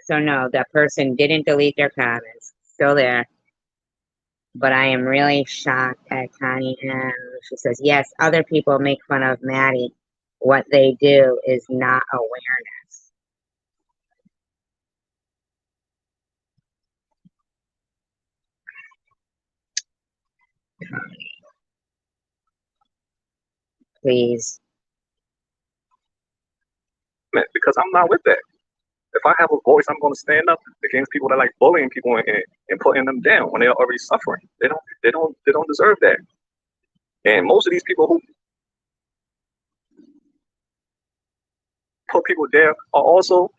So no, that person didn't delete their comments. Still there. But I am really shocked at Connie M. She says, yes, other people make fun of Maddie. What they do is not awareness. Connie. Please.
Because I'm not with that. If I have a voice, I'm going to stand up against people that like bullying people and putting them down when they're already suffering. They don't deserve that. And most of these people who put people down are also,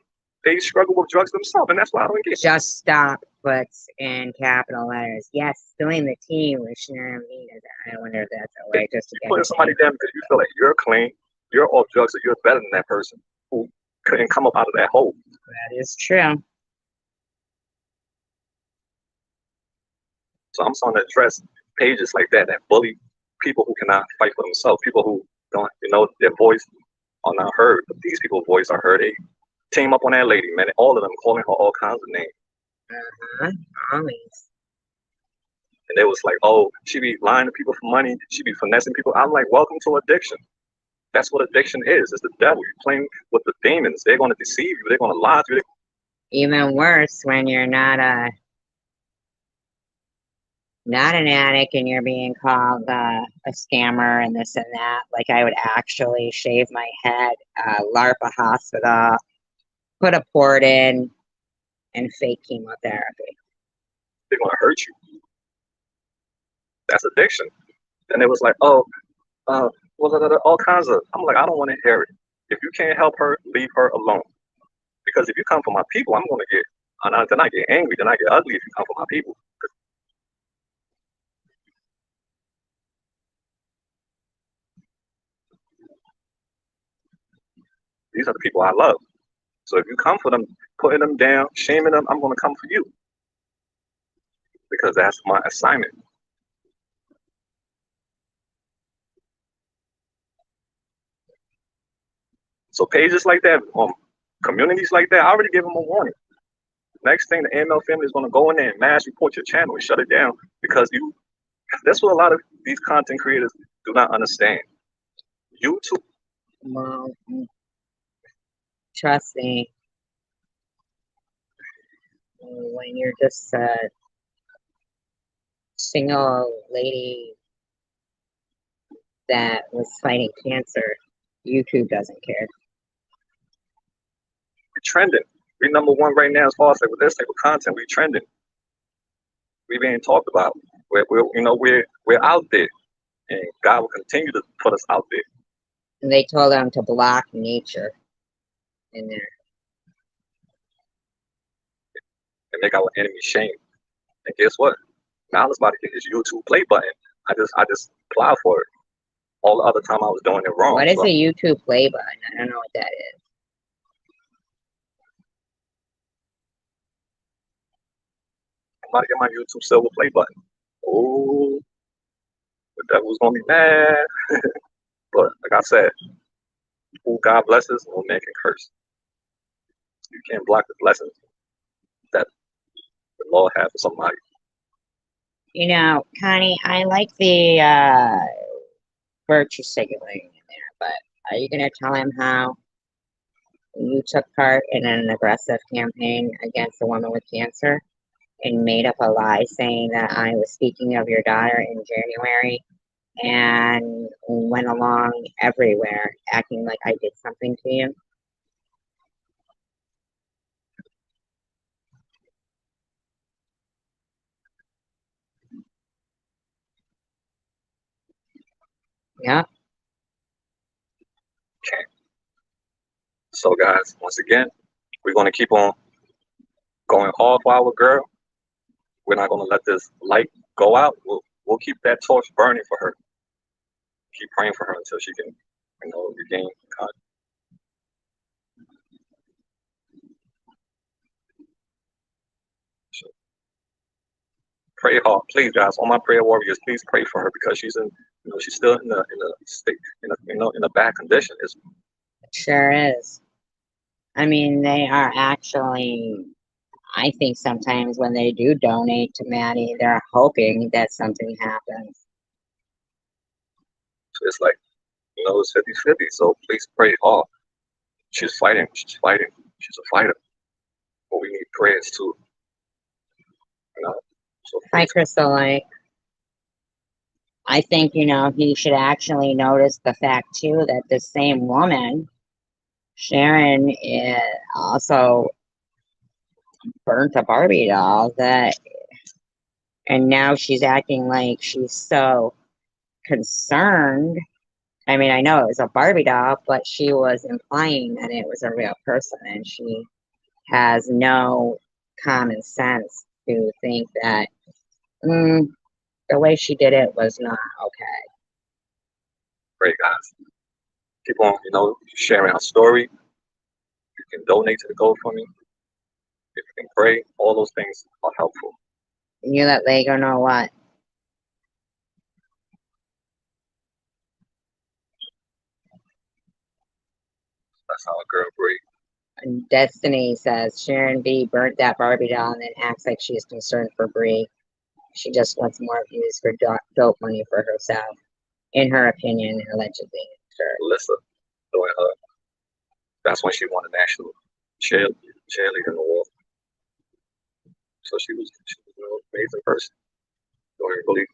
they struggle with drugs themselves, and that's why I don't get it.
Just stop puts in capital letters. Yes, doing the T with Sharon Vita. I wonder if that's a way just to get
putting somebody down because you feel like you're clean, you're off drugs, or you're better than that person who couldn't come up out of that hole.
That is true.
So I'm starting to address pages like that bully people who cannot fight for themselves, people who don't, their voice are not heard, but these people's voice are heard. They team up on that lady, man. All of them calling her all kinds of names.
Always.
And it was like, oh, she be lying to people for money. She be finessing people. I'm like, welcome to addiction. That's what addiction is. It's the devil. You're playing with the demons. They're going to deceive you. They're going to lie to you.
Even worse when you're not an addict and you're being called a scammer and this and that. Like I would actually shave my head, LARP a hospital, put a port in, and fake chemotherapy.
They're going to hurt you. That's addiction. And it was like, oh, all kinds of. I'm like, I don't want to hear it. If you can't help her, leave her alone. Because if you come for my people, I'm going to get, then I get angry, then I get ugly if you come for my people. These are the people I love. So if you come for them, putting them down, shaming them, I'm going to come for you because that's my assignment. So pages like that, communities like that, I already gave them a warning. Next thing, the AML family is going to go in there and mass report your channel and shut it down because that's what a lot of these content creators do not understand. YouTube.
Well, trust me, when you're just a single lady that was fighting cancer, YouTube doesn't care.
We're trending. We're #1 right now as far as like with this type of content. We're trending. We're being talked about. We're out there, and God will continue to put us out there.
And they told them to block nature in there.
And make our enemy shame. And guess what? Now it's about to get his YouTube play button. I just applied for it. All the other time I was doing it wrong.
What is a YouTube play button? I don't know what that is.
I'm about to get my YouTube silver play button. Oh, the devil's gonna be mad. But like I said, who God blesses, no man can curse. You can't block the blessings that the Lord has for somebody.
You know, Connie, I like the virtue signaling in there, but are you going to tell him how you took part in an aggressive campaign against a woman with cancer and made up a lie saying that I was speaking of your daughter in January and went along everywhere acting like I did something to you? Yeah.
Okay. So guys, once again, we're gonna keep on going hard for our girl. We're not gonna let this light go out. We'll keep that torch burning for her. Keep praying for her until she can, regain God. So pray hard, please, guys. All my prayer warriors, please pray for her because she's she's still in a state, in a bad condition.
It sure is. I mean, they are actually, I think sometimes when they do donate to Maddie, they're hoping that something happens.
So it's like, it's 50-50. So please pray hard. She's fighting. She's fighting. She's a fighter. But we need prayers too. So
Hi, Crystal Light. I think, he should actually notice the fact too that the same woman, Sharon, also burnt a Barbie doll and now she's acting like she's so concerned. I mean, I know it was a Barbie doll, but she was implying that it was a real person, and she has no common sense to think that the way she did it was not okay.
Great, guys. Keep on, sharing our story. You can donate to the GoFundMe. If you can pray, all those things are helpful.
And you let Lego know what?
That's how a girl breathes.
And Destiny says Sharon B burnt that Barbie doll and then acts like she is concerned for Bree. She just wants more views for dope money for herself, in her opinion, allegedly. Sure.
Alyssa doing her. That's when she won a national cheerleader award. So she was an amazing person, doing really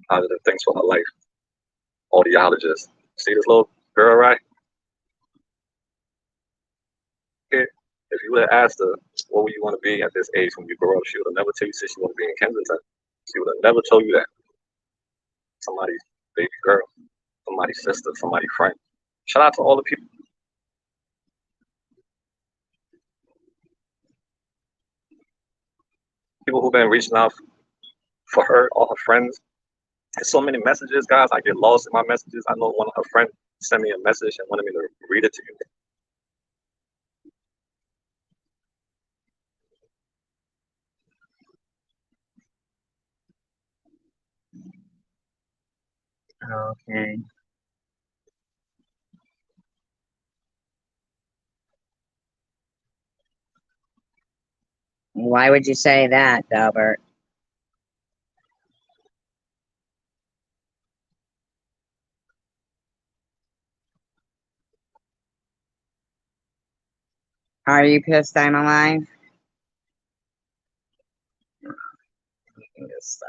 positive things for her life. Audiologist. See this little girl, right? If you would have asked her, what would you want to be at this age when you grow up, she would have never told you she wanted to be in Kensington. She would have never told you that. Somebody's baby girl, somebody's sister, somebody's friend. Shout out to all the people. People who've been reaching out for her, all her friends. There's so many messages, guys. I get lost in my messages. I know one of her friends sent me a message and wanted me to read it to you.
Okay. Why would you say that, Delbert? Are you pissed I'm alive? You can just,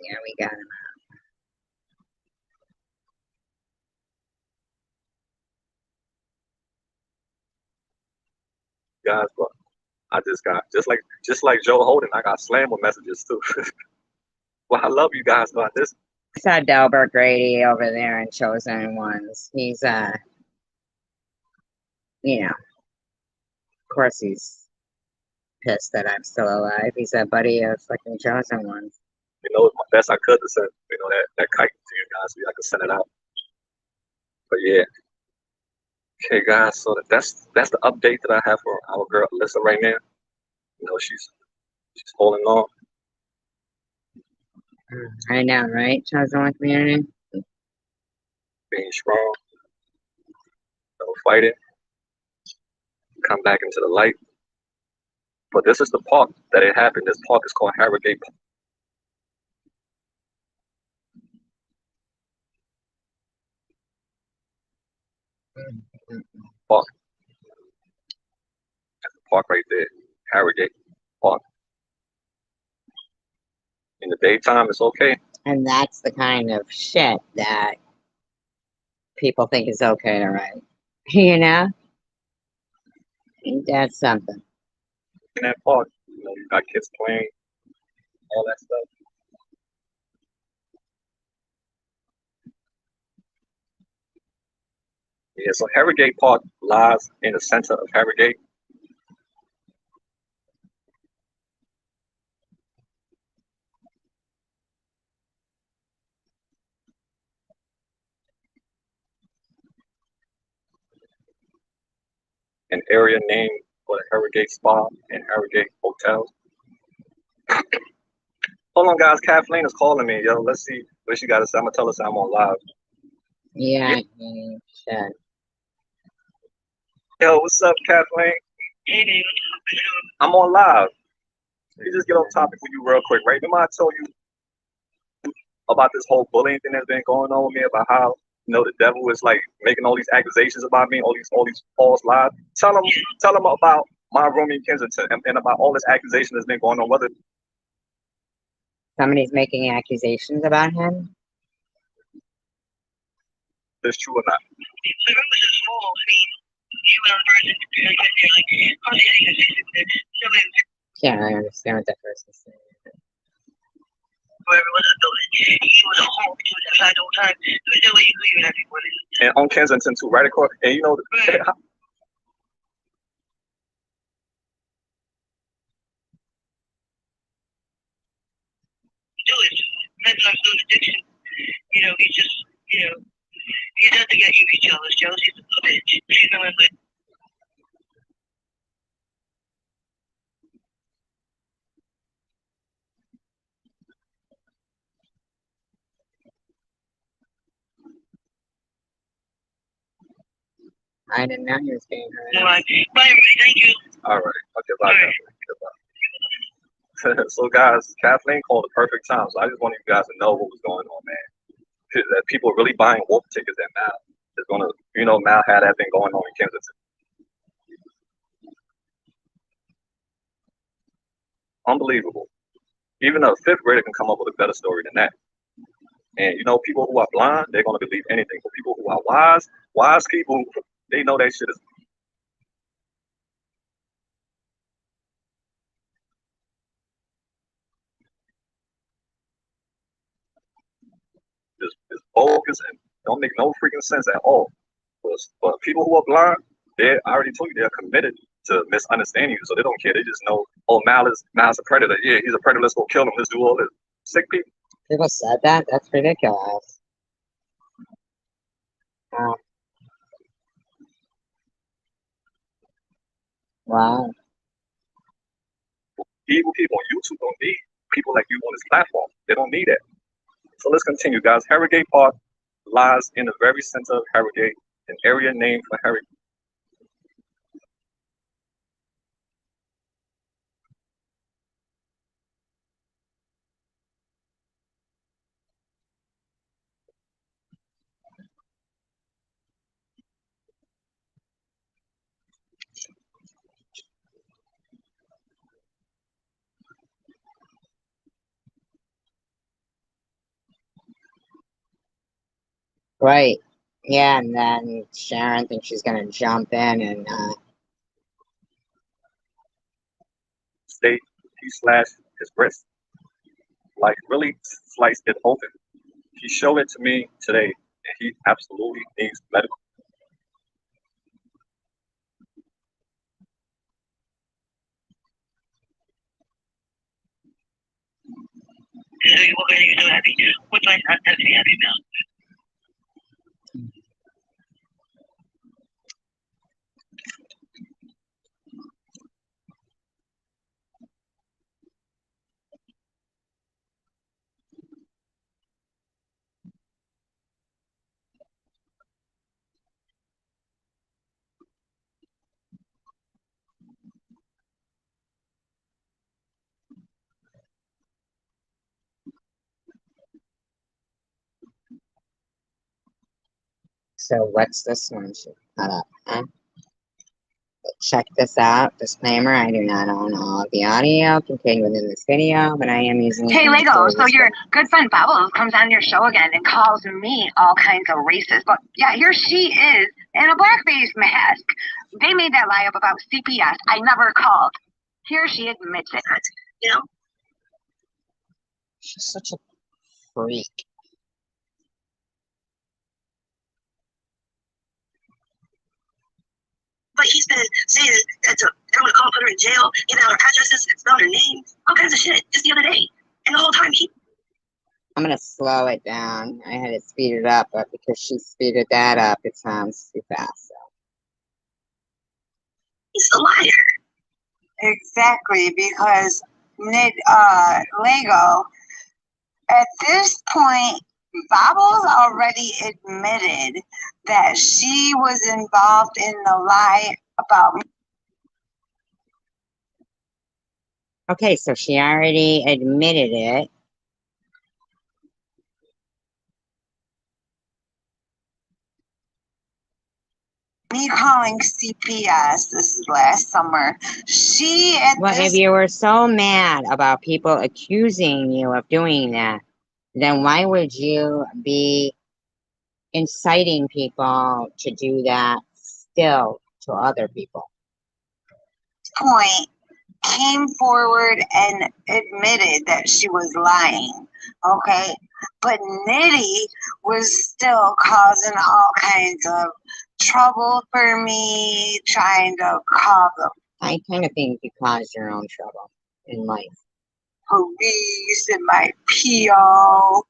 yeah, we got him.
Guys, but I just like Joe Holden, I got slammed with messages too. Well, I love you guys, but this
I saw Delbert Grady over there in Chosen Ones. He's, you know, of course he's pissed that I'm still alive. He's a buddy of fucking Chosen Ones.
my best I could to send, that kite to you guys so I could send it out. But yeah. Okay, guys, so that's the update that I have for our girl Alyssa right now. She's holding on,
I know, right? Chosen One community.
being strong, fighting, come back into the light. But this is the park that it happened. This park is called Harrogate Park. That's the park right there, Harrogate Park. In the daytime, it's okay.
And that's the kind of shit that people think is okay to write. You know? That's something.
In that park, you got kids playing, all that stuff. Yeah, so Harrogate Park lies in the center of Harrogate. An area named for the Harrogate Spa and Harrogate Hotels. Hold on, guys. Kathleen is calling me. Yo, let's see what she got to say. I'm going to tell her I'm on live.
Yeah, shit.
Yo, what's up, Kathleen?
Hey, baby.
I'm on live. Let me just get on topic with you real quick, right? Remember I told you about this whole bullying thing that's been going on with me, about how the devil is like making all these accusations about me, all these false lies. Tell them about my roomie in Kensington and about all this accusation that's been going on, whether
Somebody's making accusations about him.
it's true or not.
The room was so small. I mean, you and the person you're like, how do you think
Can't really understand what that person's saying.
whoever was in the building, he was at home. He was outside the whole time. There was no way you could even have people in it.
And on Kensington too, right across. And
Right. Still is mental addiction. He's just, he doesn't get you. He's jealous. Jealousy's a bitch. She's no one but.
I didn't know he was being heard.
No, bye, everybody. Thank you.
All right. Okay, bye. Goodbye. So, guys, Kathleen called the perfect time. So I just wanted you guys to know what was going on, man. That people are really buying wolf tickets at Mal. It's gonna, Mal had that thing going on in Kensington. Unbelievable. Even a fifth grader can come up with a better story than that. And people who are blind, they're gonna believe anything. But people who are wise people, they know that shit is. Is bogus and don't make no freaking sense at all. But people who are blind, I already told you, they're committed to misunderstanding you, so they don't care. They just know, oh, Mal's a predator. Yeah, he's a predator. Let's go kill him. Let's do all this. Sick people.
People said that? That's ridiculous. Wow.
Evil people on YouTube don't need people like you on this platform. They don't need it. So let's continue, guys. Harrogate Park lies in the very center of Harrogate, an area named for Harry.
Right. Yeah, and then Sharon thinks she's gonna jump in and
State he slashed his wrist, like really sliced it open. He showed it to me today, and he absolutely needs medical.
So what are you so happy? What's my not to be happy about?
so what's this one? She cut up, huh? Check this out. Disclaimer, I do not own all of the audio contained within this video, but I am using
Hey Lego, so your good friend Bubbles comes on your show again and calls me all kinds of racist. But yeah, here she is in a blackface mask. They made that lie up about CPS. I never called. Here she admits it.
You know?
She's such a freak.
But he's been saying that they want to call, put her in jail, give out her addresses, spell her name, all kinds of shit just the other day. And the whole time
I'm gonna slow it down. I had to speed it up, but because she speeded that up, it sounds too fast. So.
he's a liar.
Exactly, because Lego, at this point, Bobbles already admitted that she was involved in the lie about.
Okay, so she already admitted it.
Me calling CPS, this is last summer. She at
Well, if you were so mad about people accusing you of doing that, then why would you be inciting people to do that still to other people?
point came forward and admitted that she was lying, okay? But Nitty was still causing all kinds of trouble for me, trying to call the
I kind of think you caused your own trouble in life.
police and my PO,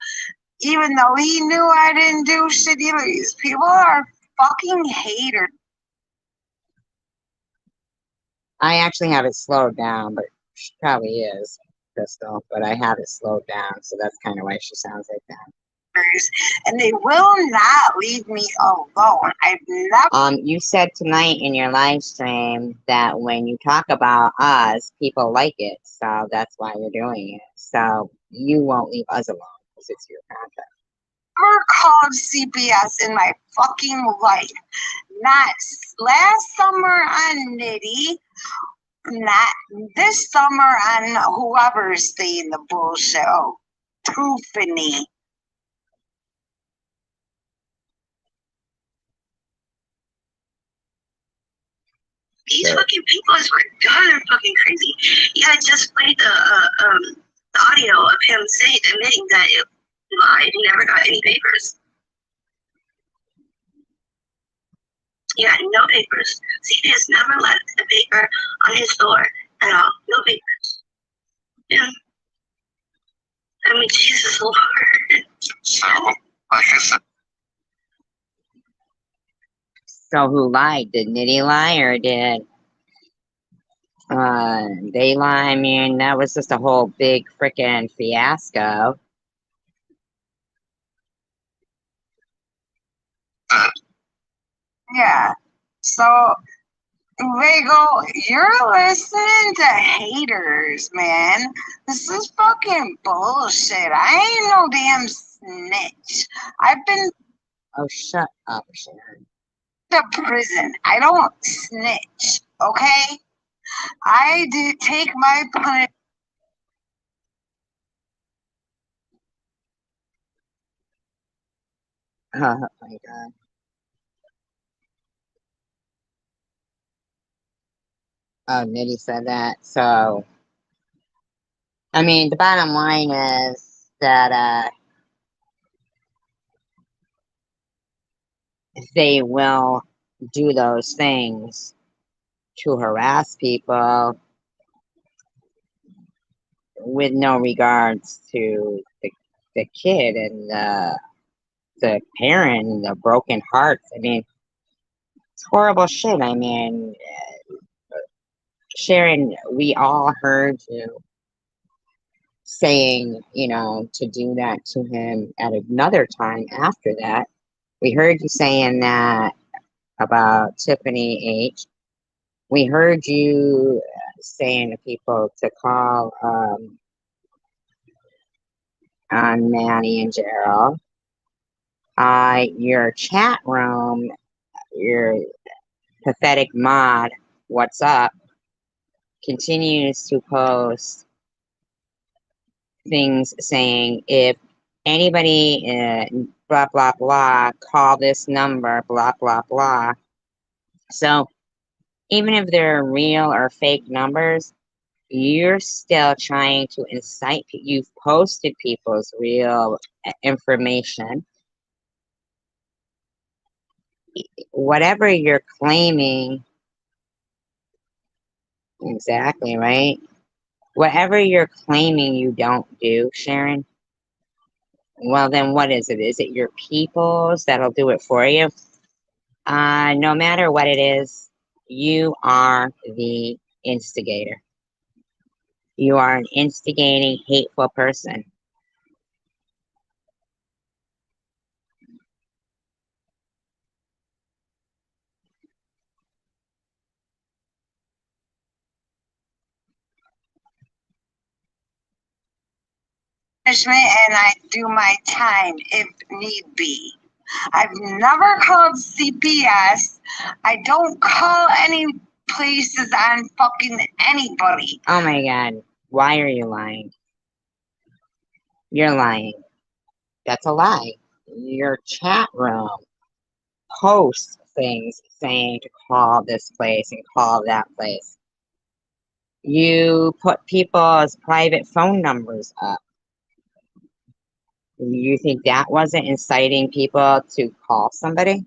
even though he knew I didn't do shit either. These people are fucking haters.
I actually have it slowed down, but she probably is, Crystal, but I have it slowed down, so that's kind of why she sounds like that.
And they will not leave me alone. I've never.
You said tonight in your live stream that when you talk about us, people like it, so that's why you're doing it. So you won't leave us alone because it's your content.
Never called CPS in my fucking life. Not last summer on Nitty, not this summer on whoever's saying the bullshit. Oh, Tiffany.
These fucking people is they're fucking crazy. Yeah, I just played the audio of him admitting that it lied. He never got any papers. He had no papers. CPS never left a paper on his door at all. No papers. Yeah. I mean, Jesus Lord. So, like I said.
So who lied? Did Nitty lie or did They lie. I mean, that was just a whole big freaking fiasco.
Yeah. So, Lego, you're listening to haters, man. This is fucking bullshit. I ain't no damn snitch. I've been
Oh, shut up, Sharon.
to prison. I don't snitch, okay? I did take my punishment.
Oh my god. Oh, Nitty said that. So, I mean, the bottom line is that they will do those things to harass people with no regards to the kid and the parent and the broken hearts. I mean, it's horrible shit. I mean, Sharon, we all heard you saying, you know, to do that to him at another time after that. We heard you saying that about Tiffany H. We heard you saying to people to call on Manny and Gerald. Your chat room, your pathetic mod, what's up, continues to post things saying if anybody blah blah blah call this number blah blah blah. So even if they're real or fake numbers, you're still trying to incite. You've posted people's real information. Whatever you're claiming, exactly right. Whatever you're claiming you don't do, Sharon. Well, then what is it? Is it your peoples that'll do it for you? No matter what it is, you are the instigator. You are an instigating, hateful person.
And I do my time if need be. I've never called CPS. I don't call any places on fucking anybody.
Oh my god, why are you lying? You're lying. That's a lie. Your chat room posts things saying to call this place and call that place. You put people's private phone numbers up. You think that wasn't inciting people to call somebody?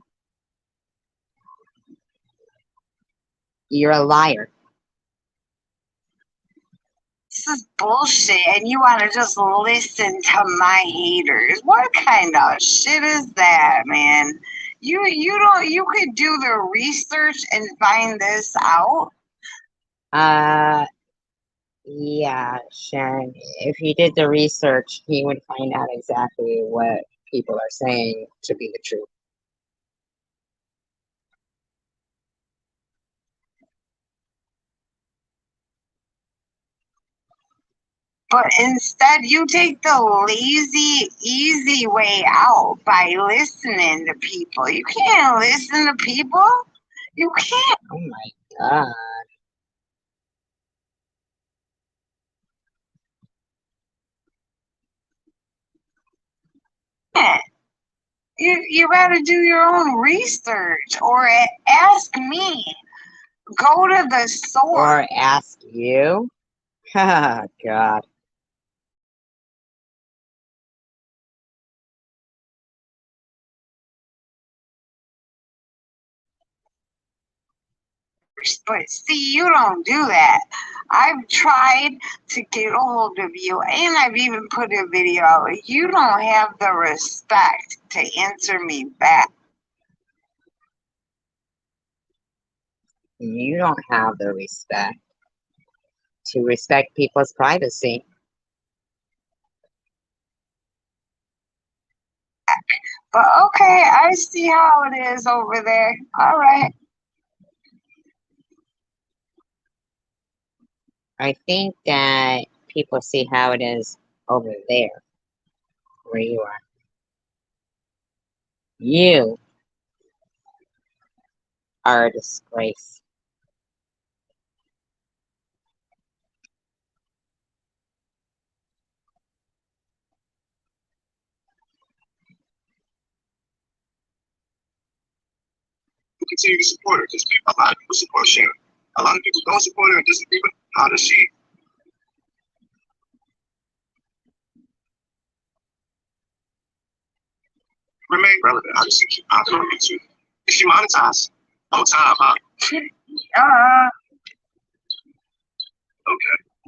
You're a liar.
This is bullshit, and you want to just listen to my haters. What kind of shit is that, man? You could do the research and find this out.
Yeah, Sharon, if he did the research, he would find out exactly what people are saying to be the truth.
But instead, you take the lazy, easy way out by listening to people. You can't listen to people. You can't.
Oh my god.
You got to do your own research or ask me. Go to the source.
Or ask you? Oh god.
But see, you don't do that. I've tried to get a hold of you, and I've even put a video out. You don't have the respect to answer me back.
You don't have the respect. to respect people's privacy.
But okay, I see how it is over there. All right.
I think that people see how it is over there, where you are. You are a disgrace.
Continue to support her because a lot of people support Sharon. A lot of people don't support her and disagree with how does she remain relevant? How does she keep operating to? Is she monetized? Oh, time out. Okay.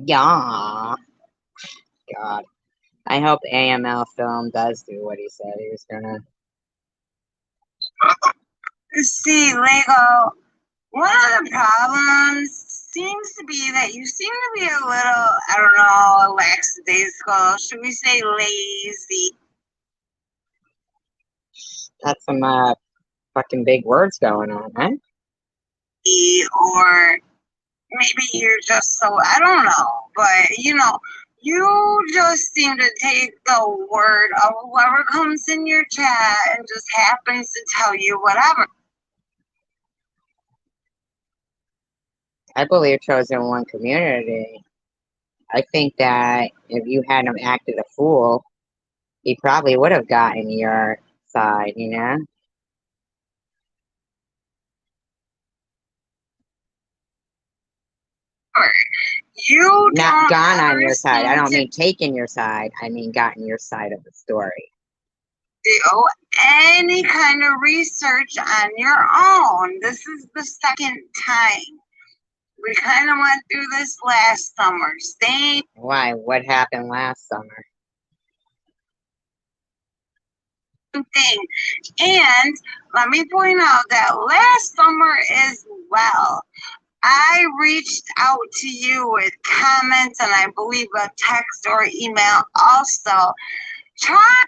Yeah. God. I hope AML Film does do what he said he was gonna.
See, Lego, one of the problems seems to be that you seem to be a little, I don't know, lackadaisical. Should we say lazy?
That's some fucking big words going on, huh?
Or maybe you're just so, I don't know, but you just seem to take the word of whoever comes in your chat and just happens to tell you whatever.
I believe Chosen One community. I think that if you hadn't acted a fool, he probably would have gotten your side, you know?
You
Not
don't
gone on
ever
your side. I
seem
don't
to
mean taken your side. I mean gotten your side of the story.
do any kind of research on your own. This is the second time. We kind of went through this last summer. Same
Why? What happened last summer?
thing. And let me point out that last summer as well, I reached out to you with comments and I believe a text or email also. Try.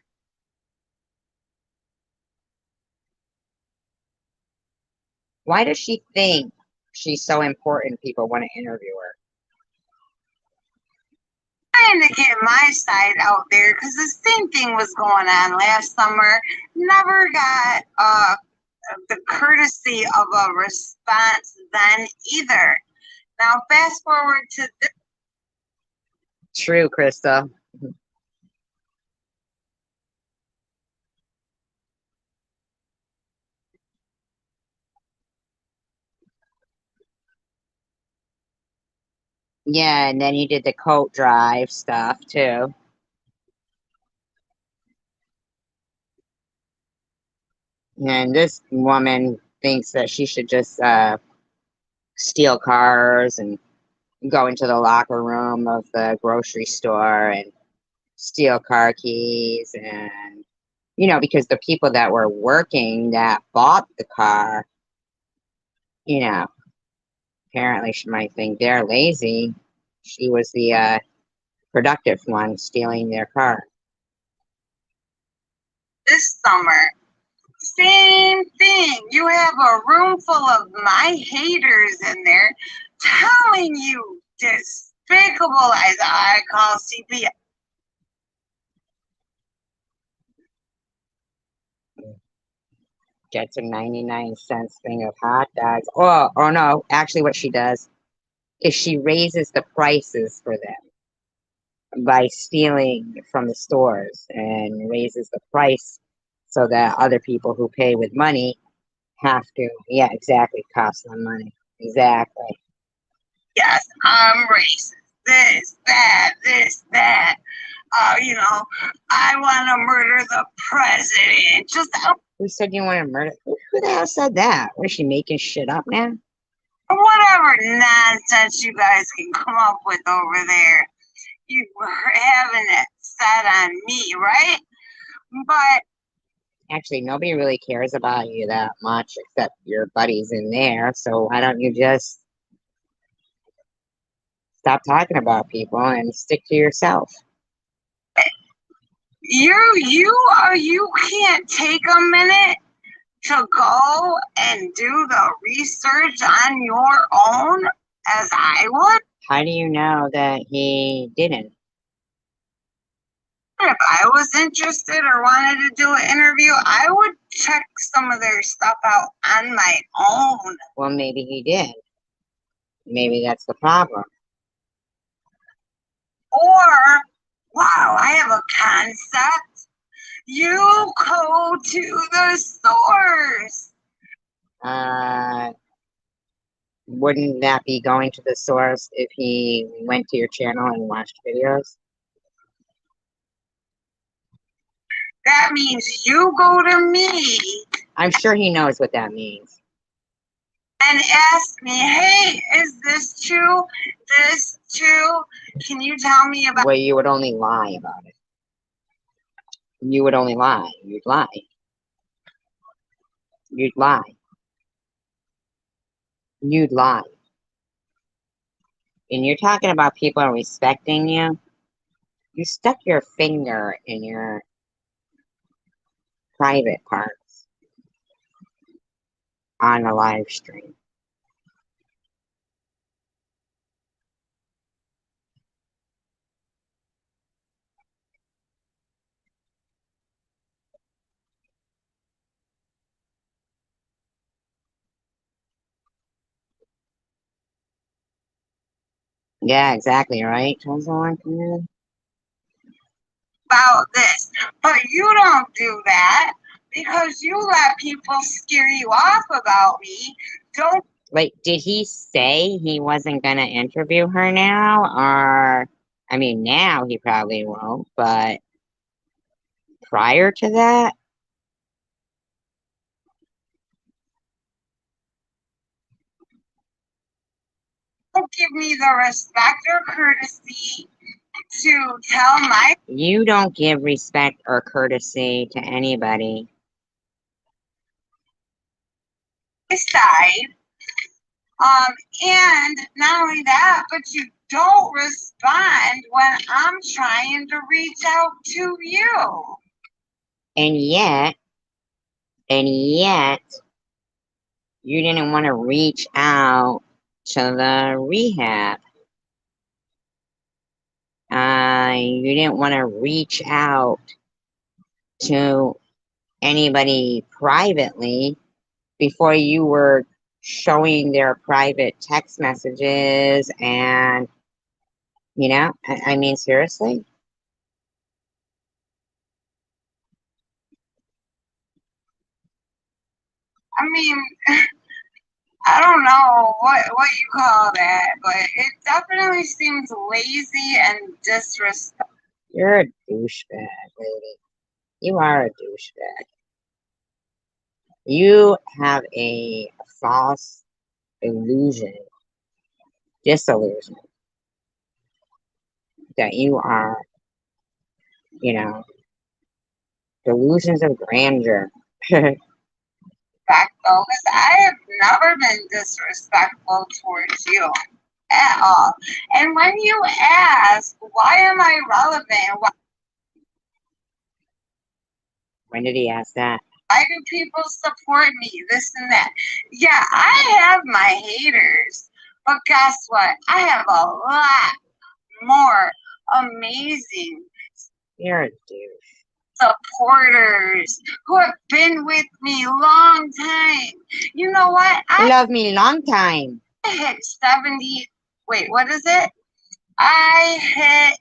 Why does she think she's so important people want to interview her?
Trying to get my side out there because the same thing was going on last summer. Never got the courtesy of a response then either. Now fast forward to this.
True, Krista. Yeah, and then you did the coat drive stuff too. And this woman thinks that she should just steal cars and go into the locker room of the grocery store and steal car keys and because the people that were working that bought the car, apparently she might think they're lazy. She was the productive one stealing their car.
This summer, same thing. You have a room full of my haters in there telling you despicable, as I call CPS.
Gets a 99-cent thing of hot dogs. Oh no, actually what she does is she raises the prices for them by stealing from the stores and raises the price so that other people who pay with money have to, yeah, exactly, cost them money. Exactly.
Yes, I'm racist. This, that. I want to murder the president. Just
Who said you want to murder? Who the hell said that? What, is she making shit up now?
whatever nonsense you guys can come up with over there. You were having it set on me, right? But
Actually, nobody really cares about you that much except your buddies in there. So why don't you just Stop talking about people and stick to yourself.
You can't take a minute to go and do the research on your own as I would.
How do you know that he didn't?
If I was interested or wanted to do an interview, I would check some of their stuff out on my own.
Well, maybe he did. Maybe that's the problem.
Or, wow, I have a concept. You go to the source.
Wouldn't that be going to the source if he went to your channel and watched videos?
That means you go to me
I'm sure he knows what that means.
and ask me, hey, is this true? This true? Can you tell me about
Well, you would only lie about it. You would only lie. You'd lie. You'd lie. You'd lie. And you're talking about people respecting you. You stuck your finger in your private parts on a live stream. Yeah, exactly, right?
this? But you don't do that because you let people scare you off about me. Don't
Wait, did he say he wasn't going to interview her now? Or, I mean, now he probably won't, but prior to that?
give me the respect or courtesy to tell my
You don't give respect or courtesy to anybody.
side. And not only that, but you don't respond when I'm trying to reach out to you.
And yet, you didn't want to reach out to the rehab. You didn't want to reach out to anybody privately before you were showing their private text messages and, you know, I mean, seriously?
I mean, I don't know what you call that, but it definitely seems lazy and disrespectful.
You're a douchebag, lady. You are a douchebag. You have a false illusion, disillusion, that you are, you know, delusions of grandeur.
Though, because I have never been disrespectful towards you at all. And when you ask, why am I relevant?
When did he ask that?
Why do people support me? This and that. Yeah, I have my haters, but guess what? I have a lot more amazing
You're a douche.
supporters who have been with me long time. You know what?
You love me long time.
I hit 70. Wait, what is it? I hit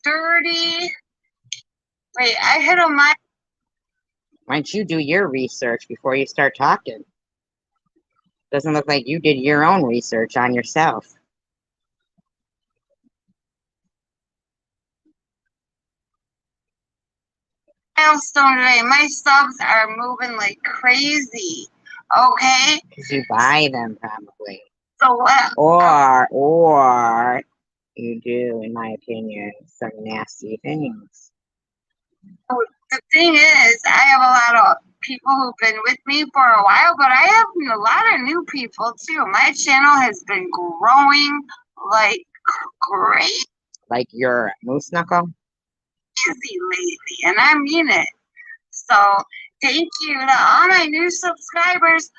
30. Wait, I hit a mile.
Why don't you do your research before you start talking? Doesn't look like you did your own research on yourself.
Milestone today. My subs are moving like crazy. Okay?
Because you buy them, probably.
So what?
Or you do, in my opinion, some nasty things.
The thing is, I have a lot of people who've been with me for a while, but I have a lot of new people too. My channel has been growing like crazy
Like your moose knuckle?
lately, and I mean it. So thank you to all my new subscribers.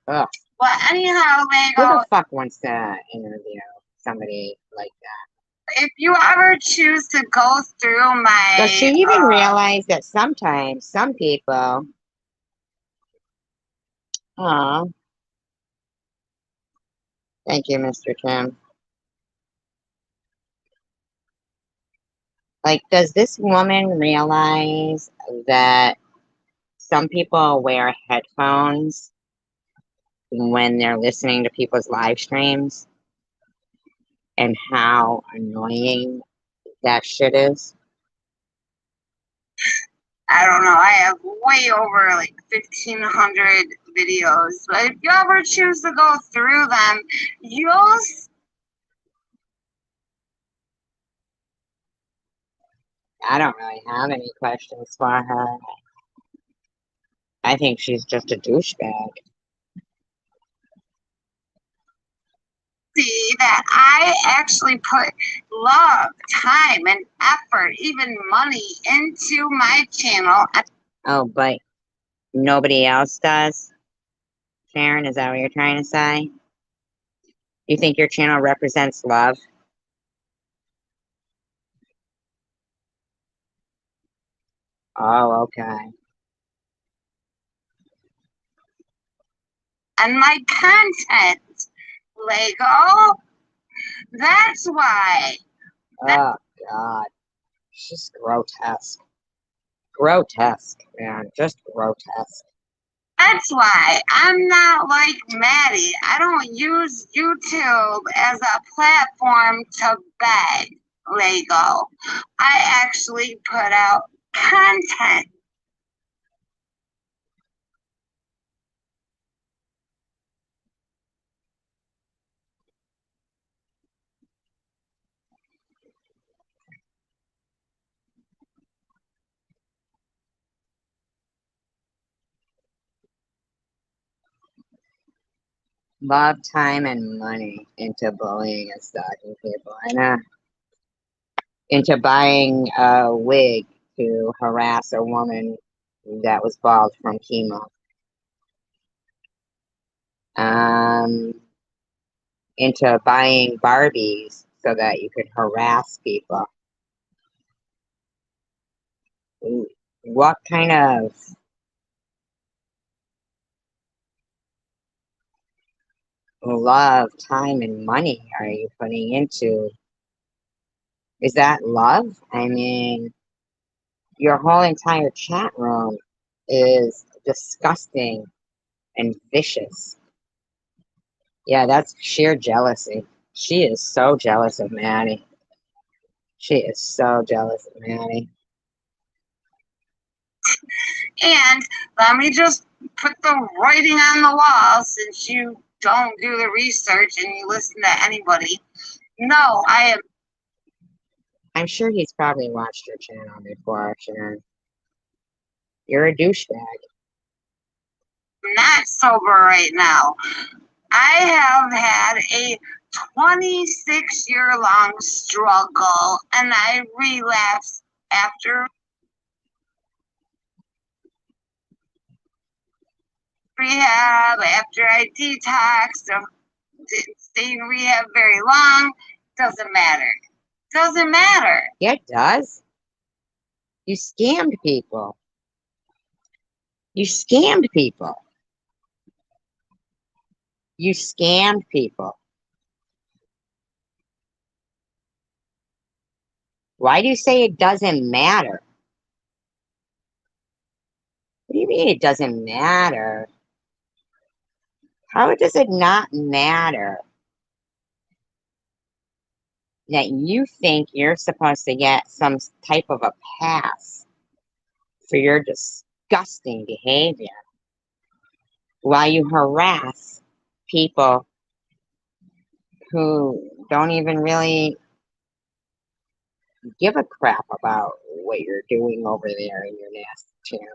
Ugh.
Well, anyhow,
Who
Lego,
the fuck wants to interview somebody like that?
if you ever choose to go through my,
Does she even realize that sometimes some people, thank you, Mr. Kim. Like, does this woman realize that some people wear headphones when they're listening to people's live streams and how annoying that shit is?
I don't know, I have way over like 1,500 videos, but if you ever choose to go through them, you'll
I don't really have any questions for her. I think she's just a douchebag.
see that I actually put love, time, and effort, even money into my channel.
Oh, but nobody else does? Sharon, is that what you're trying to say? You think your channel represents love? Oh, okay.
And my content, Lego. That's why.
Oh, God. She's grotesque. Grotesque, man. Just grotesque.
That's why I'm not like Maddie. I don't use YouTube as a platform to beg, Lego. I actually put out content.
Love, time, and money into bullying and stalking people. And into buying a wig to harass a woman that was bald from chemo. Into buying Barbies so that you could harass people. What kind of love, time, and money are you putting into? Is that love? I mean, your whole entire chat room is disgusting and vicious. Yeah, that's sheer jealousy. She is so jealous of Maddie. She is so jealous of Maddie.
And let me just put the writing on the wall since you don't do the research and you listen to anybody. No, I am
I'm sure he's probably watched your channel before, Sharon. You're a douchebag.
not sober right now. I have had a 26-year-long struggle and I relapsed after rehab, after I detoxed, didn't stay in rehab very long. Doesn't matter. Doesn't matter.
Yeah, it does. You scammed people. You scammed people. You scammed people. Why do you say it doesn't matter? What do you mean it doesn't matter? How does it not matter that you think you're supposed to get some type of a pass for your disgusting behavior while you harass people who don't even really give a crap about what you're doing over there in your nasty channel?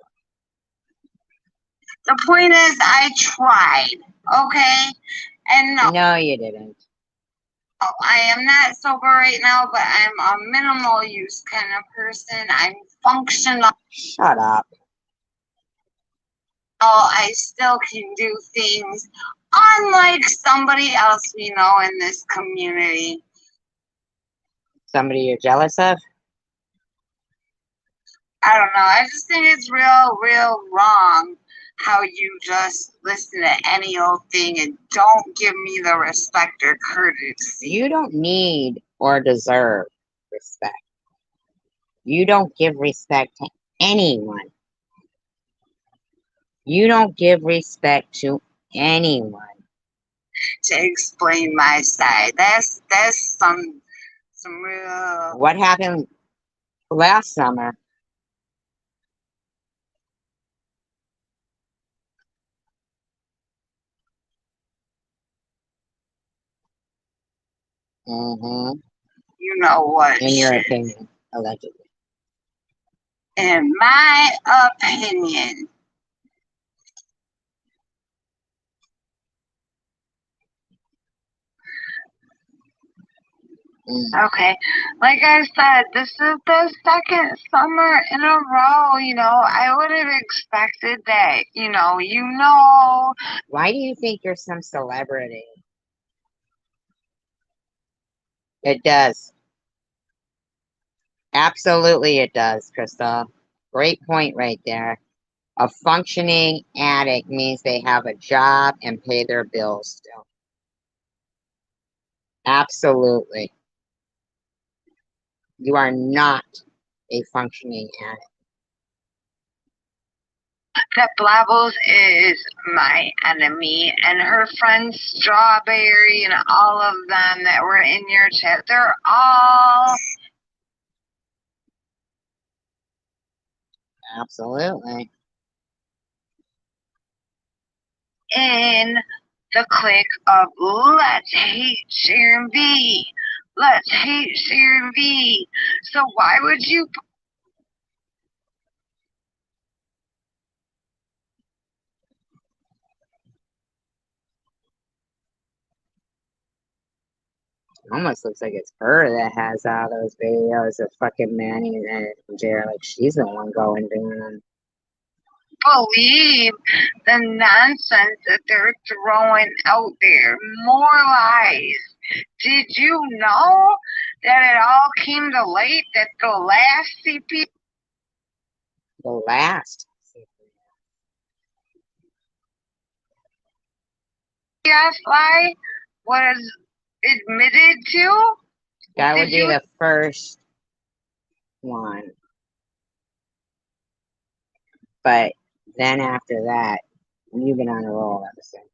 The point is, I tried, okay? And no,
No, you didn't.
Oh, I am not sober right now, but I'm a minimal use kind of person. I'm functional.
Shut up.
I still can do things unlike somebody else we know in this community.
Somebody you're jealous of?
I don't know. I just think it's real wrong how you just listen to any old thing and don't give me the respect or courtesy.
You don't need or deserve respect. You don't give respect to anyone. You don't give respect to anyone.
To explain my side, that's some real.
What happened last summer? Mm-hmm.
You know what?
In your opinion, allegedly.
In my opinion.
Okay, like I said, this is the second summer in a row. I would have expected that.
Why do you think you're some celebrity? It does. Absolutely, it does, Crystal. Great point right there. A functioning addict means they have a job and pay their bills still. Absolutely. You are not a functioning addict.
that Blabbles is my enemy, and her friend Strawberry and all of them that were in your chat, they're all
Absolutely.
in the clique of let's hate Sharon V. Let's hate Sharon V. So why would you
Almost looks like it's her that has all those videos of fucking Manny and Jared. Like she's the one going doing them.
believe the nonsense that they're throwing out there? More lies. Did you know that it all came to light that the last CPS
The last.
lie was admitted to?
That would
Did
be
you-
the first one. But then after that, you've been on a roll ever since.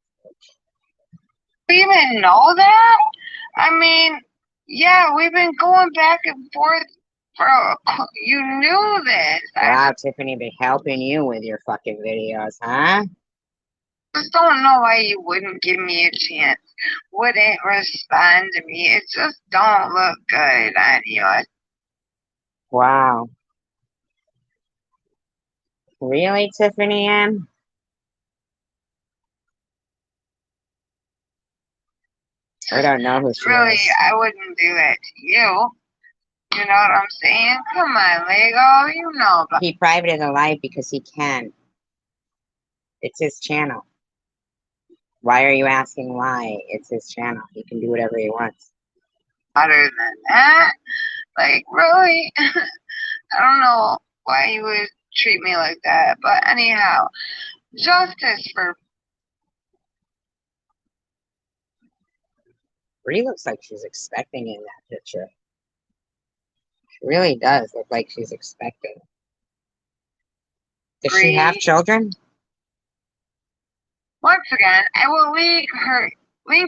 even know that? I mean, yeah, we've been going back and forth you knew this.
Wow, Tiffany been helping you with your fucking videos, huh?
I just don't know why you wouldn't give me a chance. Wouldn't respond to me. It just don't look good on you.
Wow. Really, Tiffany M? I don't know who she
Really,
is.
I wouldn't do that to you. You know what I'm saying? Come on, Lego. You know about
He privated the live because he can. It's his channel. Why are you asking why? It's his channel. He can do whatever he wants.
better than that. Like, really? I don't know why you would treat me like that. But anyhow, justice for
Bree looks like she's expecting in that picture. She really does look like she's expecting. Does she have children?
once again, I will link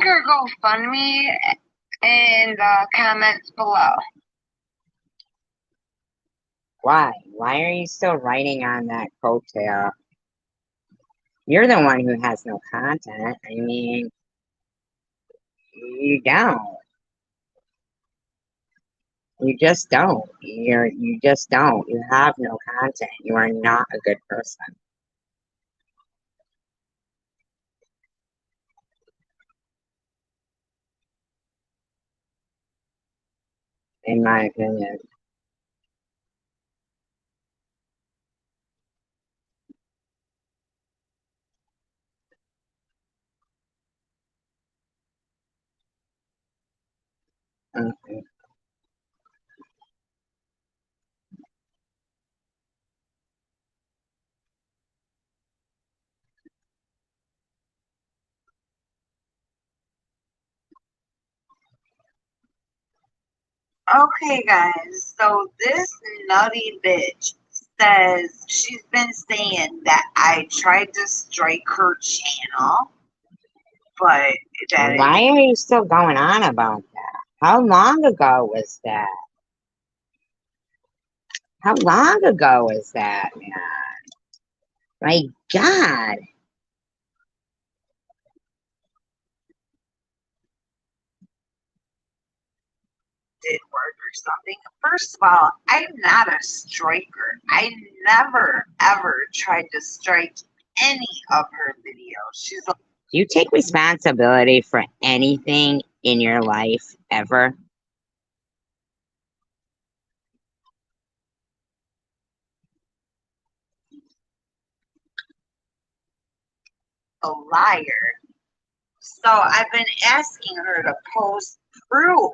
her GoFundMe in the comments below.
Why? Why are you still writing on that coattail? You're the one who has no content. I mean, you don't. You just don't. You just don't. You have no content. You are not a good person. in my opinion. Okay.
Okay, guys. So this nutty bitch says she's been saying that I tried to strike her channel, but that
Why are you still going on about that? How long ago was that? How long ago was that, man? My God.
did work or something. First of all, I'm not a striker. I never ever tried to strike any of her videos. She's like,
Do you take responsibility for anything in your life ever?
a liar. So I've been asking her to post proof.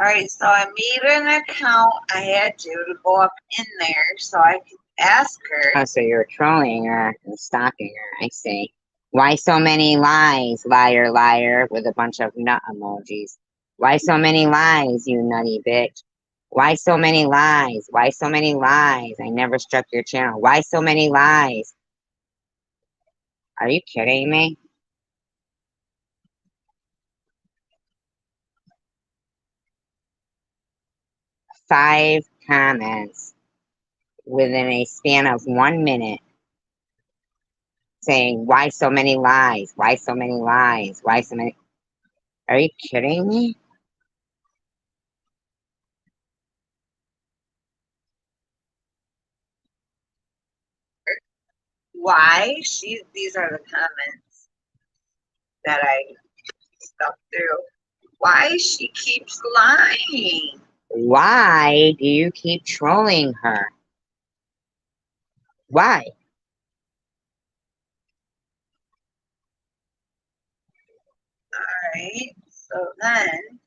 Alright, so I made an account. I had to go up in there so I could ask her.
Oh, so you're trolling her and stalking her. I see. Why so many lies, liar, liar, with a bunch of nut emojis? Why so many lies, you nutty bitch? Why so many lies? Why so many lies? I never struck your channel. Why so many lies? Are you kidding me? Five comments within a span of 1 minute saying, why so many lies? Why so many lies? Why so many? Are you kidding me?
Why? These are the comments that I stuck through. Why she keeps lying?
Why do you keep trolling her? Why?
Alright, so then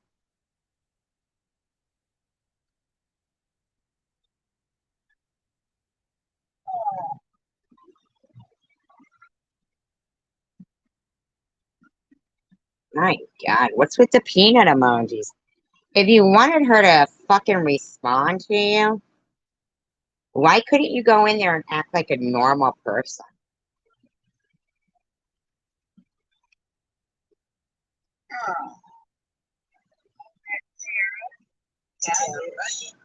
My God, what's with the peanut emojis? If you wanted her to fucking respond to you, why couldn't you go in there and act like a normal person?
oh, yeah, right.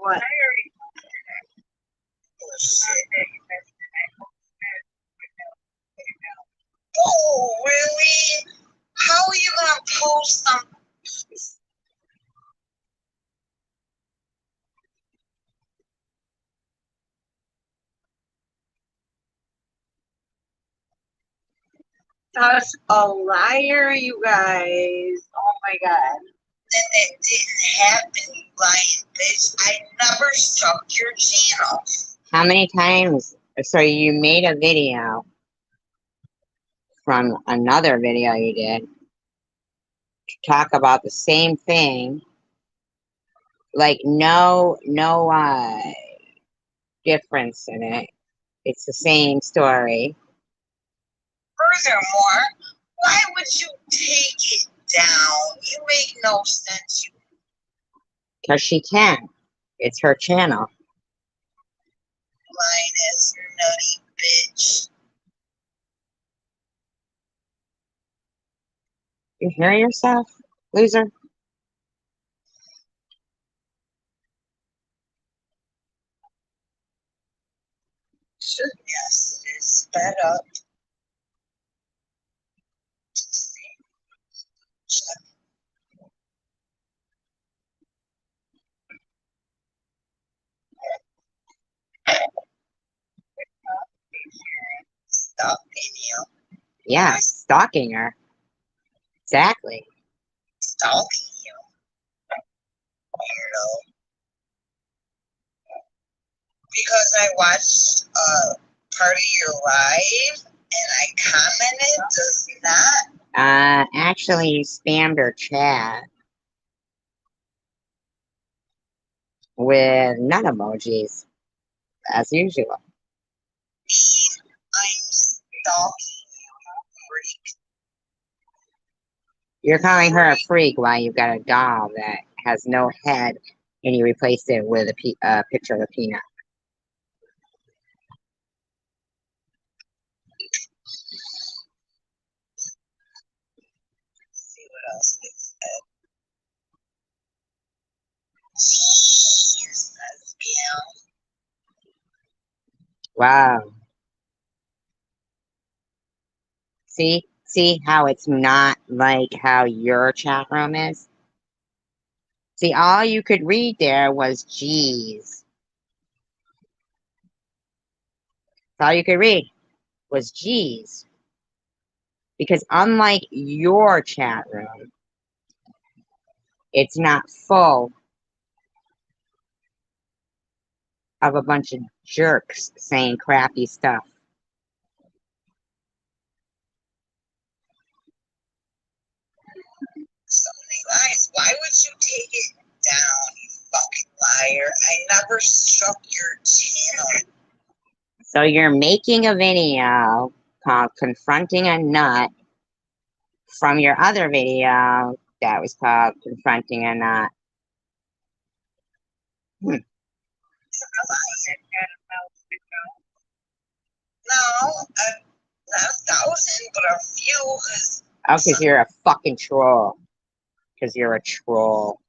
What? Oh, really? How are you gonna post something? Such a liar, you guys. Oh my god. Then it didn't happen, you lying bitch. I never struck your channel.
How many times? So you made a video from another video you did to talk about the same thing, like no difference in it. It's the same story.
Furthermore, why would you take it down? You make no sense, you
Because she can. It's her channel.
lying ass nutty bitch.
You hear yourself, loser?
Should yes, it is sped up.
Yeah, stalking her. Exactly.
Stalking you, weirdo. Because I watched part of your live and I commented does not.
Actually, you spammed her chat with none emojis, as usual.
I'm stalking you, freak.
You're calling her a freak while you've got a doll that has no head and you replaced it with a picture of a peanut.
Let's see what else they said. Jeez, that's Gail.
Wow. See how it's not like how your chat room is? See, all you could read there was G's. All you could read was G's. Because unlike your chat room, it's not full of a bunch of jerks saying crappy stuff.
So many lies. Why would you take it down, you fucking liar? I never struck your channel.
So you're making a video called Confronting a Nut from your other video that was called Confronting a Nut.
No, not 1,000, but a few.
Oh, because you're a fucking troll. Because you're a troll.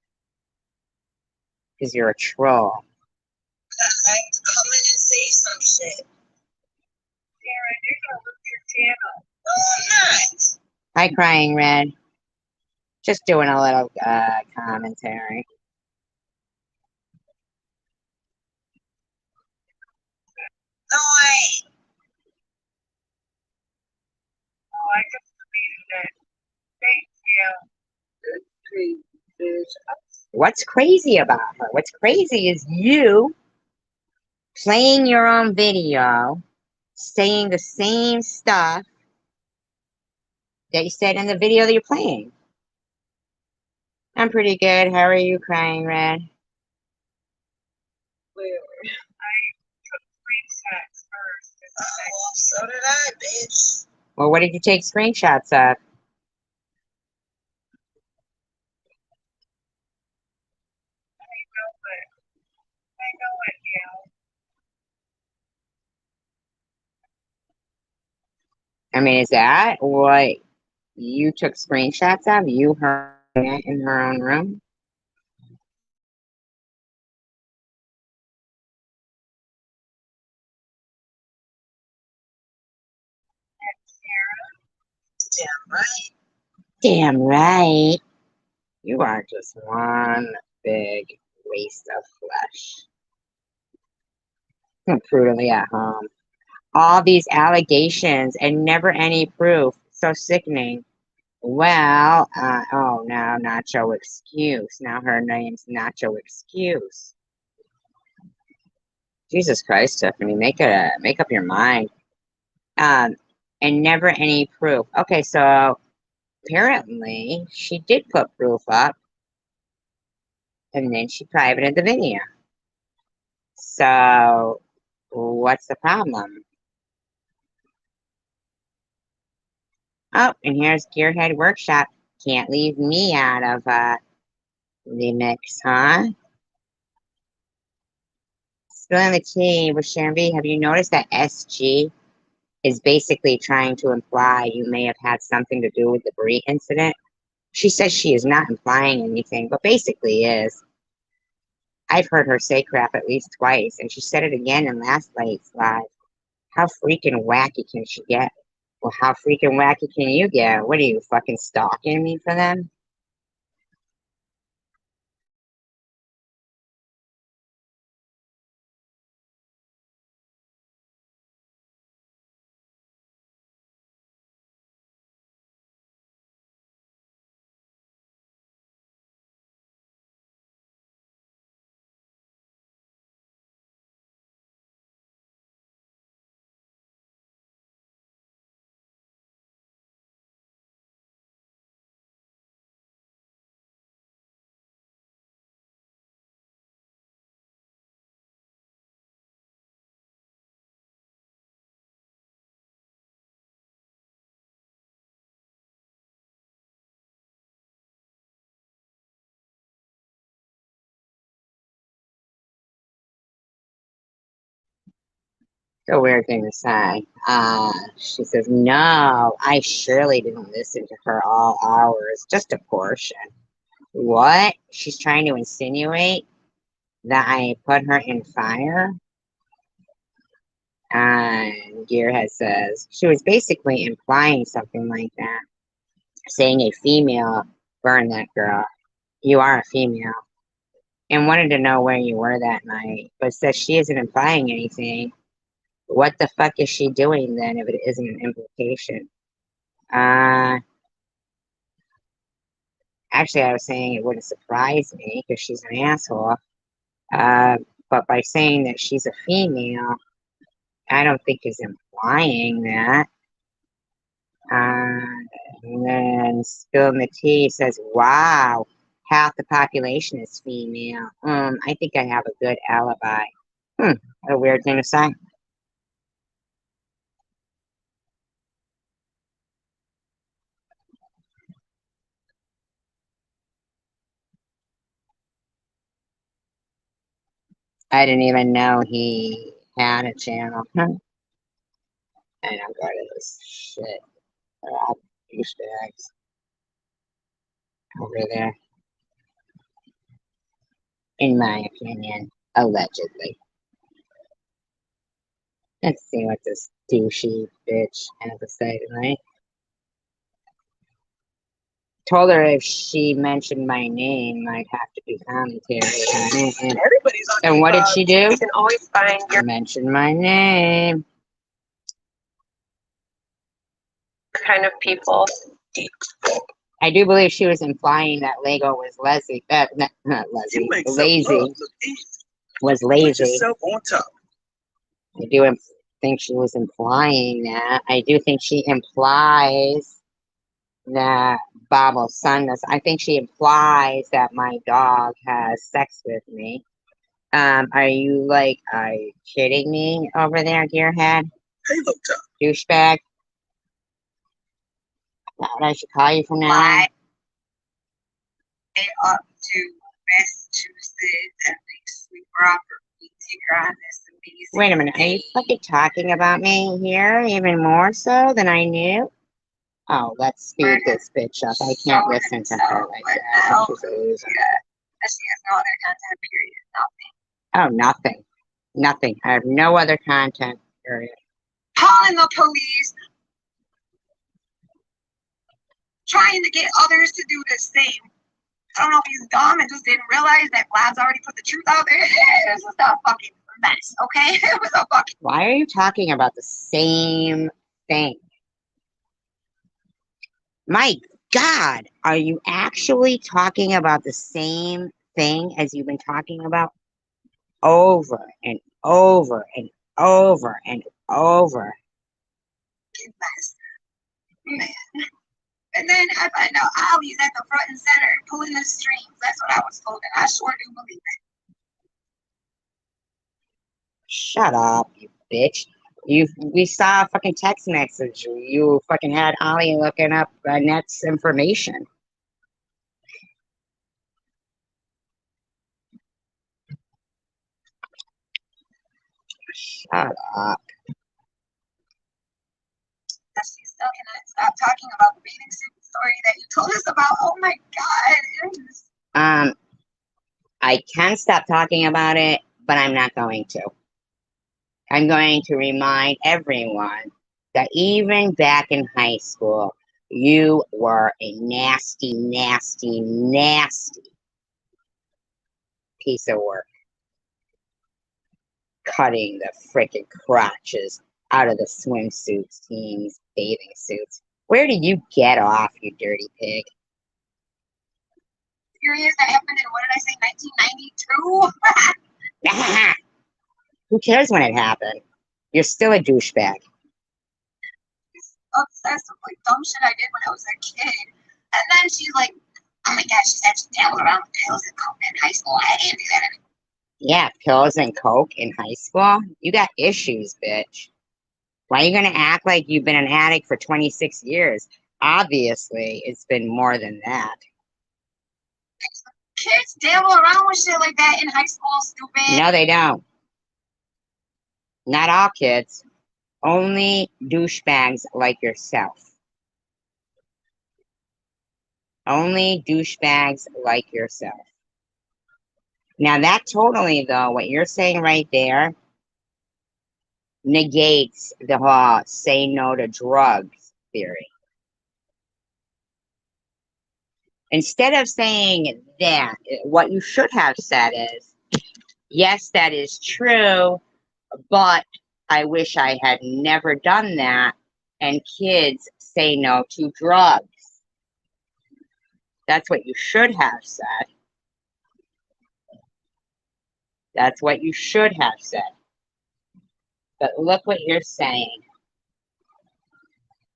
Because you're a troll.
I come in and say some shit. Sarah, you're gonna lose your channel. No, I'm not.
Hi, Crying Red. Just doing a little commentary.
No, I ain't. Oh, I just deleted it. Thank you. Good, bitch.
What's crazy about her? What's crazy is you playing your own video, saying the same stuff that you said in the video that you're playing. I'm pretty good. How are you, Crying Red?
I took screenshots first. Well, so did I, bitch.
Well, what did you take screenshots of?
I know it, Gail.
I mean, is that what you took screenshots of? You, her, in her own room?
Damn right.
Damn right. You are just one big waste of flesh. I'm brutally at home. All these allegations and never any proof. So sickening. Well, oh, now Nacho Excuse. Now her name's Nacho Excuse. Jesus Christ, Tiffany, make up your mind. And never any proof. Okay, so apparently she did put proof up, and then she privated the video. So what's the problem? Oh, and here's Gearhead Workshop. Can't leave me out of the mix, huh? Spilling the tea with Sharon B. Have you noticed that SG is basically trying to imply you may have had something to do with the Brie incident? She says she is not implying anything, but basically is. I've heard her say crap at least twice, and she said it again in last night's live. How freaking wacky can she get? Well, how freaking wacky can you get? What are you, fucking stalking me for them? a weird thing to say. She says, no, I surely didn't listen to her all hours, just a portion. What? She's trying to insinuate that I put her in fire? And Gearhead says, she was basically implying something like that, saying a female burned that girl. You are a female. And wanted to know where you were that night, but says she isn't implying anything. What the fuck is she doing then if it isn't an implication? Actually, I was saying it wouldn't surprise me because she's an asshole. But by saying that she's a female, I don't think is implying that. And then Spill the Tea says, wow, half the population is female. I think I have a good alibi. What a weird thing to say. I didn't even know he had a channel. I don't go to this shit. Douchebags over there. In my opinion, allegedly. Let's see what this douchey bitch has to say tonight. Told her if she mentioned my name, I'd have to do commentary on it. And what did she do?
You can always find your
Mention my name.
kind of people.
I do believe she was implying that Lego was lazy. Not lazy. Lazy. Was lazy.
On top.
I do think she was implying that. I do think she implies that Babo's son does. I think she implies that my dog has sex with me. Are you kidding me over there, Gearhead?
Hey, look, top.
Douchebag? What I should call you from now on?
Why? Up to Massachusetts and make sweet property. Take her on this amazing.
Wait a minute, are you fucking talking about me here even more so than I knew? Oh, let's speed this bitch up. I can't listen to her like that. She's a loser.
She has no other content, period.
Oh, nothing. Nothing. I have no other content, period.
Calling the police. Trying to get others to do the same. I don't know if he's dumb and just didn't realize that Vlad's already put the truth out there. It was just a fucking mess, okay? It was a fucking...
Why are you talking about the same thing? My God, are you actually talking about the same thing as you've been talking about over and over and over and over?
mess. Man. And then I find out Ollie's at the front and center pulling the strings. That's what I was told, and I sure do believe it.
Shut up, you bitch. We saw a fucking text message. You fucking had Ollie looking up Net's information. Shut up.
She still cannot stop talking about the bathing suit story that you told us about. Oh my God.
I can stop talking about it, but I'm not going to. I'm going to remind everyone that even back in high school, you were a nasty, nasty, nasty piece of work. Cutting the freaking crotches out of the swimsuits, teams, bathing suits. Where did you get off, you dirty pig?
Serious? That happened in, what did I say, 1992?
Who cares when it happened? You're still a douchebag.
Obsessed with like dumb shit I did when I was a kid. And then she's like, oh my God, she said she dabbled around with pills and coke in high school. I didn't do that anymore.
Yeah, pills and coke in high school? You got issues, bitch. Why are you gonna act like you've been an addict for 26 years? Obviously, it's been more than that.
Kids dabble around with shit like that in high school, stupid.
No, they don't. Not all kids. Only douchebags like yourself. Only douchebags like yourself. Now that totally, though, what you're saying right there negates the whole say no to drugs theory. Instead of saying that, what you should have said is, yes, that is true, but I wish I had never done that, and kids say no to drugs. That's what you should have said. That's what you should have said. But look what you're saying.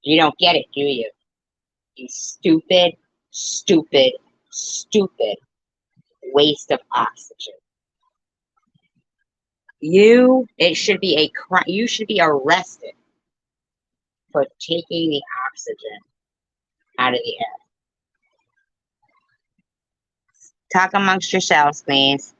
You don't get it, do you? You stupid, stupid, stupid waste of oxygen. It should be a crime. You should be arrested for taking the oxygen out of the air. Talk amongst yourselves, please.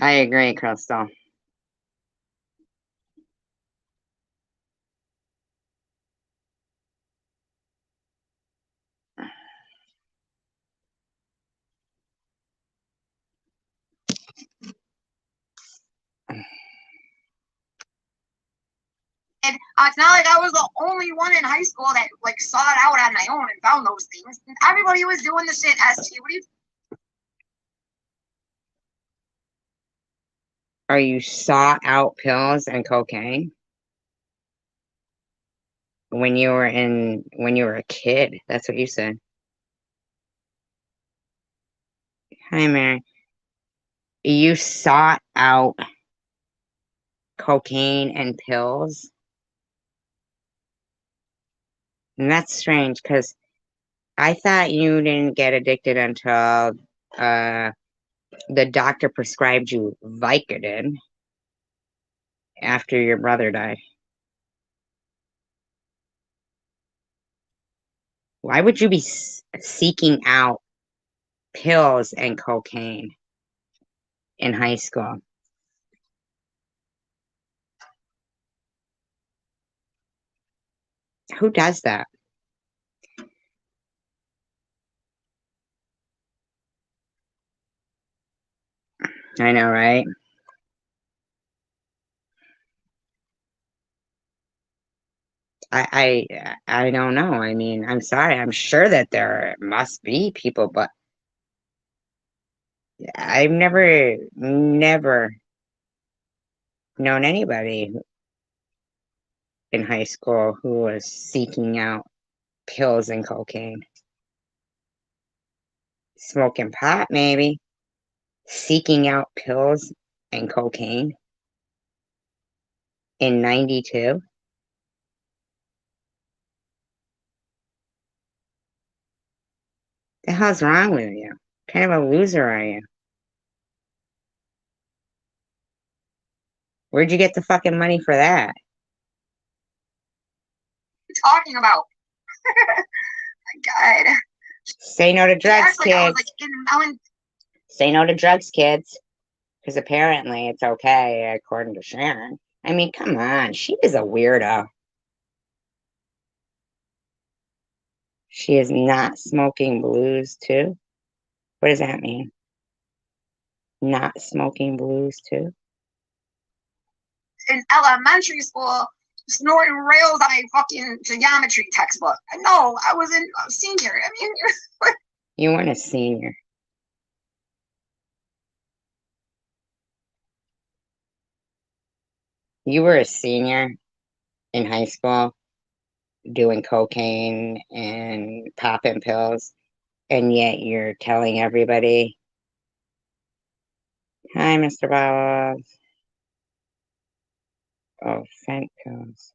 I agree, Crystal.
It's not like I was the only one in high school that like sought out on my own and found those things. Everybody was doing the shit. ST, what do you?
Or you sought out pills and cocaine when you were a kid. That's what you said. Hi, Mary. You sought out cocaine and pills. And that's strange because I thought you didn't get addicted until the doctor prescribed you Vicodin after your brother died. Why would you be seeking out pills and cocaine in high school? Who does that? I know, right? I don't know. I mean, I'm sorry. I'm sure that there must be people, but I've never known anybody in high school who was seeking out pills and cocaine. Smoking pot, maybe. Seeking out pills and cocaine in 92. The hell's wrong with you? What kind of a loser are you? Where'd you get the fucking money for that?
Talking about. My God.
Say no to drugs,
Actually, I was
kids.
like in Ellen.
Say no to drugs, kids. Because apparently it's okay, according to Sharon. I mean, come on. She is a weirdo. She is not smoking blues, too? What does that mean? Not smoking blues, too?
In elementary school snorting rails on a fucking geometry textbook. No, I was a senior. I mean,
You weren't a senior. You were a senior in high school doing cocaine and popping pills, and yet you're telling everybody, hi, Mr. Bob. Oh, scent pills.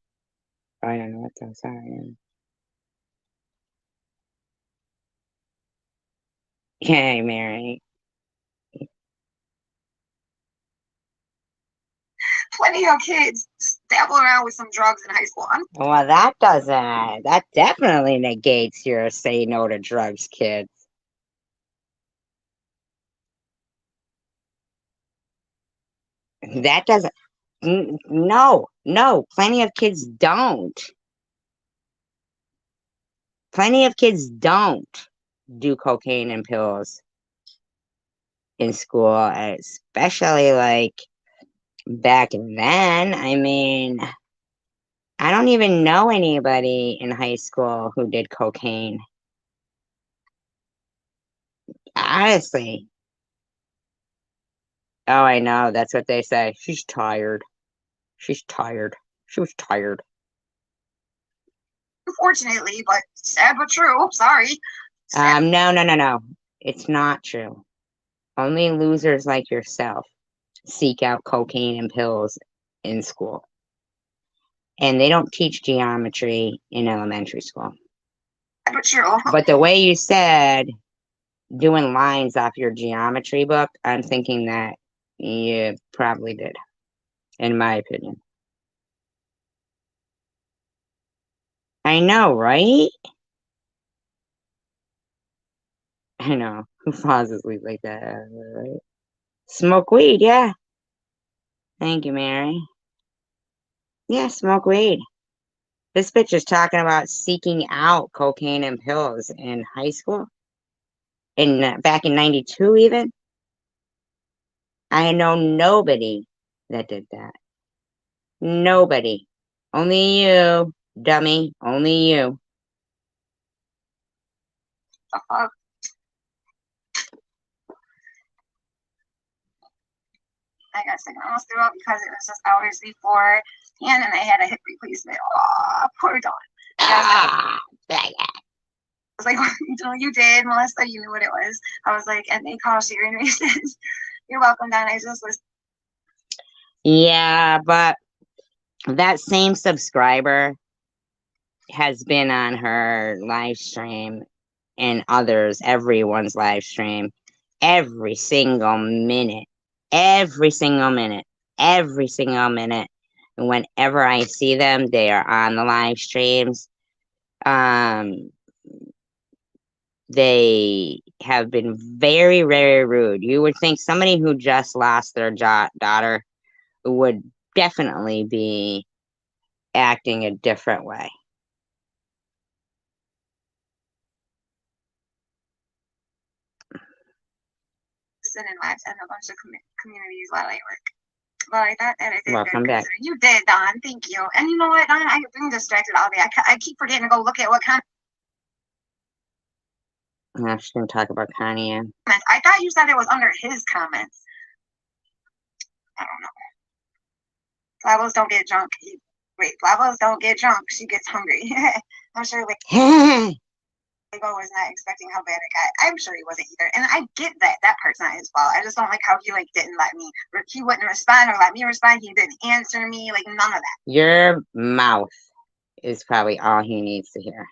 I don't know what those are. Hey, Mary.
plenty of kids dabble around with some drugs in high school.
Well, that definitely negates your say no to drugs, kids. That doesn't, no, plenty of kids don't. Plenty of kids don't do cocaine and pills in school, especially like back then. I mean, I don't even know anybody in high school who did cocaine. Honestly. Oh, I know. That's what they say. She's tired. She's tired. She was tired.
Unfortunately, but sad but true. Sorry.
No. It's not true. Only losers like yourself seek out cocaine and pills in school. And they don't teach geometry in elementary school.
But true.
But the way you said doing lines off your geometry book, I'm thinking that you probably did, in my opinion. I know, right? I know. Who falls asleep like that? Right? Smoke weed, yeah. Thank you, Mary. Yeah, smoke weed. This bitch is talking about seeking out cocaine and pills in high school. Back in 92 even. I know nobody that did that. Nobody. Only you, dummy. Only you.
I got sick and almost threw up because it was just hours before and I had a hip replacement. Oh, poor Dawn. I was like, you did, Melissa, you knew what it was. I was like, and they call Sharon Races. You're welcome, Dawn. I just listened.
Yeah, but that same subscriber has been on her live stream and everyone's live stream, every single minute. And whenever I see them, they are on the live streams. They have been very, very rude. You would think somebody who just lost their daughter would definitely be acting a different way.
listen and watch on a bunch of communities while I work. Well, I thought that I did.
Welcome back.
You did, Don. Thank you. And you know what, Don? I've been distracted all day. I keep forgetting to go look at what kind
I'm actually going to talk about Kanye.
of comments. I thought you said it was under his comments. I don't know. Flowers don't get drunk. Wait, Flowers don't get drunk. She gets hungry. I'm sure Lego was not expecting how bad it got. I'm sure he wasn't either. And I get that. That part's not his fault. I just don't like how he didn't let me. He wouldn't respond or let me respond. He didn't answer me. None of that.
Your mouth is probably all he needs to hear.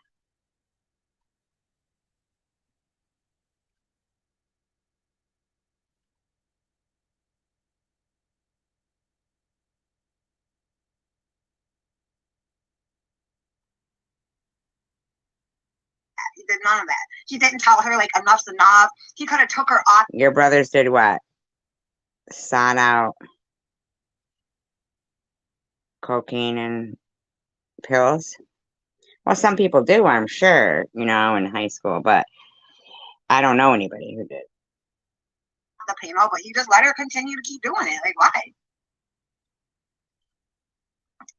He did none of that. He didn't tell her enough's enough. He could have took her off.
Your brothers did what? Sought out cocaine and pills? Well, some people do, I'm sure, in high school, but I don't know anybody who did.
The panel, but you just let her continue to keep doing it. Why?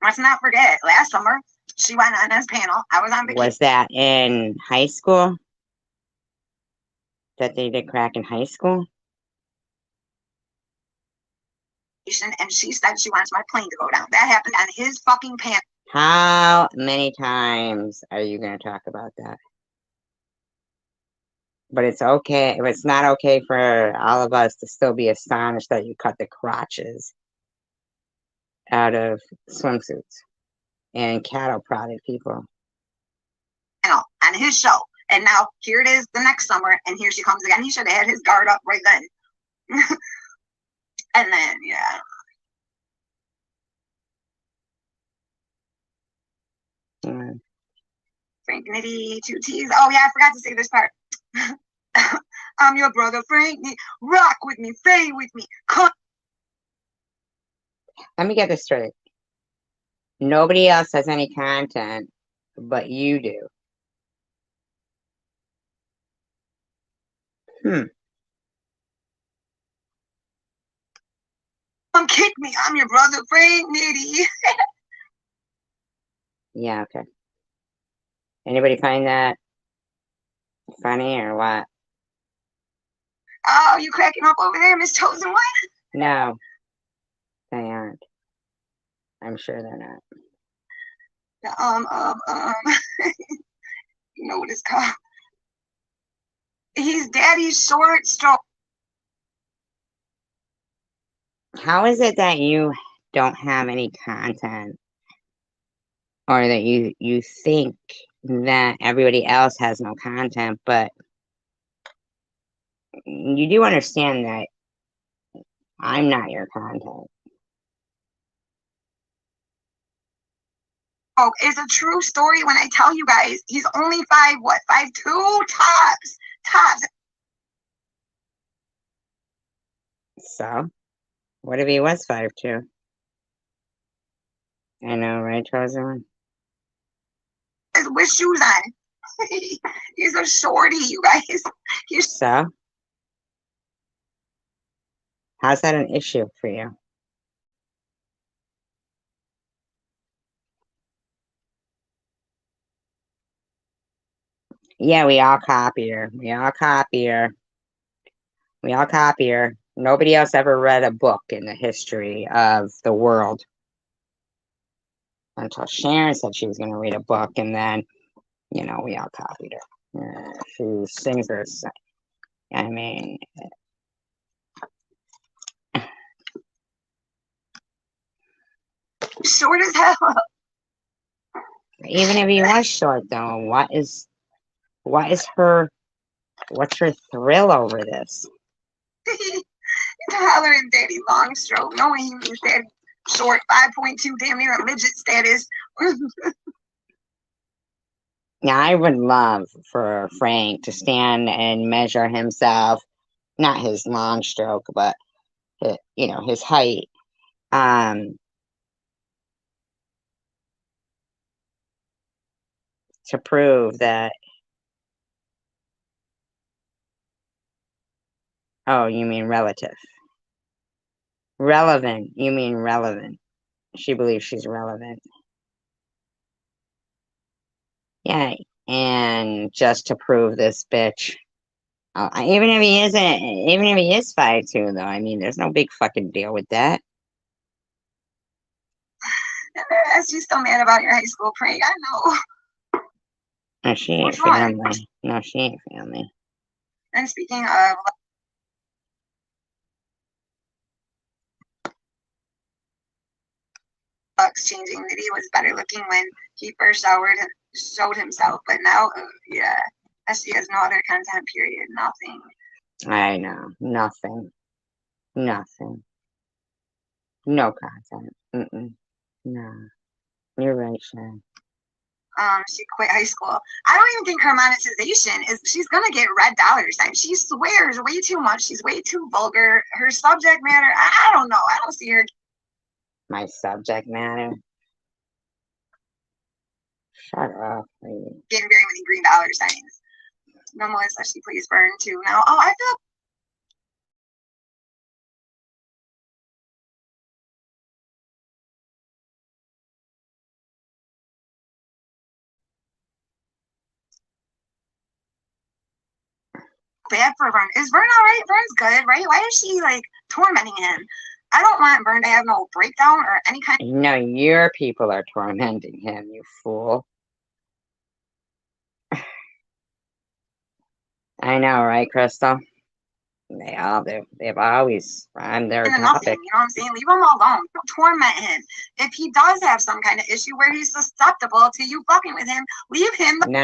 Let's not forget, last summer, she went on his panel. I was on vacation.
Was that in high school? That they did crack in high school?
And she said she wants my plane to go down. That happened on his fucking panel.
How many times are you going to talk about that? But it's okay. It's not okay for all of us to still be astonished that you cut the crotches out of swimsuits and cattle prodded people.
On his show. And now here it is the next summer, and here she comes again. He should have had his guard up right then. And then, yeah. Frank Nitty, 2 T's. Oh, yeah, I forgot to say this part. I'm your brother, Frank. Rock with me, fade with me.
Let me get this straight. Nobody else has any content, but you do.
Come kick me. I'm your brother, Frank Nitty.
Yeah, okay. Anybody find that funny or what?
Oh, you cracking up over there, Miss Chosen One?
No, they aren't. I'm sure they're not.
You know what it's called? He's Daddy's short straw.
How is it that you don't have any content, or that you think that everybody else has no content, but you do understand that I'm not your content?
Oh, it's a true story when I tell you guys he's only 5'2" tops.
So, what if he was 5'2"? I know, right, Chosen One?
With shoes on. He's a shorty, you guys.
So, how's that an issue for you? Yeah, we all copy her. Nobody else ever read a book in the history of the world until Sharon said she was going to read a book, and then, we all copied her. She sings her. I mean,
short as hell.
Even if he was short, though, what's her thrill over this?
Hollering Daddy Longstroke, knowing he means Daddy short, 5'2", damn near a midget status.
Now, I would love for Frank to stand and measure himself, not his long stroke, but his height. To prove that Oh, you mean relative. Relevant. You mean relevant. She believes she's relevant. Yeah, and just to prove this bitch. Even if he isn't, even if he is 5'2", though, I mean, there's no big fucking deal with that.
She's still mad about your high school prank. I know.
No, she ain't
Which one?
family. No, she ain't family.
And speaking of looks changing, that he was better looking when he first showed himself, but now, yeah, she has no other content. Period. Nothing.
I know. Nothing. Nothing. No content. No. You're right, Sharon.
She quit high school. I don't even think her monetization is, she's gonna get red dollar signs. She swears way too much. She's way too vulgar. Her subject matter, I don't know. I don't see her.
My subject matter? Shut up, lady.
Getting very many green dollar signs. No, Melissa, she plays Burn too now. Oh, I feel bad for Vern. Is Vern all right? Vern's good, right? Why is she like tormenting him? I don't want Vern to have no breakdown or any kind.
No, your people are tormenting him, you fool. I know, right, Crystal? They all do. They've always, I'm their
Nothing,
topic.
you know what I'm saying? Leave him alone. Don't torment him. If he does have some kind of issue where he's susceptible to you fucking with him, leave him.
No.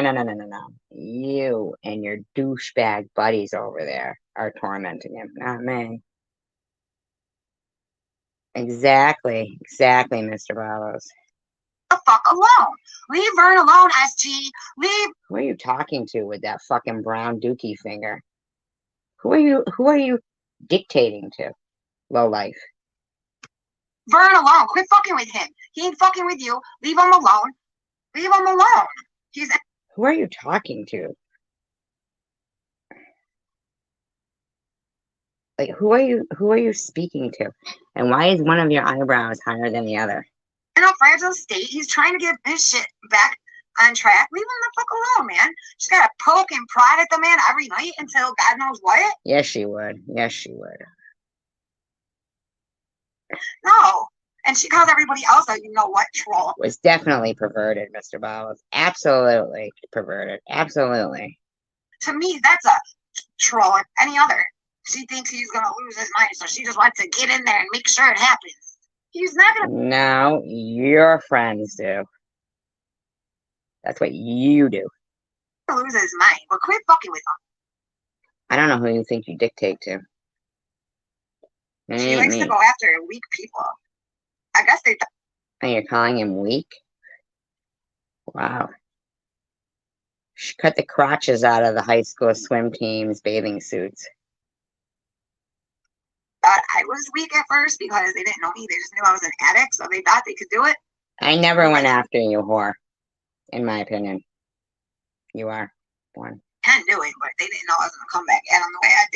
You and your douchebag buddies over there are tormenting him, not me. Exactly, Mr. Barlows.
The fuck alone. Leave Vern alone, SG. Leave.
Who are you talking to with that fucking brown dookie finger? Who are you dictating to? Low life.
Vern alone. Quit fucking with him. He ain't fucking with you. Leave him alone. Leave him alone. He's.
Who are you talking to? Like, who are you speaking to? And why is one of your eyebrows higher than the other?
In a fragile state. He's trying to get his shit back on track. Leave him the fuck alone, man. She's got to poke and prod at the man every night until God knows what.
Yes, she would.
No. And she calls everybody else a you know what troll.
Was definitely perverted, Mr. Barlows. Absolutely perverted. Absolutely.
To me, that's a troll like any other. She thinks he's gonna lose his mind, so she just wants to get in there and make sure it happens. He's not gonna.
No, your friends do. That's what you do.
Lose his mind, but quit fucking with him.
I don't know who you think you dictate to.
She likes to go after weak people. I guess they.
And you're calling him weak? Wow. She cut the crotches out of the high school swim team's bathing suits.
Thought I was weak at first because they didn't know me. They just knew I was an addict, so they thought they could do it.
I never went after you, whore. In my opinion. You are one.
Can do it, but they didn't know I was gonna come back at them the way I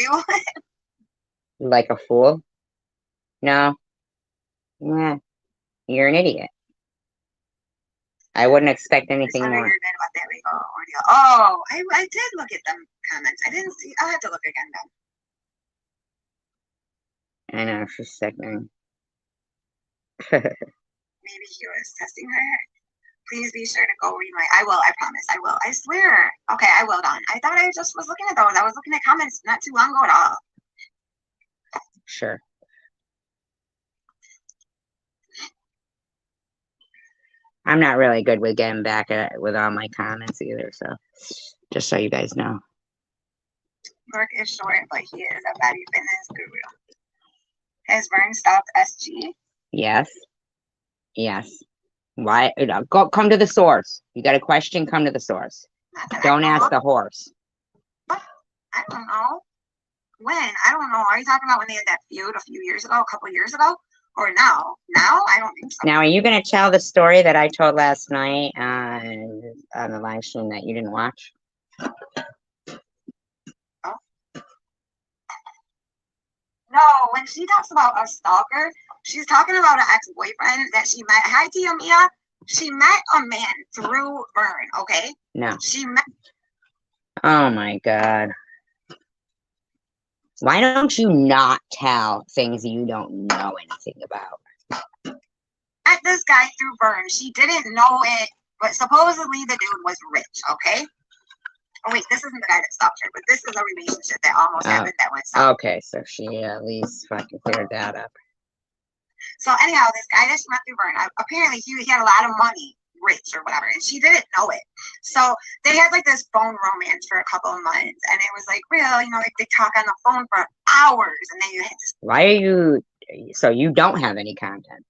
do.
Like a fool? No. Yeah. You're an idiot. I wouldn't expect anything more.
You're mad about that legal ordeal. Oh, I did look at them comments. I didn't see. I'll have to look again then.
I know, she's sickening.
Maybe he was testing her. Please be sure to go read my. I will. I promise. I will. I swear. Okay, I will, Don. I thought I just was looking at those. I was looking at comments not too long ago at all.
Sure. I'm not really good with getting back at it with all my comments either, so just so you guys know.
Mark is short, but he is a body fitness guru. Has Vern stopped SG?
Yes. Why? Come to the source. You got a question? Come to the source. Don't ask the horse.
I don't know. When? I don't know. Are you talking about when they had that feud a few years ago, a couple of years ago? Or now? Now? I don't think so.
Now, are you going to tell the story that I told last night on the live stream that you didn't watch?
Oh. No, when she talks about a stalker, she's talking about an ex-boyfriend that she met. Hi, Tia Mia. She met a man through Vern, okay?
No.
She met
Oh my God. Why don't you not tell things you don't know anything about?
this guy through Vern. She didn't know it, but supposedly the dude was rich, okay? Oh wait, this isn't the guy that stalked her, but this is a relationship that almost happened that went south.
Okay, so she at least fucking cleared that up.
So anyhow, this guy that she met through Vern, apparently he had a lot of money, rich or whatever, and she didn't know it. So they had like this phone romance for a couple of months, and it was like real, you know, like they talk on the phone for hours, and then you hit this.
Why are you? So you don't have any content.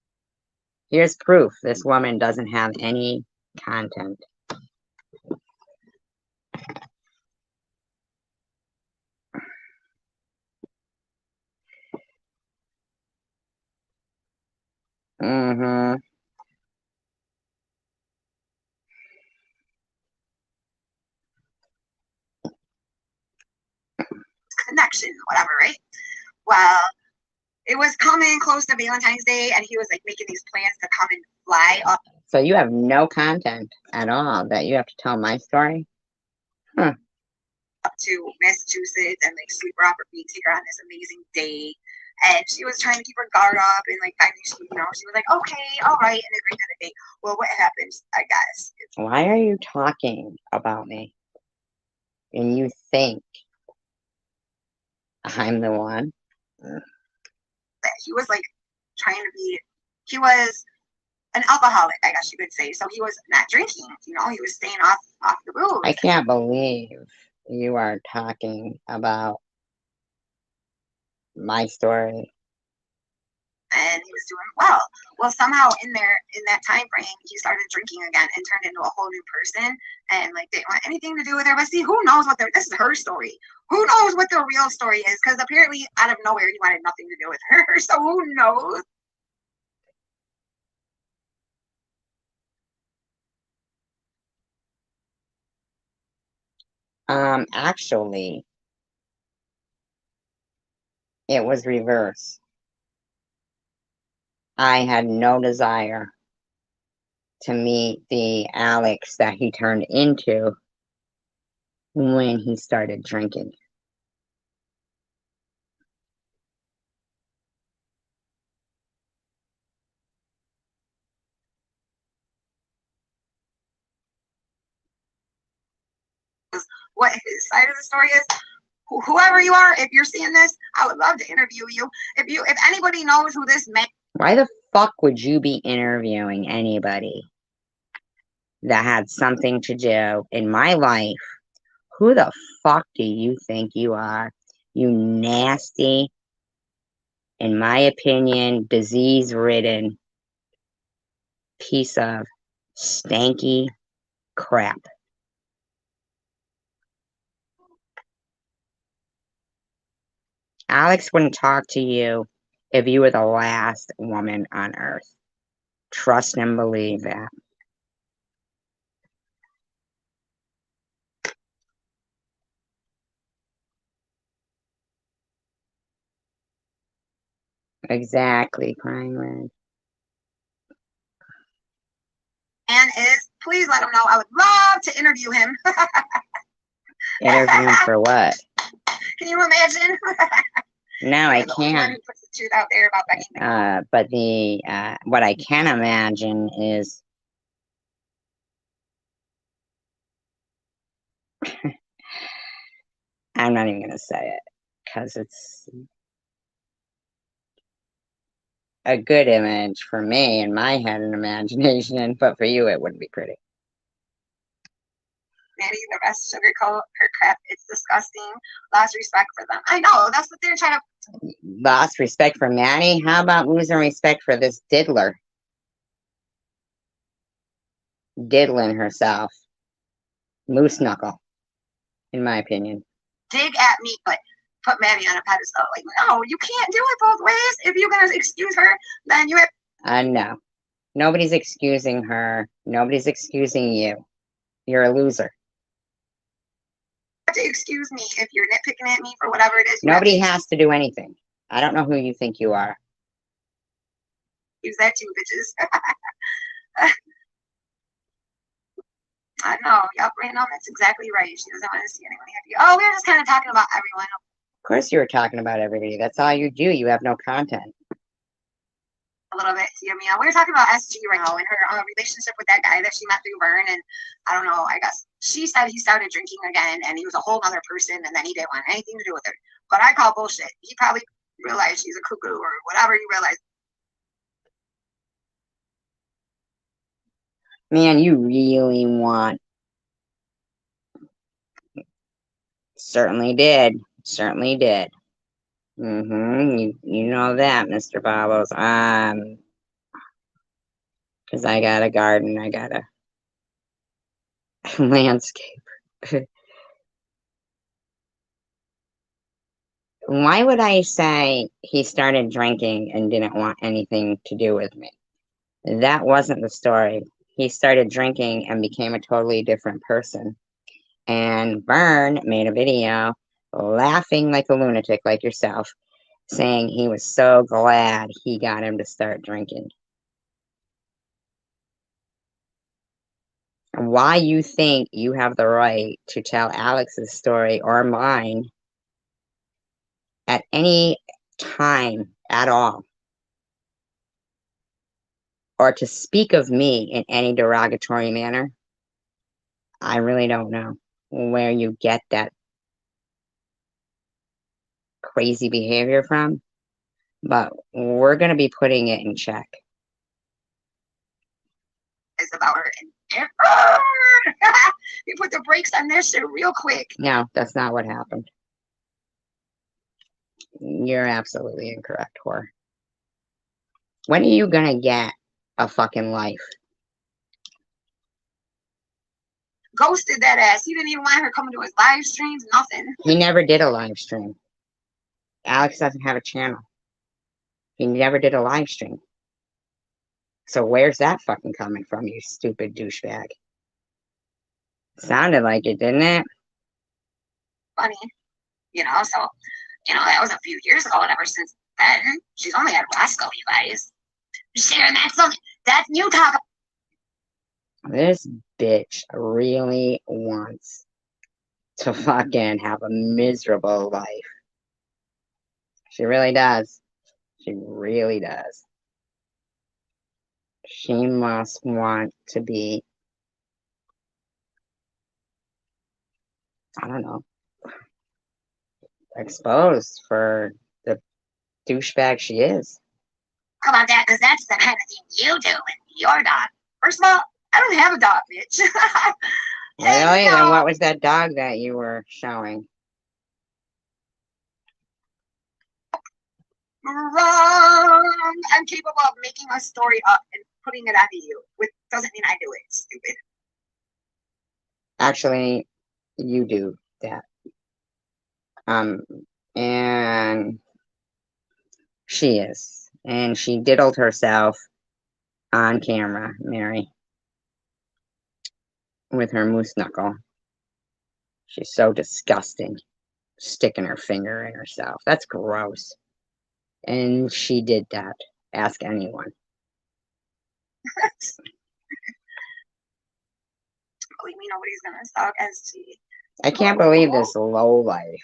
Here's proof. This woman doesn't have any content. Mm-hmm.
Connection, whatever, right? Well, it was coming close to Valentine's Day, and he was like making these plans to come and fly up
So you have no content at all that you have to tell my story? Huh.
to Massachusetts and like sleep her off her feet, take her on this amazing date. And she was trying to keep her guard up, and like finally she, you know, she was like, okay, all right, and agreed to the date. Well, what happens, I guess, is
Why are you talking about me? And you think I'm the one?
that he was like trying to be, he was an alcoholic, I guess you could say. So he was not drinking, you know, he was staying off the booze.
I can't believe you are talking about my story.
And he was doing well. Well, somehow in that time frame, he started drinking again and turned into a whole new person, and like didn't want anything to do with her. But see, who knows what this is her story? Who knows what the real story is? Because apparently, out of nowhere, he wanted nothing to do with her. So who knows?
Actually, it was reverse. I had no desire to meet the Alex that he turned into when he started drinking.
What his side of the story is. Whoever you are, if you're seeing this, I would love to interview you. If anybody knows who this man,
Why the fuck would you be interviewing anybody that had something to do in my life? Who the fuck do you think you are? You nasty, in my opinion, disease-ridden piece of stanky crap. Alex wouldn't talk to you if you were the last woman on earth. Trust and believe that. Exactly, crying red.
is, please let him know. I would love to interview him.
Interview for what?
Can you imagine?
No, I
The only one
can't.
who puts the truth out there about Becky McCall.
But the what I can imagine is I'm not even gonna say it because it's a good image for me in my head and imagination, but for you it wouldn't be pretty.
Maybe the rest sugarcoat her crap. It's disgusting. Lost respect for them. I know. That's what they're trying to.
Lost respect for Maddie? How about losing respect for this diddler? Diddling herself. Moose knuckle, in my opinion.
Dig at me, but put Maddie on a pedestal. Like, no, you can't do it both ways. If you're gonna excuse her, then you have.
No. Nobody's excusing her. Nobody's excusing you. You're a loser.
To excuse me if you're nitpicking at me for whatever it is.
Nobody has to do anything. I don't know who you think you are.
Use that too, bitches. I know. Yup, Random. That's exactly right. She doesn't want to see anyone happy. Oh, we were just kind of talking about everyone.
Of course you were talking about everybody. That's all you do. You have no content.
A little bit. You know, we were talking about SG right now and her relationship with that guy that she met through Vern. And I don't know, I guess she said he started drinking again and he was a whole other person and then he didn't want anything to do with her. But I call bullshit. He probably realized she's a cuckoo or whatever he realized.
Man, you really want. Certainly did. Certainly did. You know that, Mr. Bobos. Because I got a garden. I got a landscape. Why would I say he started drinking and didn't want anything to do with me? That wasn't the story. He started drinking and became a totally different person. And Vern made a video laughing like a lunatic like yourself, saying he was so glad he got him to start drinking. Why you think you have the right to tell Alex's story or mine at any time at all, or to speak of me in any derogatory manner, I really don't know where you get that crazy behavior from, but we're going to be putting it in check.
It's about her. And you put the brakes on this shit real quick.
No, that's not what happened. You're absolutely incorrect, whore. When are you going to get a fucking life?
Ghosted that ass. He didn't even want her coming to his live streams, nothing.
He never did a live stream. Alex doesn't have a channel. He never did a live stream. So where's that fucking coming from, you stupid douchebag? Sounded like it, didn't it?
Funny. You know, so, you know, that was a few years ago, and ever since then, she's only had Roscoe, you guys. Sharon, that's something, that's new talk.
This bitch really wants to fucking have a miserable life. She really does. She really does. She must want to be, I don't know, exposed for the douchebag she is.
How about that? Because that's the kind of thing you do with your dog. First of all, I don't have a dog, bitch.
Really?
No.
Then what was that dog that you were showing?
Wrong. I'm capable of making a story up and putting it onto you, which doesn't mean I do it, stupid.
Actually, you do that. And she is. And she diddled herself on camera, Mary, with her moose knuckle. She's so disgusting, sticking her finger in herself. That's gross. And she did that. Ask anyone.
Believe me, nobody's gonna stalk SG.
I can't believe this lowlife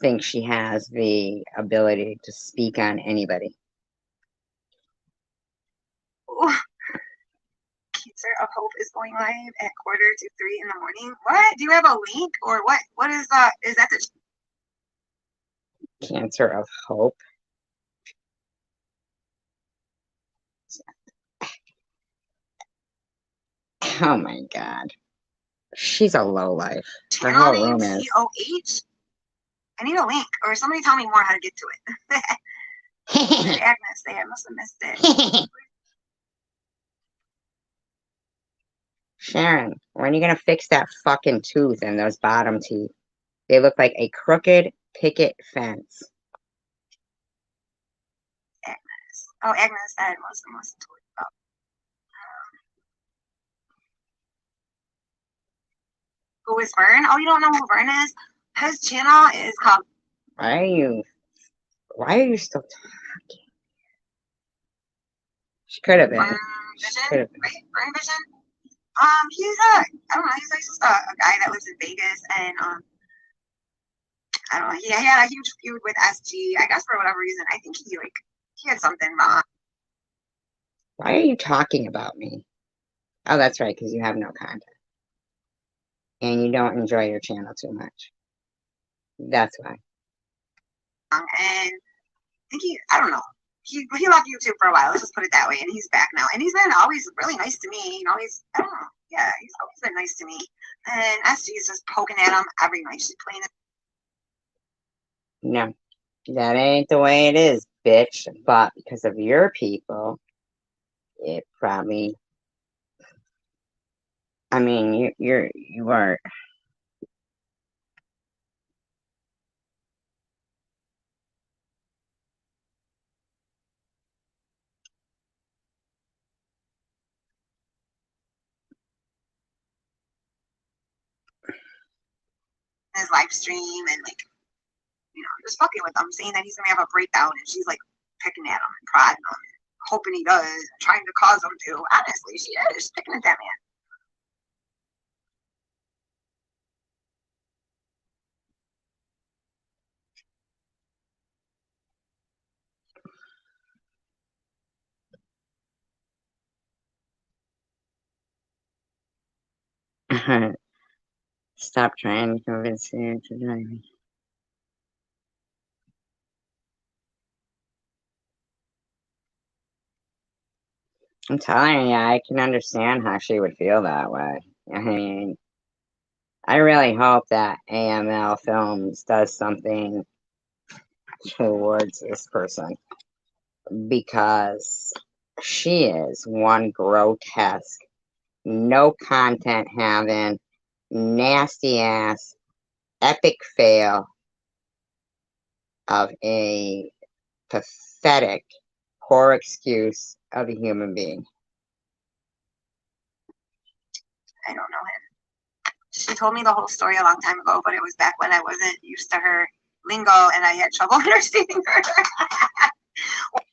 thinks she has the ability to speak on anybody.
Ooh. Cancer of Hope is going live at 2:45 in the morning. What? Do you have a link or what? What is that? Is that the
Cancer of Hope. Oh my God. She's a lowlife. Her
channel
whole
name?
room is.
COH? I need a link or somebody tell me more how to get to it. Agnes, I must have missed it.
Sharon, when are you going to fix that fucking tooth and those bottom teeth? They look like a crooked picket fence.
Agnes. Oh, Agnes said most of us told you about. Who is Vern? Oh, you don't know who Vern is? His channel is called.
Why are you Why are you still talking? She could have been. She could have been.
Right? Burn Vision? He's I don't know, he's like just a guy that lives in Vegas, and I don't know, he had a huge feud with SG, I guess for whatever reason. I think he had something wrong.
Why are you talking about me? Oh, that's right, because you have no content. And you don't enjoy your channel too much. That's why.
And I think I don't know. He left YouTube for a while, let's just put it that way, and he's back now. And he's been always really nice to me. You know, I don't know. Yeah, he's always been nice to me. And SG is just poking at him every night. She's playing it.
No, that ain't the way it is, bitch. But because of your people, it probably. I mean, you are.
His live stream and just fucking with him, saying that he's gonna have a breakdown, and she's like picking at him and prodding him, hoping he does, trying to cause him to. Honestly, she is picking at that man.
Stop trying to convince you to join me. I'm telling you, I can understand how she would feel that way. I mean, I really hope that AML Films does something towards this person, because she is one grotesque, no content having, nasty ass, epic fail of a pathetic, poor excuse of a human being.
I don't know him. She told me the whole story a long time ago, but it was back when I wasn't used to her lingo and I had trouble understanding her.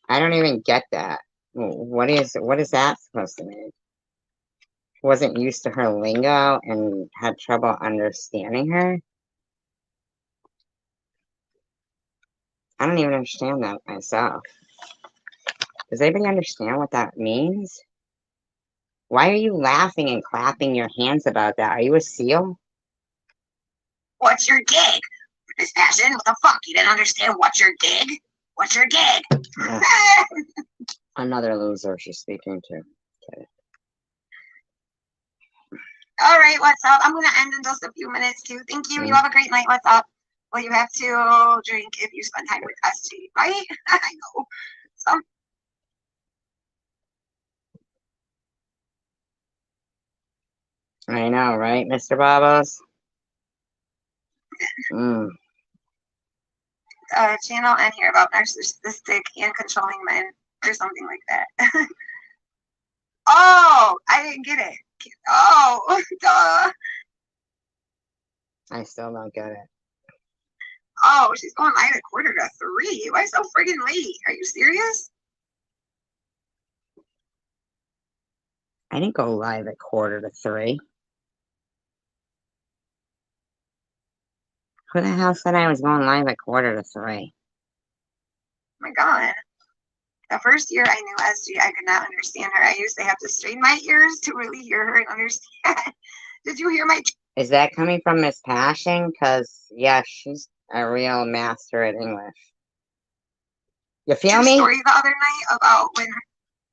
I don't even get that. What is that supposed to mean? Wasn't used to her lingo and had trouble understanding her? I don't even understand that myself. Does anybody understand what that means? Why are you laughing and clapping your hands about that? Are you a seal?
What's your gig? Miss Passion, what the fuck? You didn't understand what's your gig? What's your gig?
Yeah. Another loser she's speaking to. Okay.
All right, what's up? I'm going to end in just a few minutes, too. Thank you. You have a great night. What's up? Well, you have to drink if you spend time with SG, right? I know. So,
I know, right, Mr. Babos?
channel and hear about narcissistic and controlling men or something like that. Oh, I didn't get it. Oh, duh.
I still don't get it.
Oh, she's going live at 2:45. Why so friggin' late? Are you serious?
I didn't go live at 2:45. Who the hell said I was going live at 2:45?
Oh my god. The first year I knew SG, I could not understand her. I used to have to strain my ears to really hear her and understand. Did you hear my...
Is that coming from Miss Passion? Because, yeah, she's a real master at English. You feel me?
Story the other night about when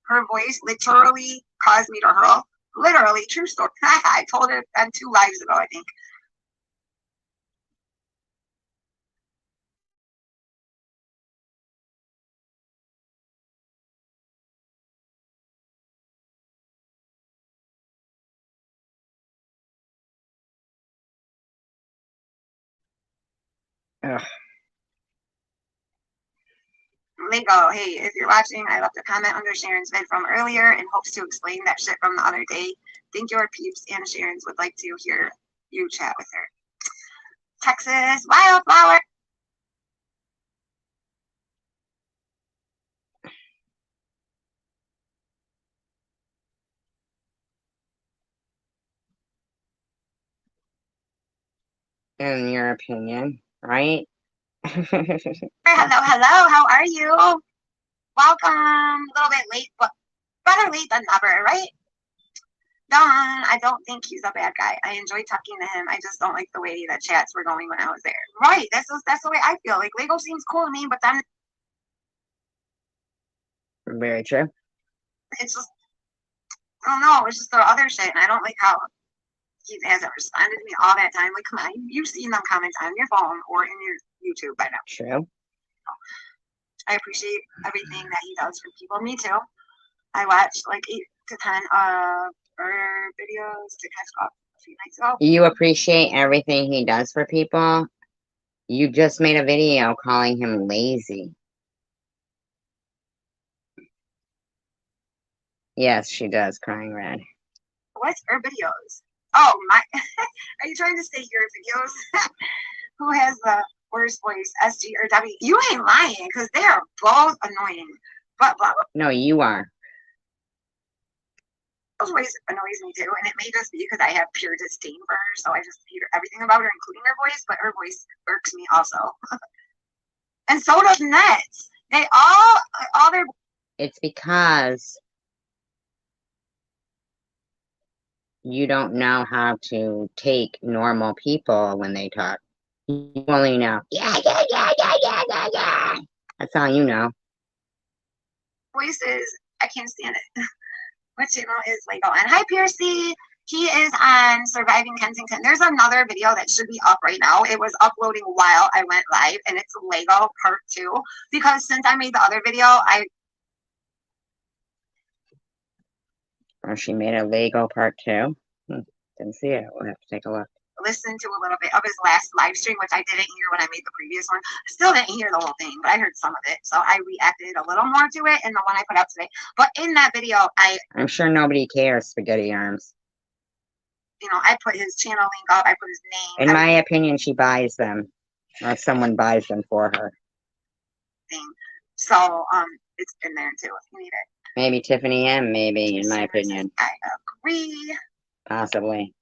her voice literally caused me to hurl. Literally, true story. I told it on 2 lives ago, I think.
Ugh.
Lingo, hey, if you're watching, I left a comment under Sharon's vid from earlier in hopes to explain that shit from the other day. Think your peeps and Sharon's would like to hear you chat with her. Texas Wildflower.
in your opinion, right?
Hello, hello. How are you? Welcome. A little bit late, but better late than never, right? Don, I don't think he's a bad guy. I enjoy talking to him. I just don't like the way the chats were going when I was there. Right. That's the way I feel. Like Lego seems cool to me, but then
Very true.
it's just I don't know. It's just the other shit, and I don't like how he hasn't responded to me all that time. Like, come on, you've seen them comments on your phone or in your YouTube by now.
True.
I appreciate everything that he does for people. Me too. I watched like 8 to 10 her videos to catch up a few nights ago.
You appreciate everything he does for people. You just made a video calling him lazy. Yes, she does, crying red.
What's her videos? Oh my! Are you trying to say your videos? Who has the worst voice, SG or W? You ain't lying, because they are both annoying. But
No, you are.
Bubba's voice annoys me too, and it may just be because I have pure disdain for her, so I just hate everything about her, including her voice. But her voice irks me also, and so does Nets. They all their.
It's because you don't know how to take normal people when they talk. You only know, yeah. That's all you know.
Voices, I can't stand it. What channel is Lego on? Hi, Piercy. He is on Surviving Kensington. There's another video that should be up right now. It was uploading while I went live, and it's Lego Part 2. Because since I made the other video,
Oh, she made a Lego Part 2. Didn't see it. We'll have to take a look.
listened to a little bit of his last live stream, which I didn't hear when I made the previous one. I still didn't hear the whole thing, but I heard some of it. So I reacted a little more to it in the one I put out today. But in that video,
I'm sure nobody cares, Spaghetti Arms.
I put his channel link up. I put his name.
In my opinion, she buys them. Or someone buys them for her.
So it's in there too if you need it.
Maybe Tiffany M, maybe, in my opinion.
I agree.
Possibly.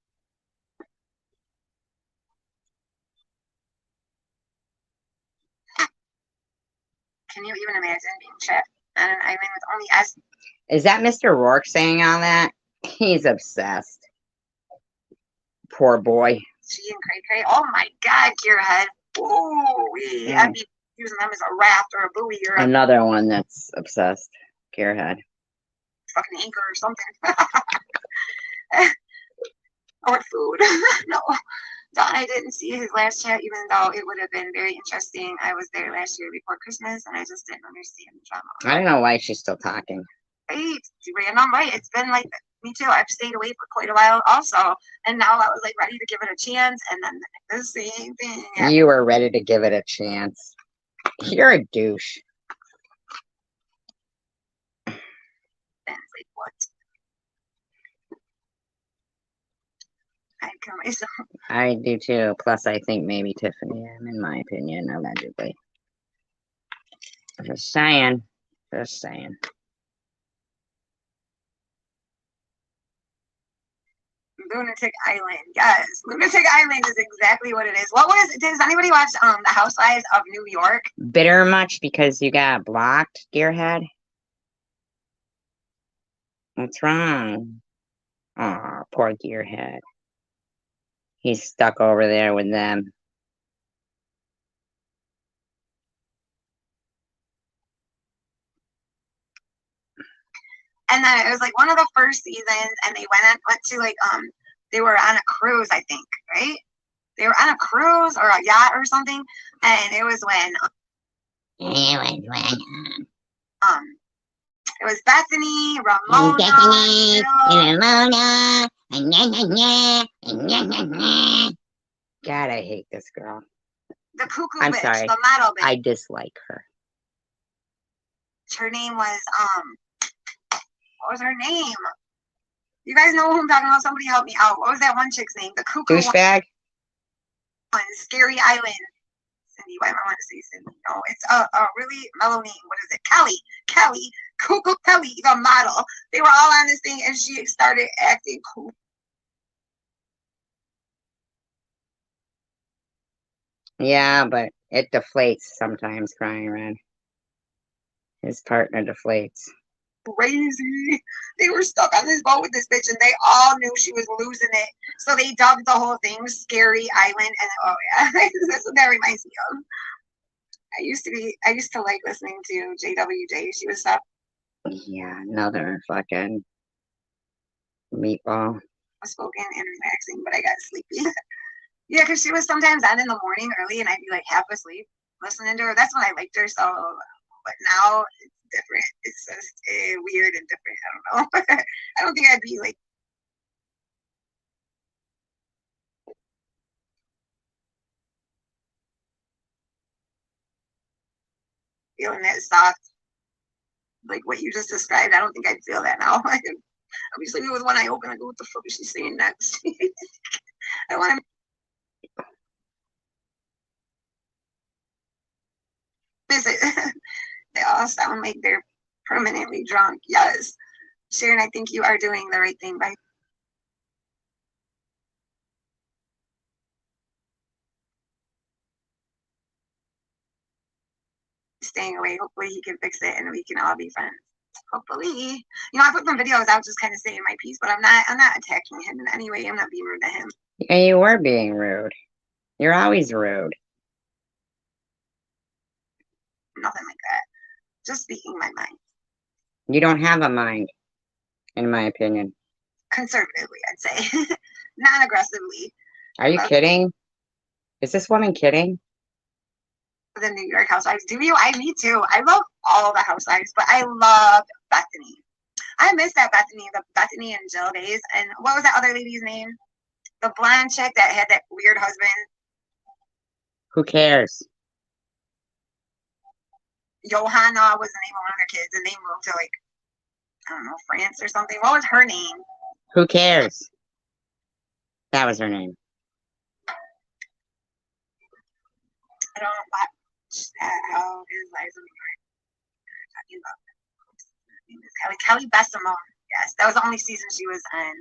Can you even imagine being trapped on an island with only us?
Is that Mr. Rourke saying all that? He's obsessed. Poor boy.
She and Cray Cray. Oh my God, Gearhead. Ooh, I'd be using them as a raft or a buoy or
another one that's obsessed. Gearhead.
Fucking anchor or something. Or food. No. Don, I didn't see his last chat, even though it would have been very interesting. I was there last year before Christmas, and I just didn't understand the drama.
I don't know why she's still talking.
Right, random, right? It's been like me too. I've stayed away for quite a while, also, and now I was like ready to give it a chance, and then the same thing.
You were ready to give it a chance. You're a douche.
And it's like, what? I kill myself.
I do too. Plus, I think maybe Tiffany M, in my opinion, allegedly. Just saying. Just saying.
Lunatic Island. Yes, Lunatic Island is exactly what it is. What was? Does anybody watch The Housewives of New York?
Bitter much because you got blocked, Gearhead? What's wrong? Aw, poor Gearhead. He's stuck over there with them.
And then it was like one of the first seasons, and they went to like they were on a cruise, I think, right? They were on a cruise or a yacht or something, and it was when it was Bethany, Ramona,
God, I hate this girl.
the cuckoo
I'm
bitch,
sorry.
the model bitch.
I dislike her.
Her name was what was her name? You guys know who I'm talking about? Somebody help me out. What was that one chick's name? The cuckoo
Douchebag?
one, Scary Island. Cindy, why do I want to say Cindy? No, it's a really mellow name. What is it? Kelly, Cuckoo Kelly, the model. They were all on this thing, and she started acting cool.
Yeah, but it deflates sometimes, Crying Red. His partner deflates.
Crazy. They were stuck on this boat with this bitch, and they all knew she was losing it. So they dubbed the whole thing Scary Island. And oh yeah, that's what that reminds me of. I used to like listening to JWJ. She was so
Yeah, another fucking meatball.
spoken and relaxing, but I got sleepy. Yeah, because she was sometimes on in the morning early, and I'd be like half asleep listening to her. That's when I liked her. So, but now it's different. It's just weird and different. I don't know. I don't think I'd be like feeling that soft, like what you just described. I don't think I'd feel that now. I'll be sleeping with one eye open. I go, what the fuck is she saying next? I want to visit. They all sound like they're permanently drunk. Yes. Sharon, I think you are doing the right thing by staying away. Hopefully he can fix it and we can all be friends. Hopefully. I put some videos out just kind of saying my piece, but I'm not attacking him in any way. I'm not being rude to him.
And you were being rude. You're always rude.
Nothing like that. Just speaking my mind.
You don't have a mind, in my opinion.
Conservatively, I'd say. Not aggressively.
Are you kidding? Is this woman kidding?
The New York Housewives. Do you? Me too. I love all the Housewives, but I love Bethany. I miss that Bethany, the Bethany and Jill days. And what was that other lady's name? The blonde chick that had that weird husband.
Who cares?
Johanna was the name of one of their kids, and they moved to like, I don't know, France or something. What was her name?
Who cares? That was her name.
I don't watch how his lives in New York. Talking about Kelly Bessimone. Yes, that was the only season she was in.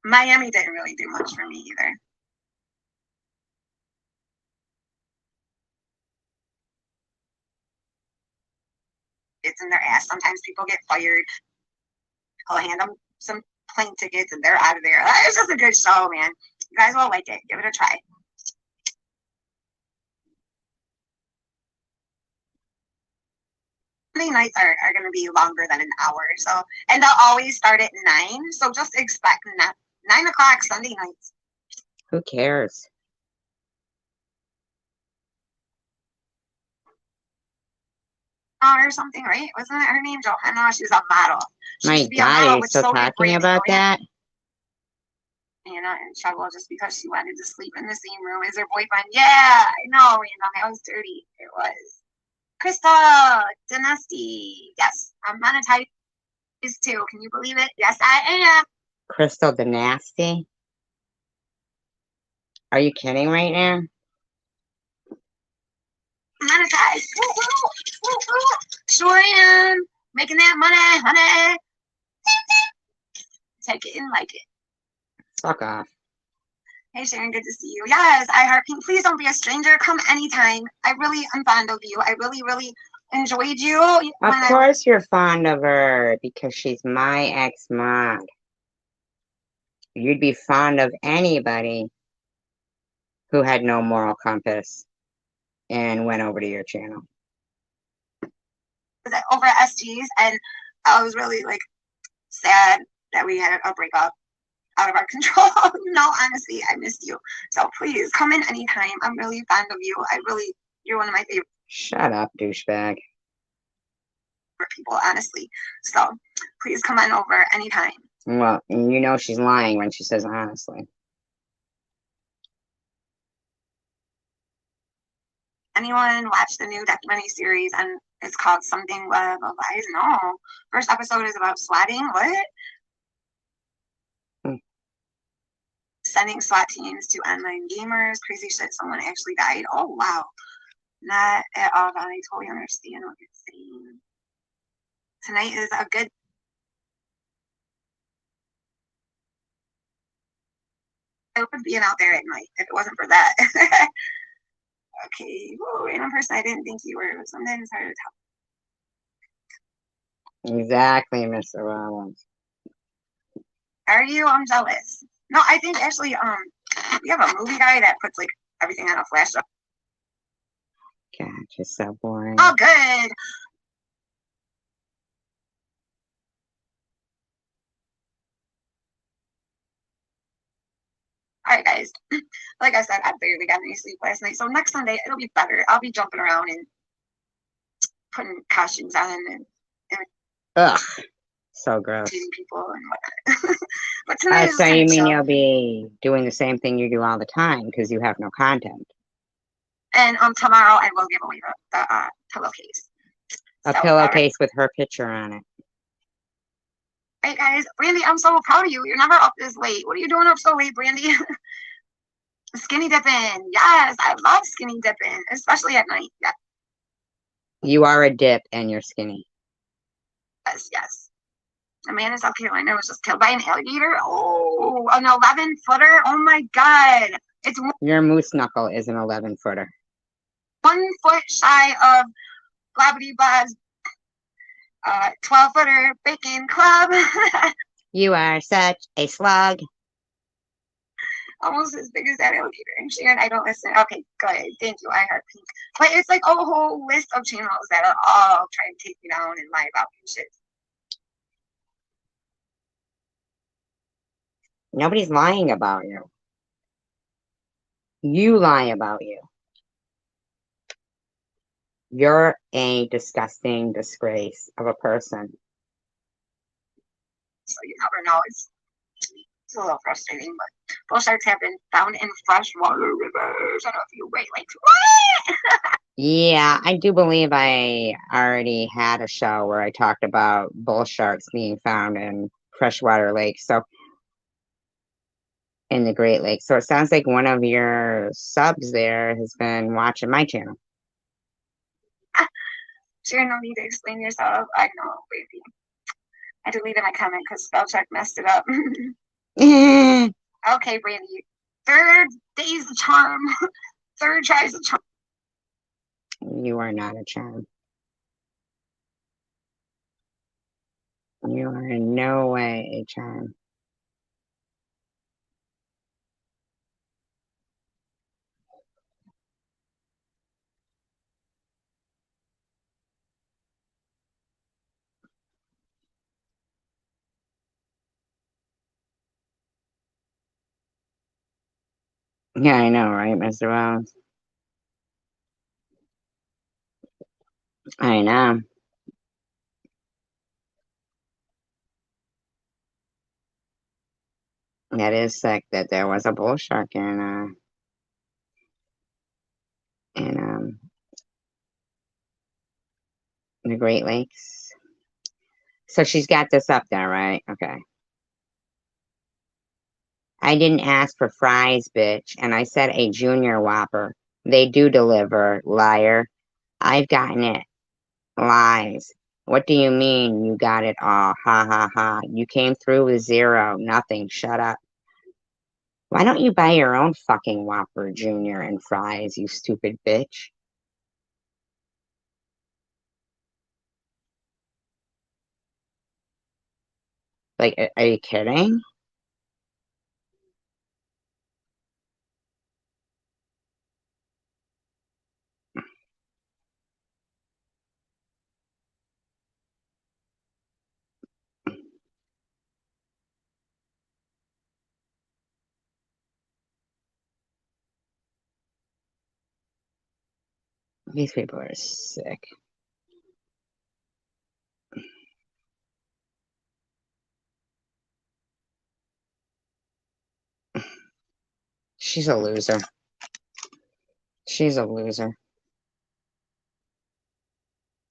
Miami didn't really do much for me either. It's in their ass. Sometimes people get fired. I'll hand them some plane tickets and they're out of there. It's just a good show, man. You guys will like it. Give it a try. Sunday nights are going to be longer than an hour. So, and they'll always start at 9. So just expect 9 o'clock Sunday nights.
Who cares?
Or something, right? Wasn't that her name? Johanna. She was a model.
My God, are you still talking about that?
Anna in trouble just because she wanted to sleep in the same room as her boyfriend. Yeah, I know, that was dirty. It was. Crystal Dynasty. Yes, I'm monetized too. Can you believe it? Yes, I am.
Crystal Dynasty? Are you kidding right now?
Monetized. Sure am. Making that money, honey. Take it and like it.
Fuck off.
Hey Sharon, good to see you. Yes, I heart pink. Please don't be a stranger. Come anytime. I really am fond of you. I really, really enjoyed you.
Of course you're fond of her because she's my ex-mod. You'd be fond of anybody who had no moral compass and went over to your channel.
Over at SG's, and I was really like sad that we had a breakup out of our control. No, honestly, I missed you. So please come in anytime. I'm really fond of you. You're one of my favorite.
Shut up, douchebag.
People, honestly. So please come on over anytime.
Well, you know she's lying when she says honestly.
Anyone watch the new documentary series and it's called Something Web of Lies? No. First episode is about swatting. What? Sending SWAT teams to online gamers. Crazy shit. Someone actually died. Oh, wow. Not at all. I totally understand what you're saying. Tonight is a good I would be out there at night if it wasn't for that. Okay, whoa, random person I didn't think you were. Sometimes it's hard to tell.
Exactly, Mr. Rollins.
Are you? I'm jealous. No, I think actually, we have a movie guy that puts like everything on a flash drive.
God, you're so boring.
Oh, good. All right, guys. Like I said, I barely got any sleep last night. So next Sunday, it'll be better. I'll be jumping around and putting costumes on and
Ugh, so gross.
shooting people and whatnot. But tonight is
So
kind
you
of
mean
chill.
you'll be doing the same thing you do all the time because you have no content?
And tomorrow I will give away the pillowcase.
A
So,
pillowcase with her picture on it.
Hey guys, Brandy, I'm so proud of you. You're never up this late. What are you doing up so late, Brandy? Skinny dipping. Yes, I love skinny dipping, especially at night. Yes,
You are a dip and you're skinny.
yes. A man in South Carolina was just killed by an alligator. Oh, an 11-footer. Oh my God. It's
Your moose knuckle is an 11-footer.
1 foot shy of Gravity Bob's 12-footer bacon club.
You are such a slug.
Almost as big as that alligator. And Sharon, I don't listen. Okay, go ahead. Thank you. I heart pink. But it's like a whole list of channels that are all trying to take me down and lie about me and shit.
Nobody's lying about you. You lie about you. You're a disgusting disgrace of a person.
So you never know. It's a little frustrating, but bull sharks have been found in freshwater rivers. I don't know if you wait like what?
Yeah, I do believe I already had a show where I talked about bull sharks being found in freshwater lakes. So in the Great Lakes. So it sounds like one of your subs there has been watching my channel.
Sharon, no need to explain yourself. I know, baby. I deleted my comment because spell check messed it up. Okay, Brandy. Third day's the charm. Third tries the charm.
You are not a charm. You are in no way a charm. Yeah, I know, right, Mr. Wells? I know. That is sick that there was a bull shark in the Great Lakes. So she's got this up there, right? Okay. I didn't ask for fries, bitch, and I said a junior Whopper. They do deliver, liar. I've gotten it. Lies. What do you mean you got it all? Ha ha ha. You came through with 0. Nothing. Shut up. Why don't you buy your own fucking Whopper Junior and fries, you stupid bitch? Like, are you kidding? These people are sick. She's a loser. She's a loser.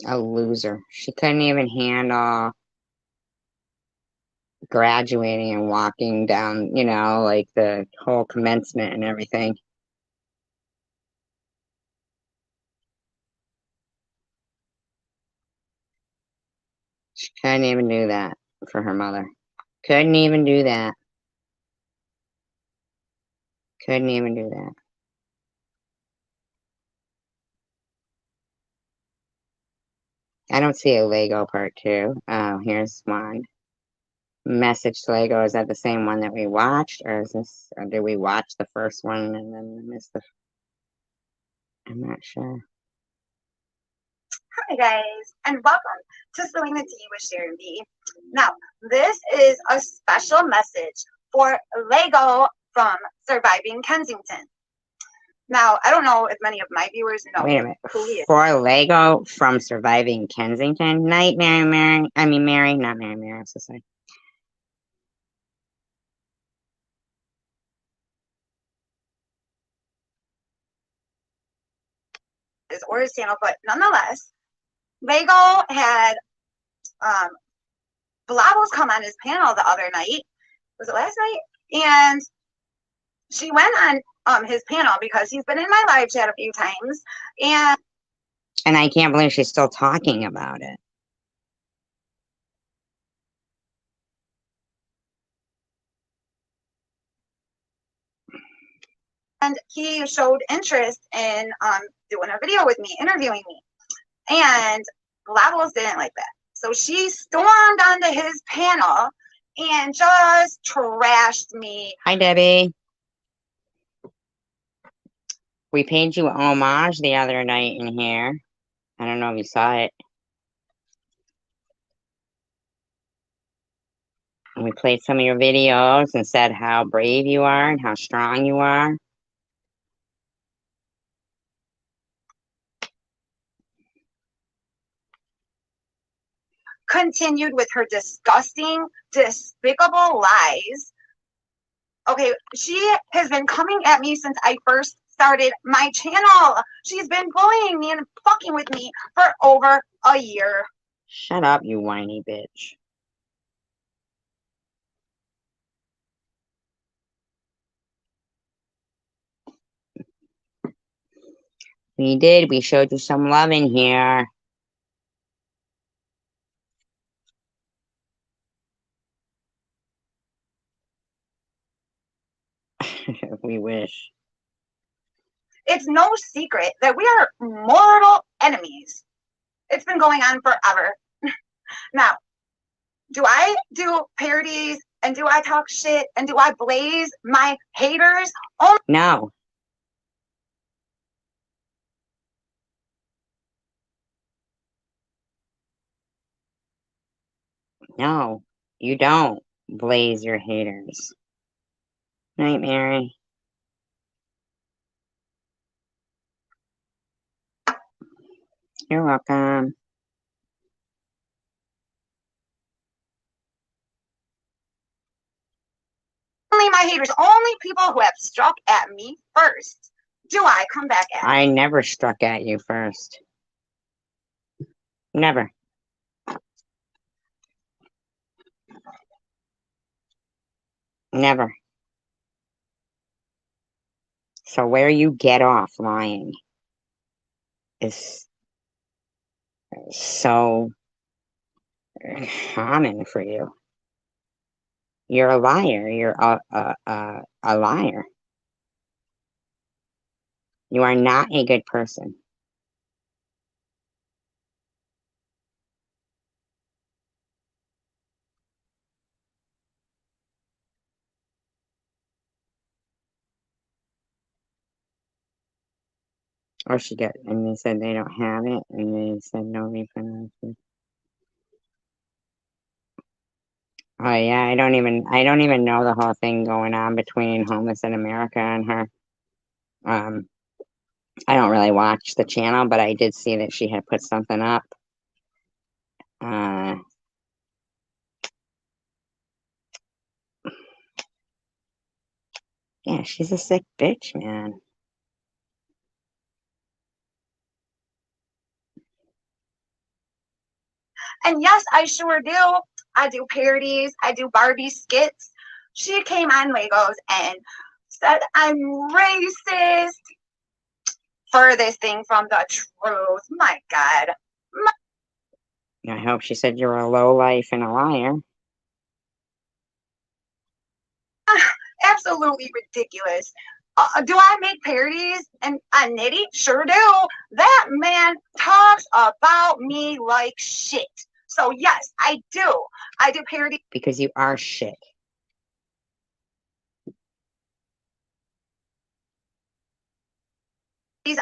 A loser. She couldn't even handle graduating and walking down, you know, like the whole commencement and everything. She couldn't even do that for her mother. Couldn't even do that. Couldn't even do that. I don't see a Lego part 2. Oh, here's one. Message to Lego. Is that the same one that we watched? Or is this, or did we watch the first one and then miss the, I'm not sure.
Hi guys, and welcome to Spilling the Tea with Sharon B. Now, this is a special message for Lego from Surviving Kensington. Now, I don't know if many of my viewers know
Wait a minute.
who he is.
For Lego from Surviving Kensington. Night, Mary. I mean, Mary, not Mary. I'm so sorry.
Or his channel, but nonetheless, Lego had Blavos come on his panel the other night. Was it last night? And she went on his panel because he's been in my live chat a few times,
And I can't believe she's still talking about it.
and he showed interest in doing a video with me, interviewing me. And Blavos didn't like that. So she stormed onto his panel and just trashed me.
Hi, Debbie. We paid you homage the other night in here. I don't know if you saw it. And we played some of your videos and said how brave you are and how strong you are.
Continued with her disgusting, despicable lies. Okay, she has been coming at me since I first started my channel. She's been bullying me and fucking with me for over a year.
Shut up, you whiny bitch. We did. We showed you some love in here. We wish.
It's no secret that we are mortal enemies. It's been going on forever. Now, do I do parodies and do I talk shit and do I blaze my haters? Oh,
No. No, you don't blaze your haters. Night, Mary. You're welcome.
only my haters, only people who have struck at me first, do I come back at.
I never struck at you first. Never. Never. So where you get off lying is so common for you. You're a liar. You're a liar. You are not a good person. Or she got, and they said they don't have it, and they said no refund. Oh yeah, I don't even know the whole thing going on between Homeless in America and her. I don't really watch the channel, but I did see that she had put something up. Yeah, she's a sick bitch, man.
And yes, I sure do. I do parodies. I do Barbie skits. She came on Legos and said I'm racist. Furthest thing from the truth. My God.
I hope she said you're a lowlife and a liar.
Absolutely ridiculous. Do I make parodies and Nitty? Sure do. That man talks about me like shit. So yes, I do. I do parodies
because you are shit.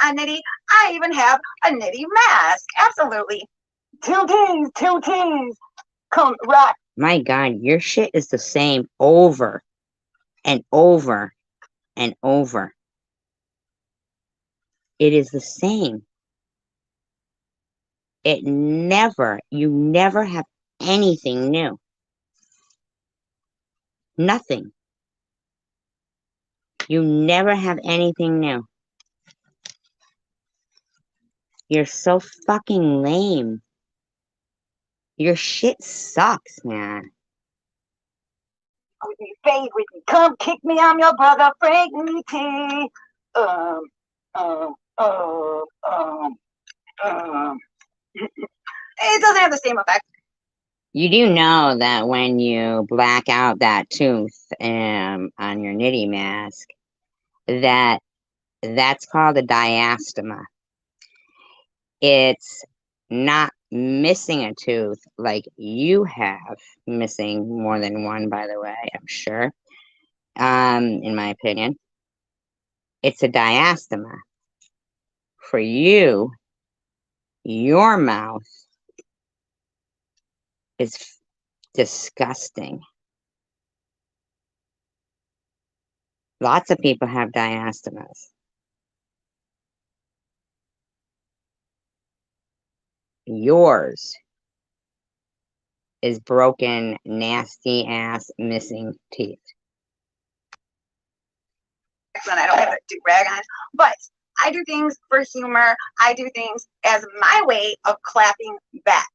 on Nitty. I even have a Nitty mask. Absolutely. Two T's. Come rock.
My God, your shit is the same over and over and over. It is the same. You never have anything new. Nothing. You never have anything new. You're so fucking lame. Your shit sucks, man.
With me, fade with me, come kick me, I'm your brother, Frank T. It doesn't have the same effect.
You do know that when you black out that tooth on your Nitty mask, that's called a diastema. It's not missing a tooth like you have, missing more than one, by the way, I'm sure. In my opinion, it's a diastema. For you, your mouth is disgusting. Lots of people have diastemas. Yours is broken, nasty ass missing teeth.
And I don't have a do-rag on, but I do things for humor. I do things as my way of clapping back.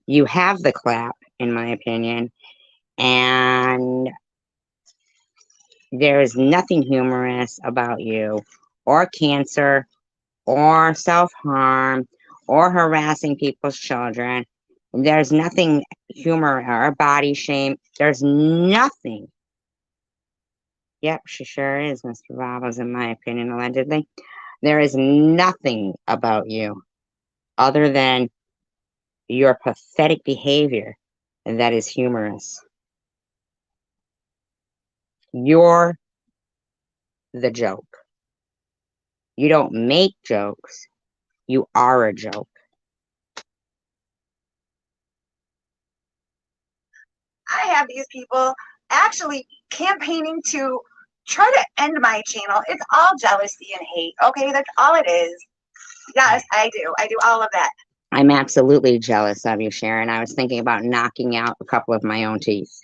You have the clap, in my opinion, and there is nothing humorous about you, or cancer, or self-harm, or harassing people's children. There's nothing humor or body shame. There's nothing. Yep, she sure is, Mr. Bobbles, in my opinion, allegedly. There is nothing about you other than your pathetic behavior that is humorous. You're the joke. You don't make jokes. You are a joke.
I have these people actually campaigning to try to end my channel. It's all jealousy and hate. Okay, that's all it is. Yes, I do. I do all of that.
I'm absolutely jealous of you, Sharon. I was thinking about knocking out a couple of my own teeth.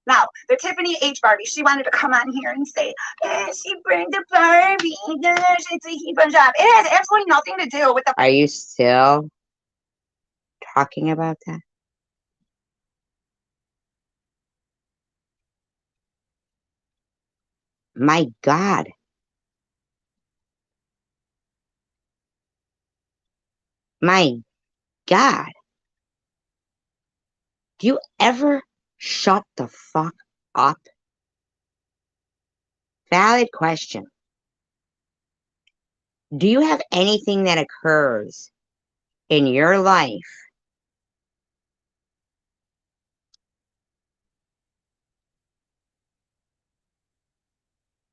Now, the Tiffany H. Barbie, she wanted to come on here and say, she burned the Barbie. It's a heap of job. It has absolutely nothing to do with the...
Are you still talking about that? My God. My God. Do you ever shut the fuck up? Valid question. Do you have anything that occurs in your life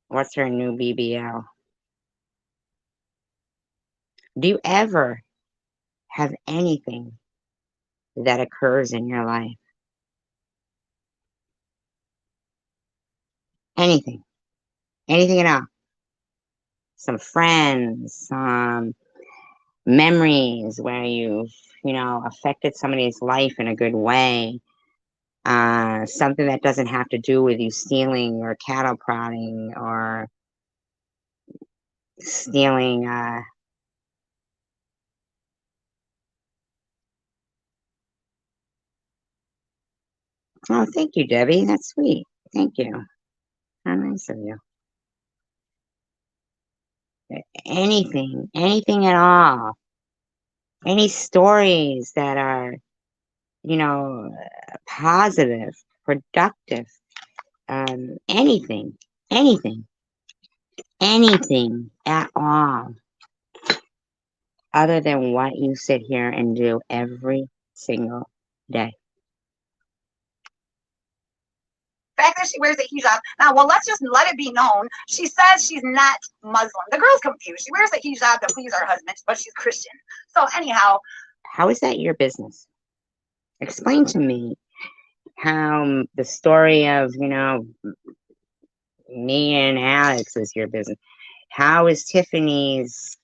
what's her new BBL? Do you ever have anything that occurs in your life? Anything. Anything at all. Some friends, some memories where you've, affected somebody's life in a good way. Something that doesn't have to do with you stealing or cattle prodding or stealing oh, thank you, Debbie. That's sweet. Thank you. How nice of you. Anything at all. Any stories that are, positive, productive, anything at all other than what you sit here and do every single day.
The fact that she wears a hijab. Now, well, let's just let it be known. She says she's not Muslim. The girl's confused. She wears a hijab to please her husband, but she's Christian. So anyhow.
How is that your business? Explain to me how the story of, me and Alex is your business. How is Tiffany's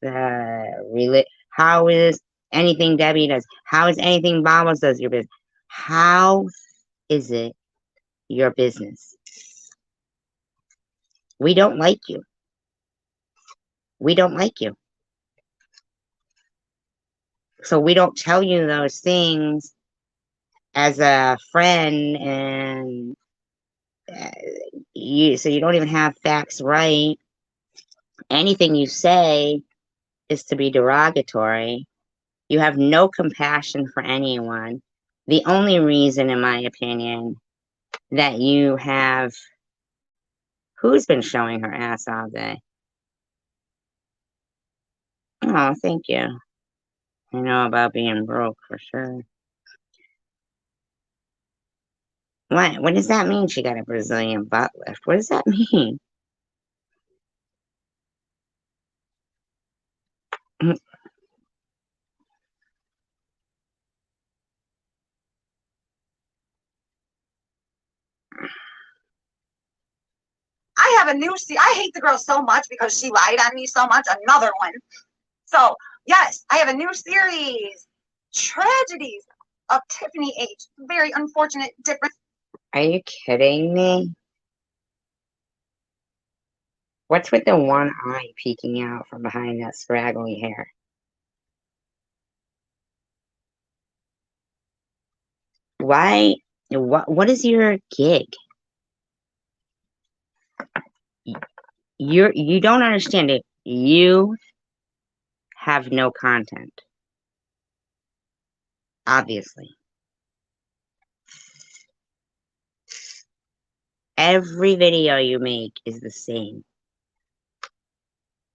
how is anything Debbie does? How is anything Bobos does your business? How is it your business? We don't like you. We don't like you. So we don't tell you those things as a friend, and so you don't even have facts right. Anything you say is to be derogatory. You have no compassion for anyone. The only reason, in my opinion, that you have... Who's been showing her ass all day? Oh, thank you. I know about being broke for sure. What does that mean? She got a Brazilian butt lift. What does that mean?
I have a new I hate the girl so much because she lied on me so much. Another one. So, yes, I have a new series. Tragedies of Tiffany H. Very unfortunate difference.
Are you kidding me? What's with the one eye peeking out from behind that scraggly hair? Why? What is your gig? You don't understand it. You have no content. Obviously. Every video you make is the same.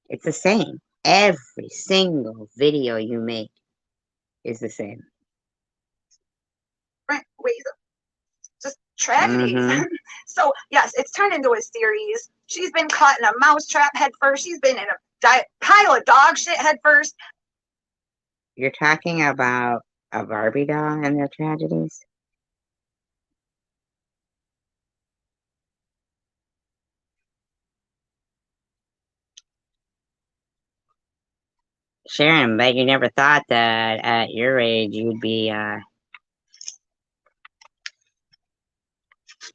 It's the same. Every single video you make is the same.
Right, ways of just tragedies. So, yes, it's turned into a series. She's been caught in a mousetrap head first. She's been in a pile of dog shit head first.
You're talking about a Barbie doll and their tragedies? Sharon, but you never thought that at your age you'd be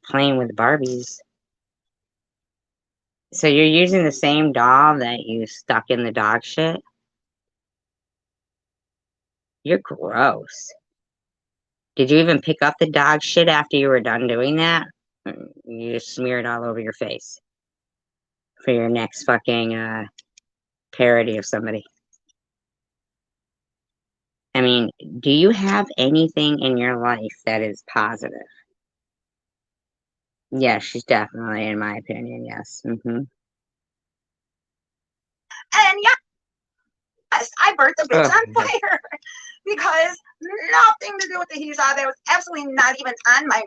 playing with Barbies. So you're using the same doll that you stuck in the dog shit? You're gross. Did you even pick up the dog shit after you were done doing that? You just smear it all over your face for your next fucking parody of somebody. I mean, do you have anything in your life that is positive? Yes, she's definitely, in my opinion, yes.
And yes, I burnt the bitch on fire because nothing to do with the hijab. That was absolutely not even on my...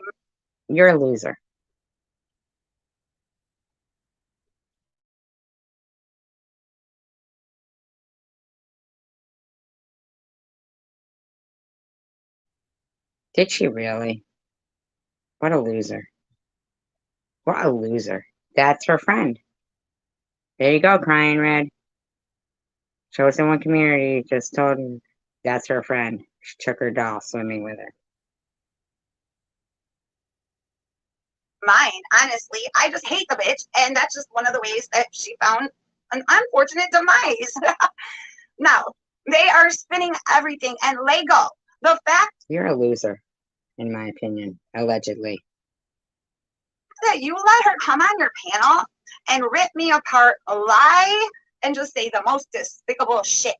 You're a loser. Did she really? What a loser. What a loser. That's her friend. There you go, Crying Red. Chosen One Community just told him that's her friend. She took her doll swimming with her.
Mine, honestly. I just hate the bitch, and that's just one of the ways that she found an unfortunate demise. Now, they are spinning everything, and Lego. The fact...
You're a loser, in my opinion, allegedly.
That you let her come on your panel and rip me apart, lie, and just say the most despicable shit.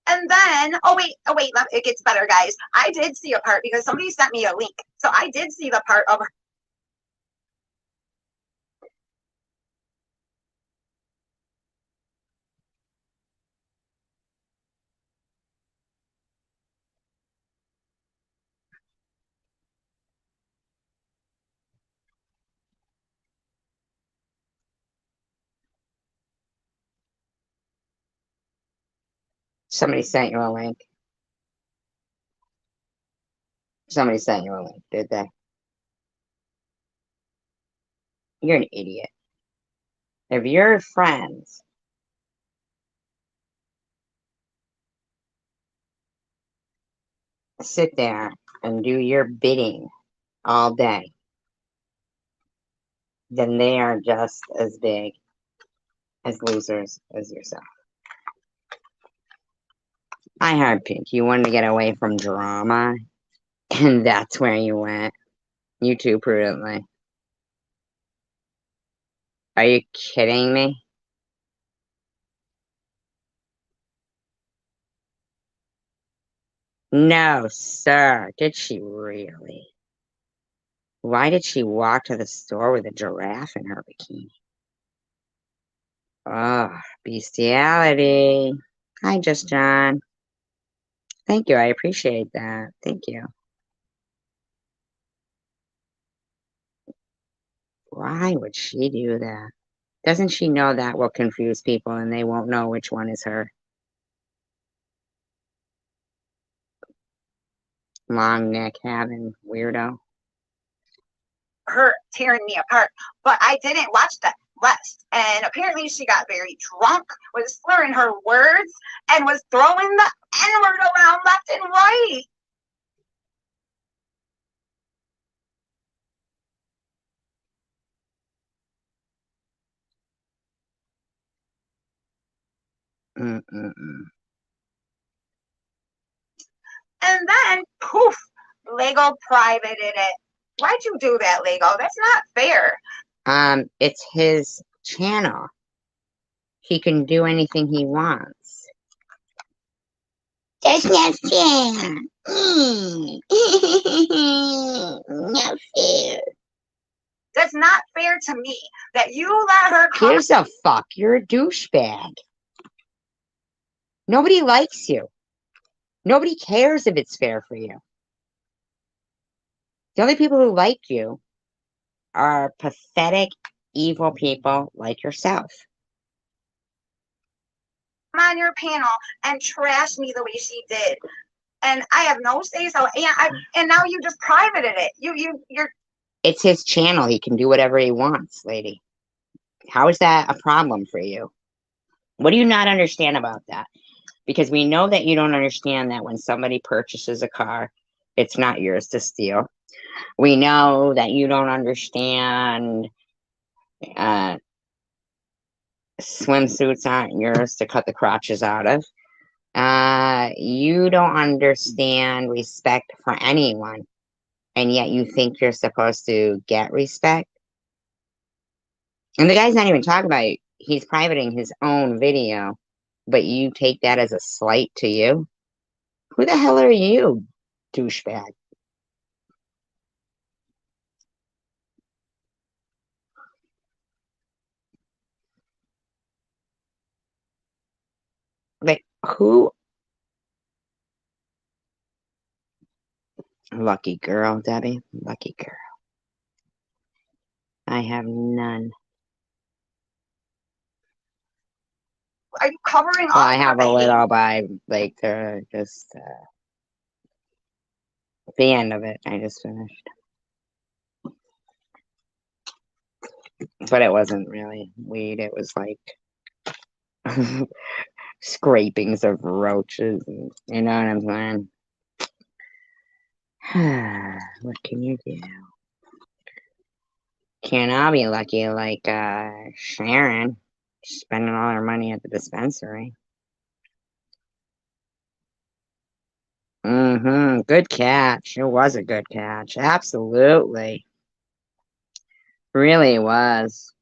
And then, oh wait, it gets better, guys. I did see a part because somebody sent me a link. So I did see the part of her.
Somebody sent you a link. Somebody sent you a link, did they? You're an idiot. If your friends sit there and do your bidding all day, then they are just as big as losers as yourself. I heard Pink. You wanted to get away from drama, and that's where you went. You too, prudently. Are you kidding me? No, sir. Did she really? Why did she walk to the store with a giraffe in her bikini? Oh, bestiality. Hi, Just John. Thank you. I appreciate that. Thank you. Why would she do that? Doesn't she know that will confuse people and they won't know which one is her? Long neck having weirdo.
Her tearing me apart, but I didn't watch the rest. And apparently she got very drunk, was slurring her words, and was throwing the N-word around left and right.
Mm-mm-mm.
And then, poof, Lego privated it. Why'd you do that, Lego? That's not fair.
It's his channel. He can do anything he wants. That's not fair. Not fair.
That's not fair to me that you let her come.
Gives a fuck. You're a douchebag. Nobody likes you. Nobody cares if it's fair for you. The only people who like you are pathetic, evil people like yourself.
On your panel and trash me the way she did, and I have no say so. And now you just privated it. You're.
It's his channel. He can do whatever he wants, lady. How is that a problem for you? What do you not understand about that? Because we know that you don't understand that when somebody purchases a car, it's not yours to steal. We know that you don't understand swimsuits aren't yours to cut the crotches out of. You don't understand respect for anyone, and yet you think you're supposed to get respect. And the guy's not even talking about it. He's privating his own video, but you take that as a slight to you? Who the hell are you, douchebag? Like, who? Lucky girl, Debbie. Lucky girl. I have none.
Are you covering
Well,
all?
I have a little, but I like to just the end of it. I just finished, but it wasn't really weed. It was like scrapings of roaches. And, you know what I'm saying? What can you do? Can't all be lucky like Sharon spending all her money at the dispensary. Good catch. It was a good catch. Absolutely. Really was.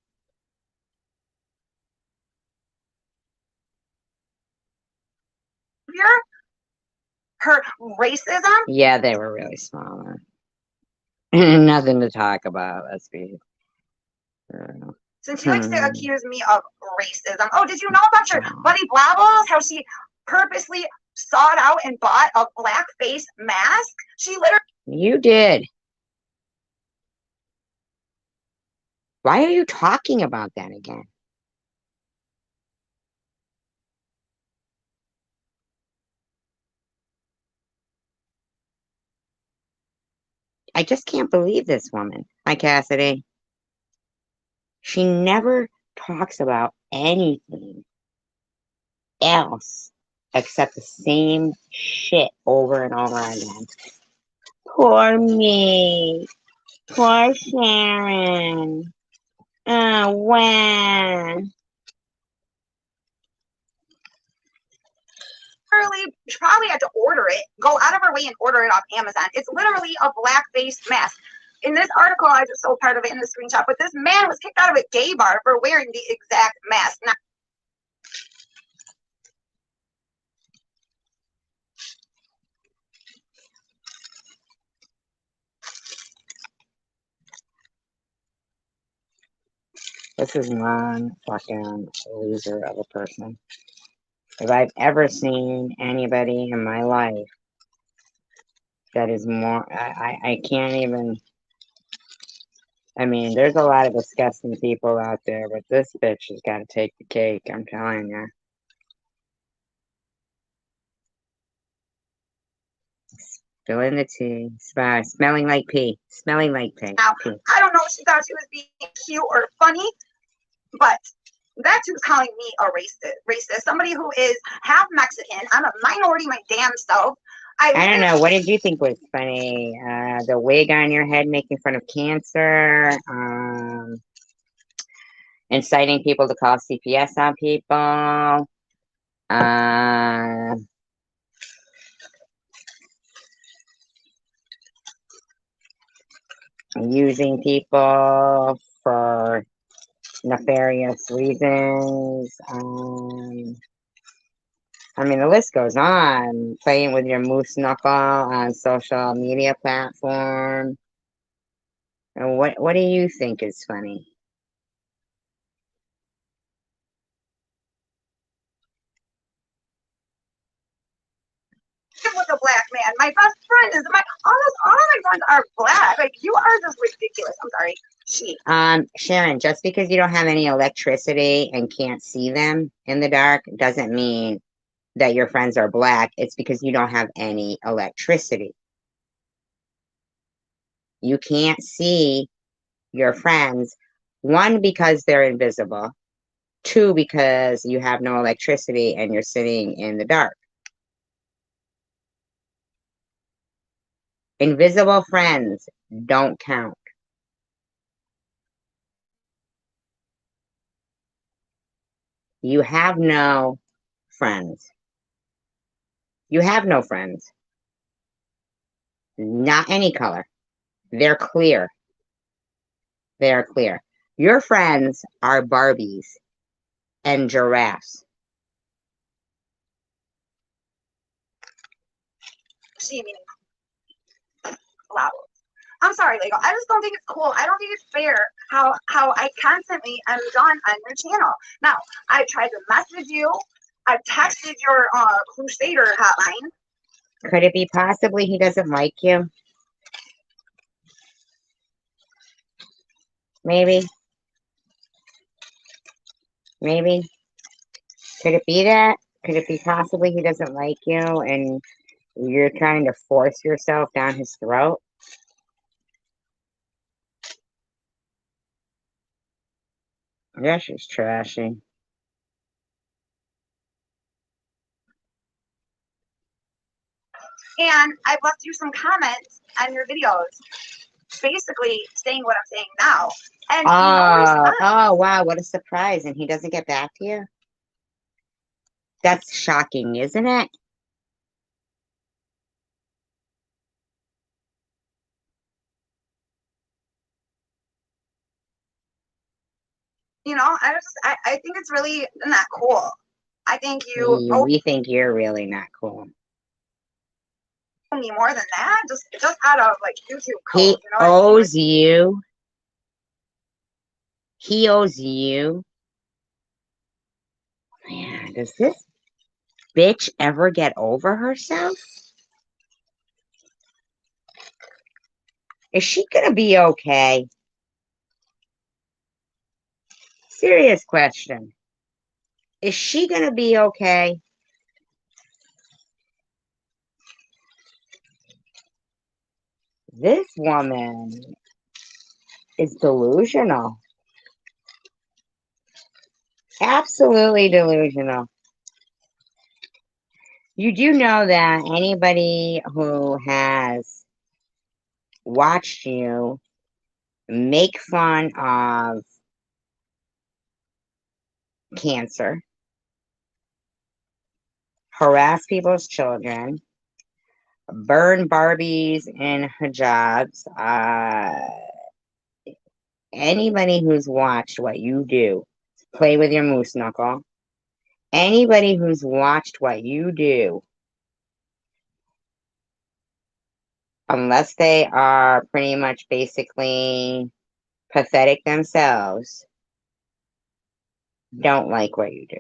Her racism.
Yeah, they were really small. Nothing to talk about. Let's be.
Since she likes to accuse me of racism. Oh, did you know about your buddy Blabbles? How she purposely sought out and bought a black face mask? She literally.
You did. Why are you talking about that again? I just can't believe this woman. Hi, Cassidy. She never talks about anything else except the same shit over and over again. Poor me. Poor Sharon. When?
Literally, she probably had to order it, go out of her way and order it off Amazon. It's literally a black-faced mask. In this article, I just saw part of it in the screenshot, but this man was kicked out of a gay bar for wearing the exact mask. Now,
This is one fucking loser of a person. If I've ever seen anybody in my life that is more, I can't even, I mean, there's a lot of disgusting people out there, but this bitch has got to take the cake, I'm telling you. Spilling the tea, smelling like pee, smelling like pee.
now, I don't know if she thought she was being cute or funny, but that's who's calling me a racist. Somebody who is half Mexican. I'm a minority my damn self.
I don't know. What did you think was funny? The wig on your head making fun of cancer, inciting people to call CPS on people, using people for nefarious reasons. I mean, the list goes on. Playing with your moose knuckle on social media platform. And what do you think is funny?
With a black man. My best friend is almost all of my friends are black. Like, you are just ridiculous. I'm sorry.
Sharon, just because you don't have any electricity and can't see them in the dark doesn't mean that your friends are black. It's because you don't have any electricity. You can't see your friends, one, because they're invisible, two, because you have no electricity and you're sitting in the dark. Invisible friends don't count. You have no friends. You have no friends. Not any color. They're clear. They are clear. Your friends are Barbies and giraffes.
Wow. I'm sorry, Lego. I just don't think it's cool. I don't think it's fair how I constantly am done on your channel. Now, I tried to message you. I've texted your Crusader hotline.
Could it be possibly he doesn't like you? Maybe. Maybe. Could it be that? Could it be possibly he doesn't like you and you're trying to force yourself down his throat? Yeah, she's trashy.
And I've left you some comments on your videos, basically saying what I'm saying now. And
oh, wow, what a surprise. And he doesn't get back to you? That's shocking, isn't it?
You know, I think it's really not cool. I think
We think you're really not cool.
Me more than that, just out of like YouTube code.
He owes you. He owes you. Man, does this bitch ever get over herself? Is she gonna be okay? Serious question. Is she gonna be okay? This woman is delusional. Absolutely delusional. You do know that anybody who has watched you make fun of cancer, harass people's children, burn Barbies in hijabs, anybody who's watched what you do, play with your moose knuckle, anybody who's watched what you do, unless they are pretty much basically pathetic themselves, don't like what you do.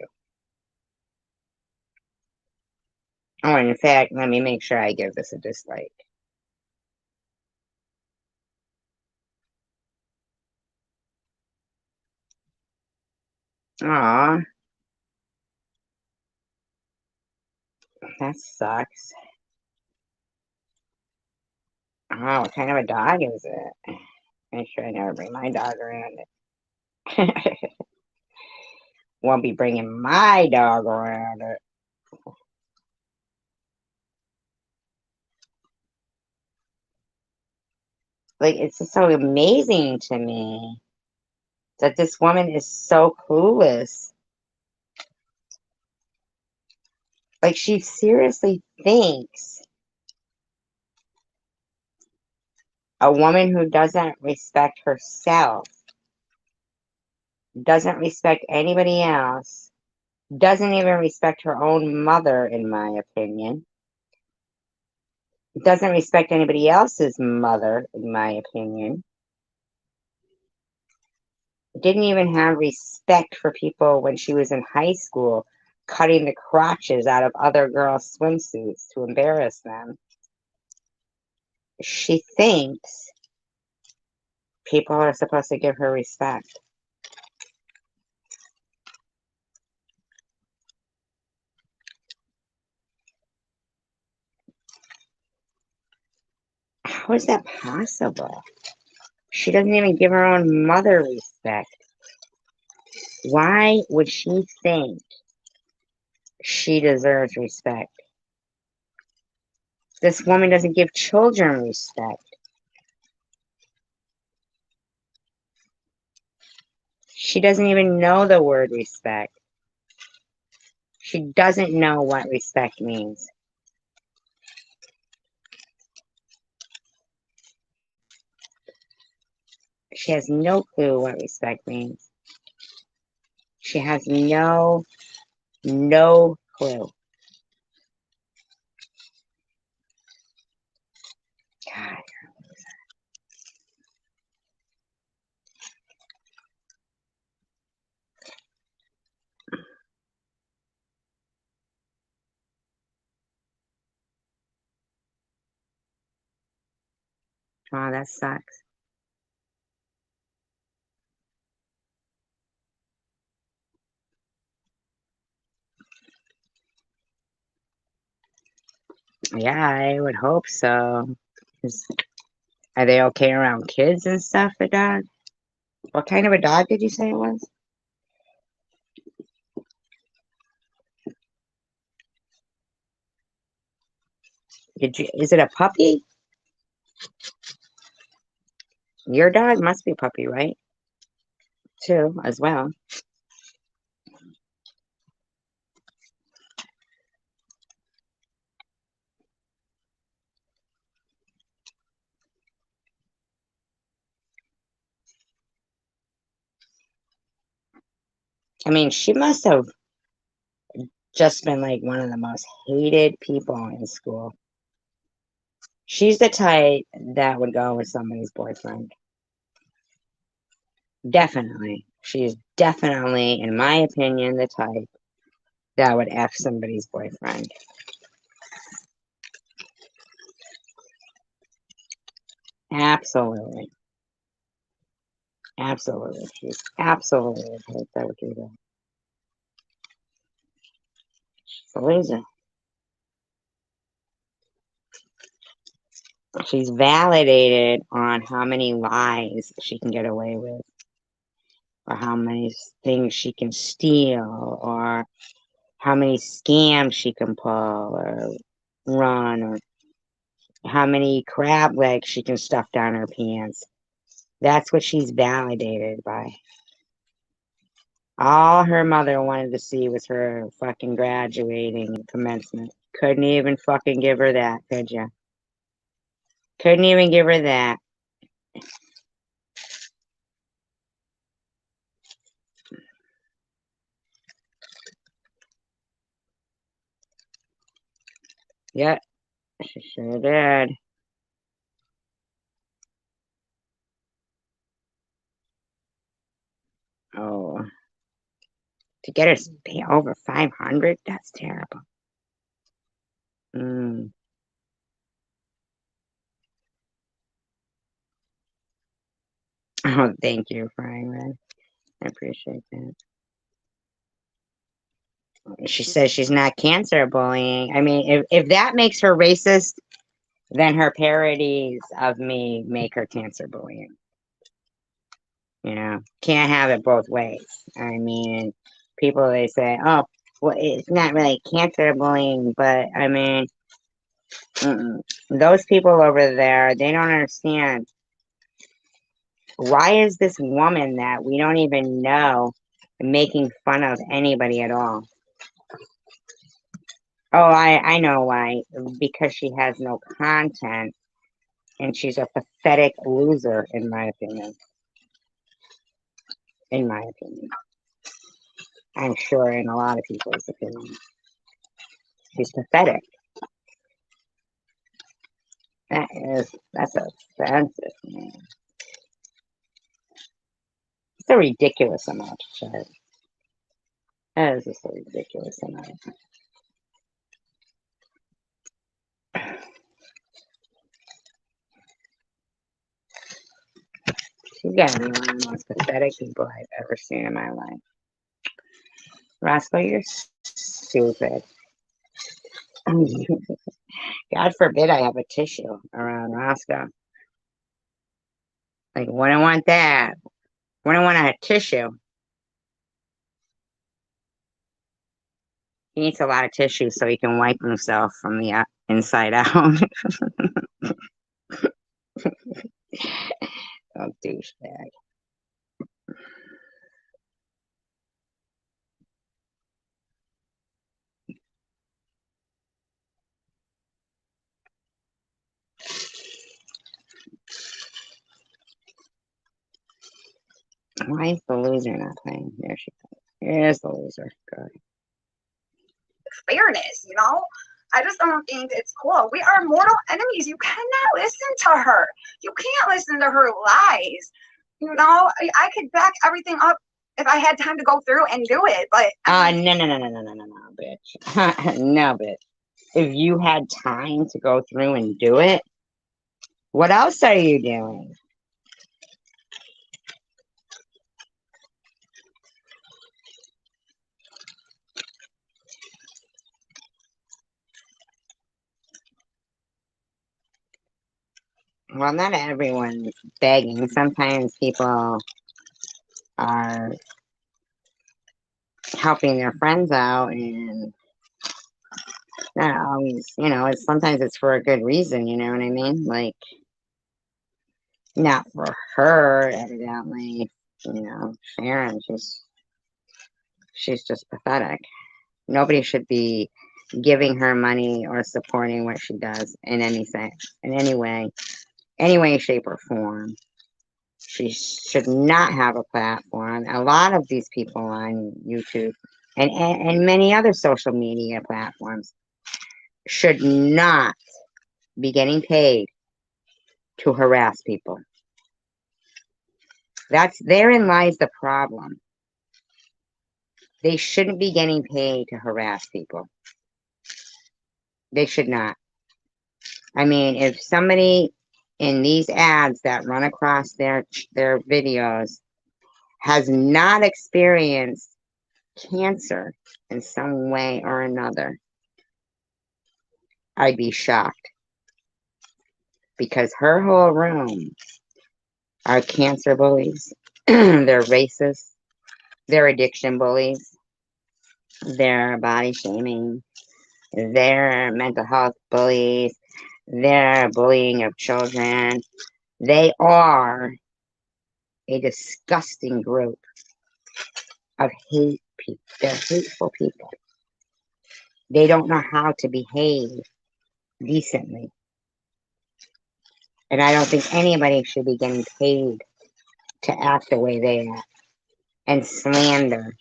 Oh, and in fact, let me make sure I give this a dislike. Aw. That sucks. Oh, what kind of a dog is it? Make sure I never bring my dog around it. Won't be bringing my dog around it. Like, it's just so amazing to me that this woman is so clueless. Like, she seriously thinks a woman who doesn't respect herself, doesn't respect anybody else, doesn't even respect her own mother, in my opinion, doesn't respect anybody else's mother, in my opinion, didn't even have respect for people when she was in high school, cutting the crotches out of other girls' swimsuits to embarrass them. She thinks people are supposed to give her respect. How is that possible? She doesn't even give her own mother respect. Why would she think she deserves respect? This woman doesn't give children respect. She doesn't even know the word respect. She doesn't know what respect means. She has no clue what respect means. She has no clue. God. Oh, that sucks. Yeah, I would hope so. Are they okay around kids and stuff, the dog? What kind of a dog did you say it was? Is it a puppy? Your dog must be puppy, right? Too, as well. I mean, she must have just been like one of the most hated people in school. She's the type that would go with somebody's boyfriend. Definitely. She's definitely, in my opinion, the type that would F somebody's boyfriend. Absolutely. Absolutely. She's absolutely the type that would do that. She's a loser. She's validated on how many lies she can get away with, or how many things she can steal, or how many scams she can pull or run, or how many crab legs she can stuff down her pants. That's what she's validated by. All her mother wanted to see was her fucking graduating and commencement. Couldn't even fucking give her that, could ya? Couldn't even give her that. Yep, she sure did. Oh, to get her to pay over 500, that's terrible. Oh, thank you, Frying Red. I appreciate that. She says she's not cancer bullying. I mean, if that makes her racist, then her parodies of me make her cancer bullying. You know, can't have it both ways. I mean, people, they say, oh, well, it's not really cancer bullying, but I mean, those people over there, they don't understand. Why is this woman that we don't even know making fun of anybody at all? Oh, I know why. Because she has no content, and she's a pathetic loser, in my opinion. In my opinion. I'm sure in a lot of people's opinion. She's pathetic. That's offensive, man. It's a ridiculous amount of shit. That is just a ridiculous amount. She's gotta be one of the most pathetic people I've ever seen in my life. Roscoe, you're stupid. God forbid I have a tissue around Roscoe. Like, wouldn't want that. Wouldn't want a tissue. He needs a lot of tissue so he can wipe himself from the inside out. Oh, douchebag. Why is the loser not playing? There she goes. Here's the loser. Good.
Fairness, you know? I just don't think it's cool. We are mortal enemies. You cannot listen to her. You can't listen to her lies. You know, I could back everything up if I had time to go through and do it, but
no, bitch. No, bitch. If you had time to go through and do it, what else are you doing? Well, not everyone's begging. Sometimes people are helping their friends out, and not always, you know, sometimes it's for a good reason, you know what I mean? Like, not for her, evidently, you know, Sharon, she's just pathetic. Nobody should be giving her money or supporting what she does in any sense, in any way, shape, or form. She should not have a platform. A lot of these people on YouTube and many other social media platforms should not be getting paid to harass people. Therein lies the problem. They shouldn't be getting paid to harass people. They should not. I mean, if somebody in these ads that run across their videos has not experienced cancer in some way or another, I'd be shocked. because her whole room are cancer bullies. They're racist. They're addiction bullies. They're body shaming. They're mental health bullies. They're bullying of children. They are a disgusting group of hate people. They're hateful people. They don't know how to behave decently. And I don't think anybody should be getting paid to act the way they act. And slander.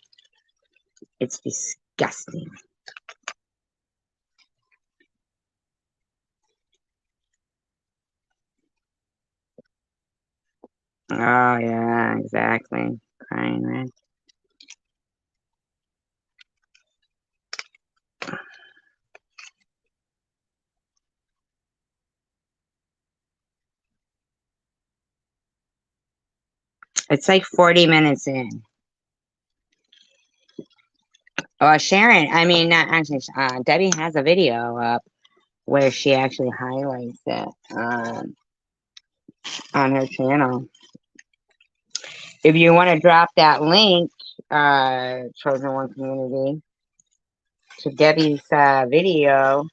It's disgusting. Oh, yeah, exactly. Crying red. It's like 40 minutes in. Oh, Sharon, I mean, not actually, Debbie has a video up where she actually highlights it on her channel. If you want to drop that link, Chosen One Community, to Debbie's video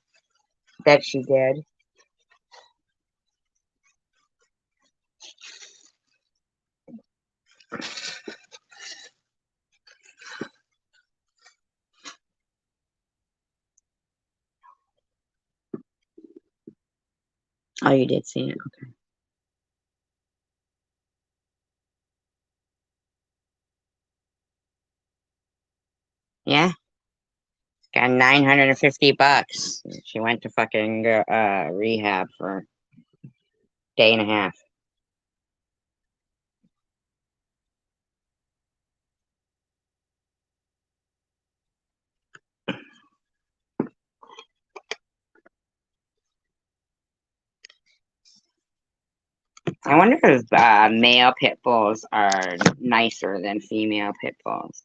that she did. Oh, you did see it. Okay. Yeah. Got $950. She went to fucking rehab for a day and a half. I wonder if male pit bulls are nicer than female pit bulls.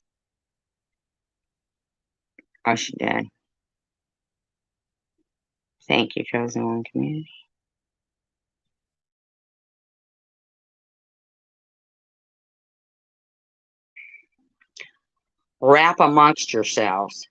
Oh, she did. Thank you, Chosen One Community. Rap amongst yourselves.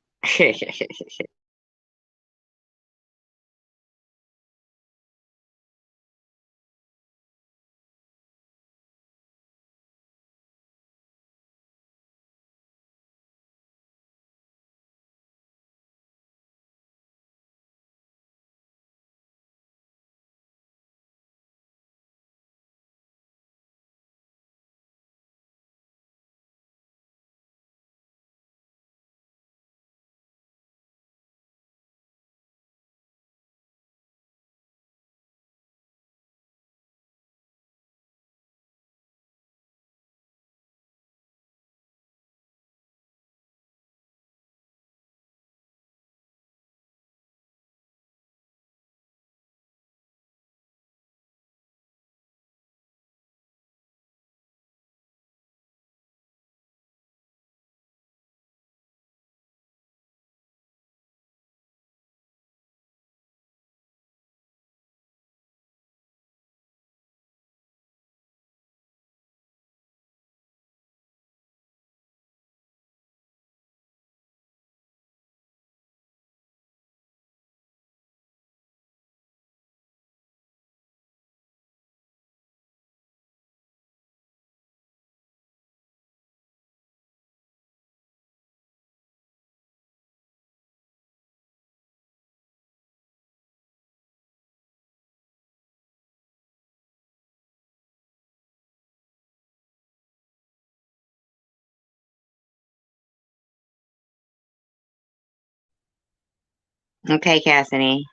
Okay, Cassidy.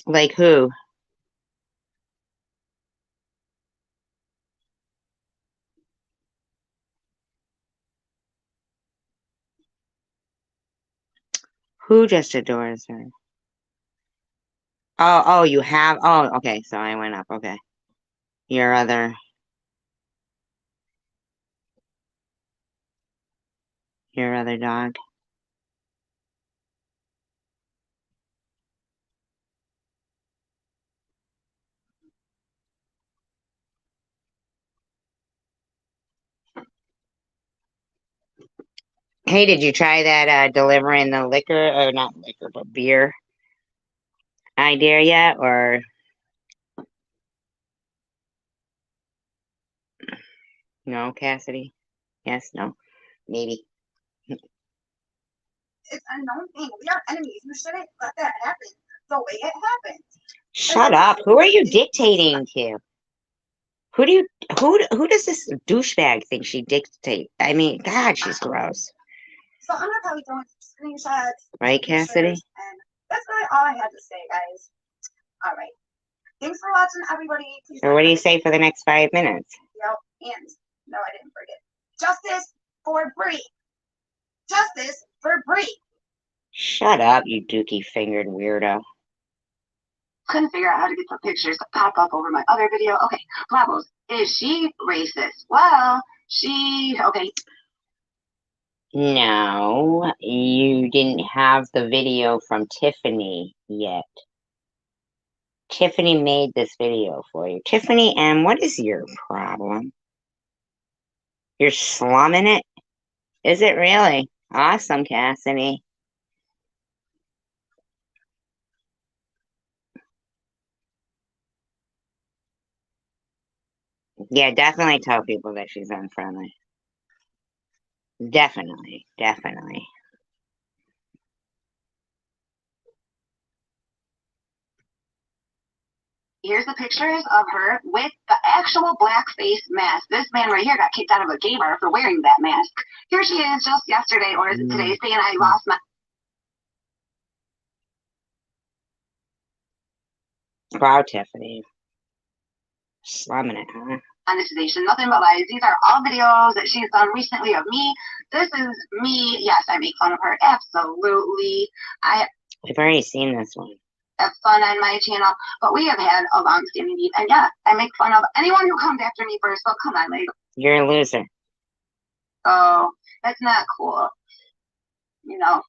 Like who? Who just adores her? Oh, you have? Oh, okay. So I went up. Okay. Your other dog. Hey, did you try that delivering the liquor, or not liquor, but beer idea yet? Or no, Cassidy? Yes, no, maybe.
It's a known thing. We are enemies. You shouldn't let that happen the way it happened.
Shut up. Who are you dictating to? Who does this douchebag think she dictate? I mean, God, she's gross.
So I'm gonna probably throw in some screenshots.
Right, Cassidy?
And that's really all I had to say, guys. All right. Thanks for watching, everybody. Please
So what do you say for the next 5 minutes?
And no, I didn't forget. Justice for Bree. Justice for Bree.
Shut up, you dookie-fingered weirdo.
Couldn't figure out how to get the pictures to pop up over my other video. Okay, Blavos, is she racist? Well, okay.
No, you didn't have the video from Tiffany yet. Tiffany made this video for you. Tiffany M, what is your problem? You're slumming it? Is it really? Awesome, Cassidy. Yeah, definitely tell people that she's unfriendly. Definitely.
Here's the pictures of her with the actual blackface mask. This man right here got kicked out of a gay bar for wearing that mask. Here she is just yesterday, or is it today, saying I lost my...
Wow, Tiffany. Slumming it, huh?
Monetization, nothing but lies. These are all videos that she's done recently of me. This is me. Yes, I make fun of her. Absolutely.
We've already seen this one.
Have fun on my channel, but we have had a long-standing beef, and yeah, I make fun of anyone who comes after me first. So come on, lady.
You're a loser.
Oh, that's not cool. You know.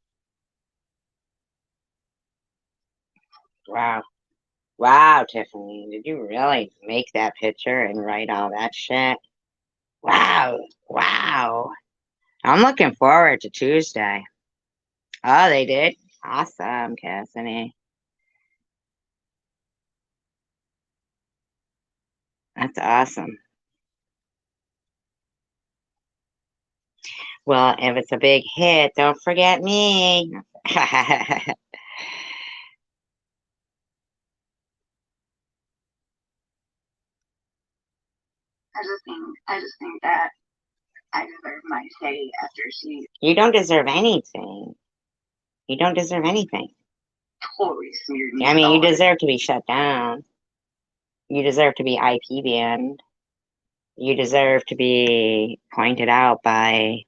Wow, Tiffany, did you really make that picture and write all that shit? Wow. I'm looking forward to Tuesday. Oh, they did? Awesome, Cassidy. That's awesome. Well, if it's a big hit, don't forget me.
I just think that I deserve my say after she
You don't deserve anything. You don't deserve anything.
totally smeared me.
I mean, you
so
deserve to be shut down. You deserve to be IP banned. You deserve to be pointed out by...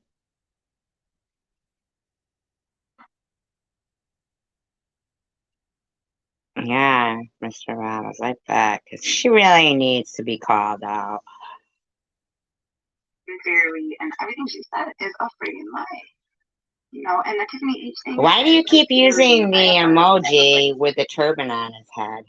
Yeah, Mr. Ramos, I bet. 'Cause she really needs to be called out.
sincerely, and everything she said is a freaking lie. You know, and the Tiffany H thing.
Why do you keep using the emoji with the turban on his head?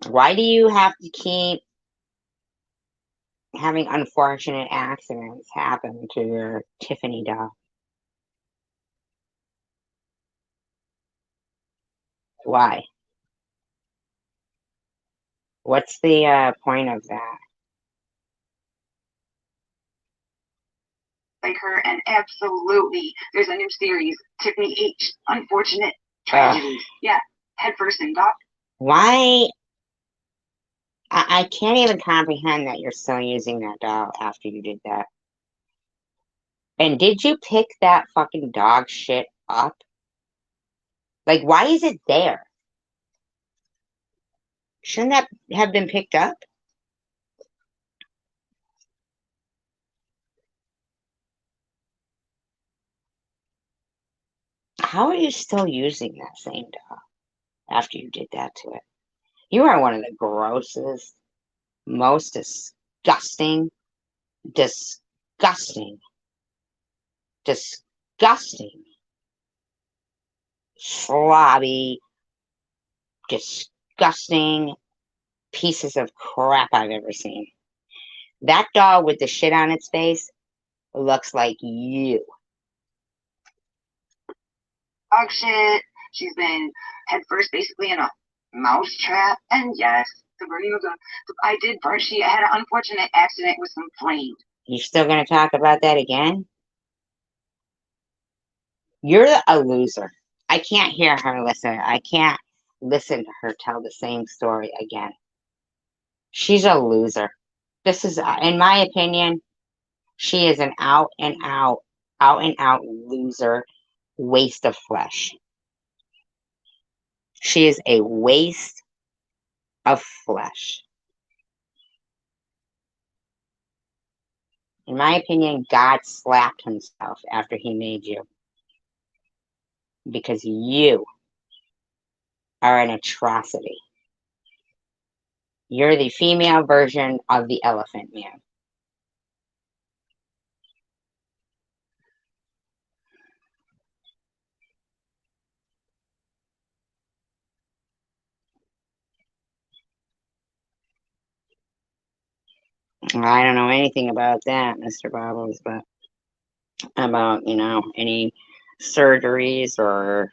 Why do you have to keep having unfortunate accidents happen to your Tiffany doll? Why? What's the point of that?
Like her, and absolutely, there's a new series, Tiffany H. Unfortunate Tragedies. Yeah, head first in doc.
Why? I can't even comprehend that you're still using that doll after you did that. And did you pick that fucking dog shit up? Like, why is it there? Shouldn't that have been picked up? How are you still using that same doll after you did that to it? You are one of the grossest, most disgusting, slobby, disgusting pieces of crap I've ever seen. That dog with the shit on its face looks like you.
Dog shit. She's been headfirst basically in a mouse trap. And yes, Sabrina, I did burn. She had an unfortunate accident with some flames.
You're still going to talk about that again? You're a loser. I can't hear her listen. I can't listen to her tell the same story again. She's a loser. This is, in my opinion, she is an out and out loser, waste of flesh. She is a waste of flesh. In my opinion, God slapped himself after he made you. Because you are an atrocity. You're the female version of the Elephant Man. I don't know anything about that, Mr. Bobbles, but about, you know, any surgeries or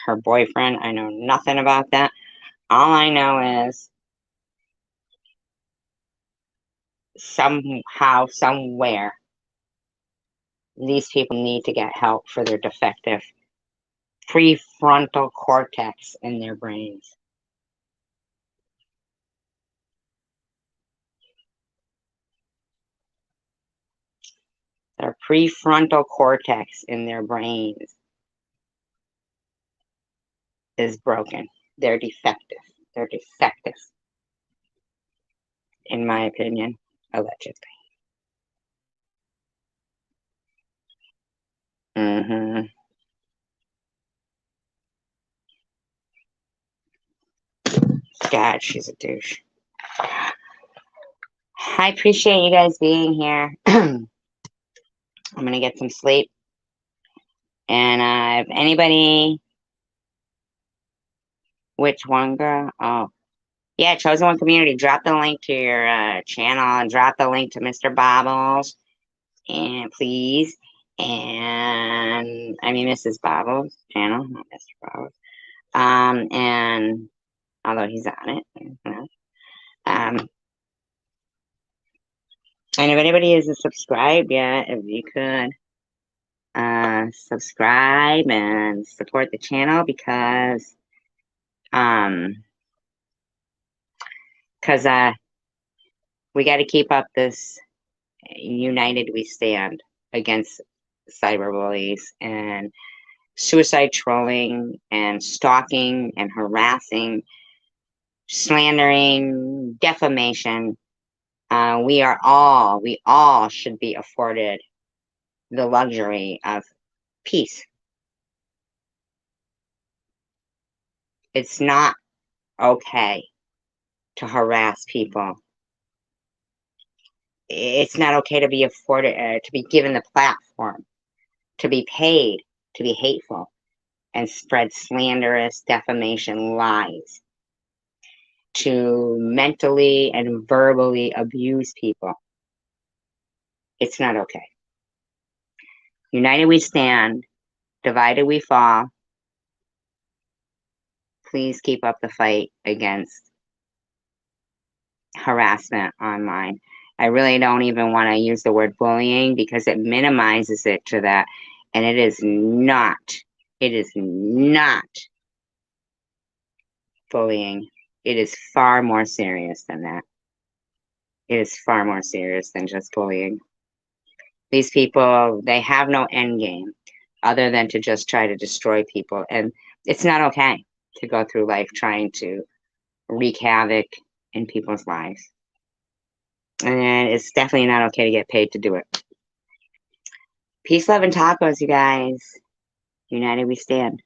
her boyfriend, I know nothing about that. All I know is somehow, somewhere, these people need to get help for their defective prefrontal cortex in their brains. Their prefrontal cortex in their brains is broken. They're defective. They're defective. In my opinion, allegedly. God, she's a douche. I appreciate you guys being here. I'm going to get some sleep. And if anybody... Which one, girl? Oh. Yeah, Chosen One Community. Drop the link to your channel and drop the link to Mr. Bobbles. And please. And, I mean, Mrs. Bobbles' channel, not Mr. Bobbles. And, although he's on it. You know. And if anybody isn't subscribed yet, if you could subscribe and support the channel, because we got to keep up this united we stand against cyberbullies and suicide trolling and stalking and harassing, slandering, defamation. We all should be afforded the luxury of peace. It's not okay to harass people. It's not okay to be afforded, to be given the platform, to be paid to be hateful and spread slanderous defamation lies, to mentally and verbally abuse people. It's not okay. United we stand, divided we fall. Please keep up the fight against harassment online. I really don't even want to use the word bullying because it minimizes it to that, and it is not bullying. It is far more serious than that. It is far more serious than just bullying. These people, they have no end game other than to just try to destroy people, and it's not okay to go through life trying to wreak havoc in people's lives. And it's definitely not okay to get paid to do it. Peace, love, and tacos, you guys. United we stand.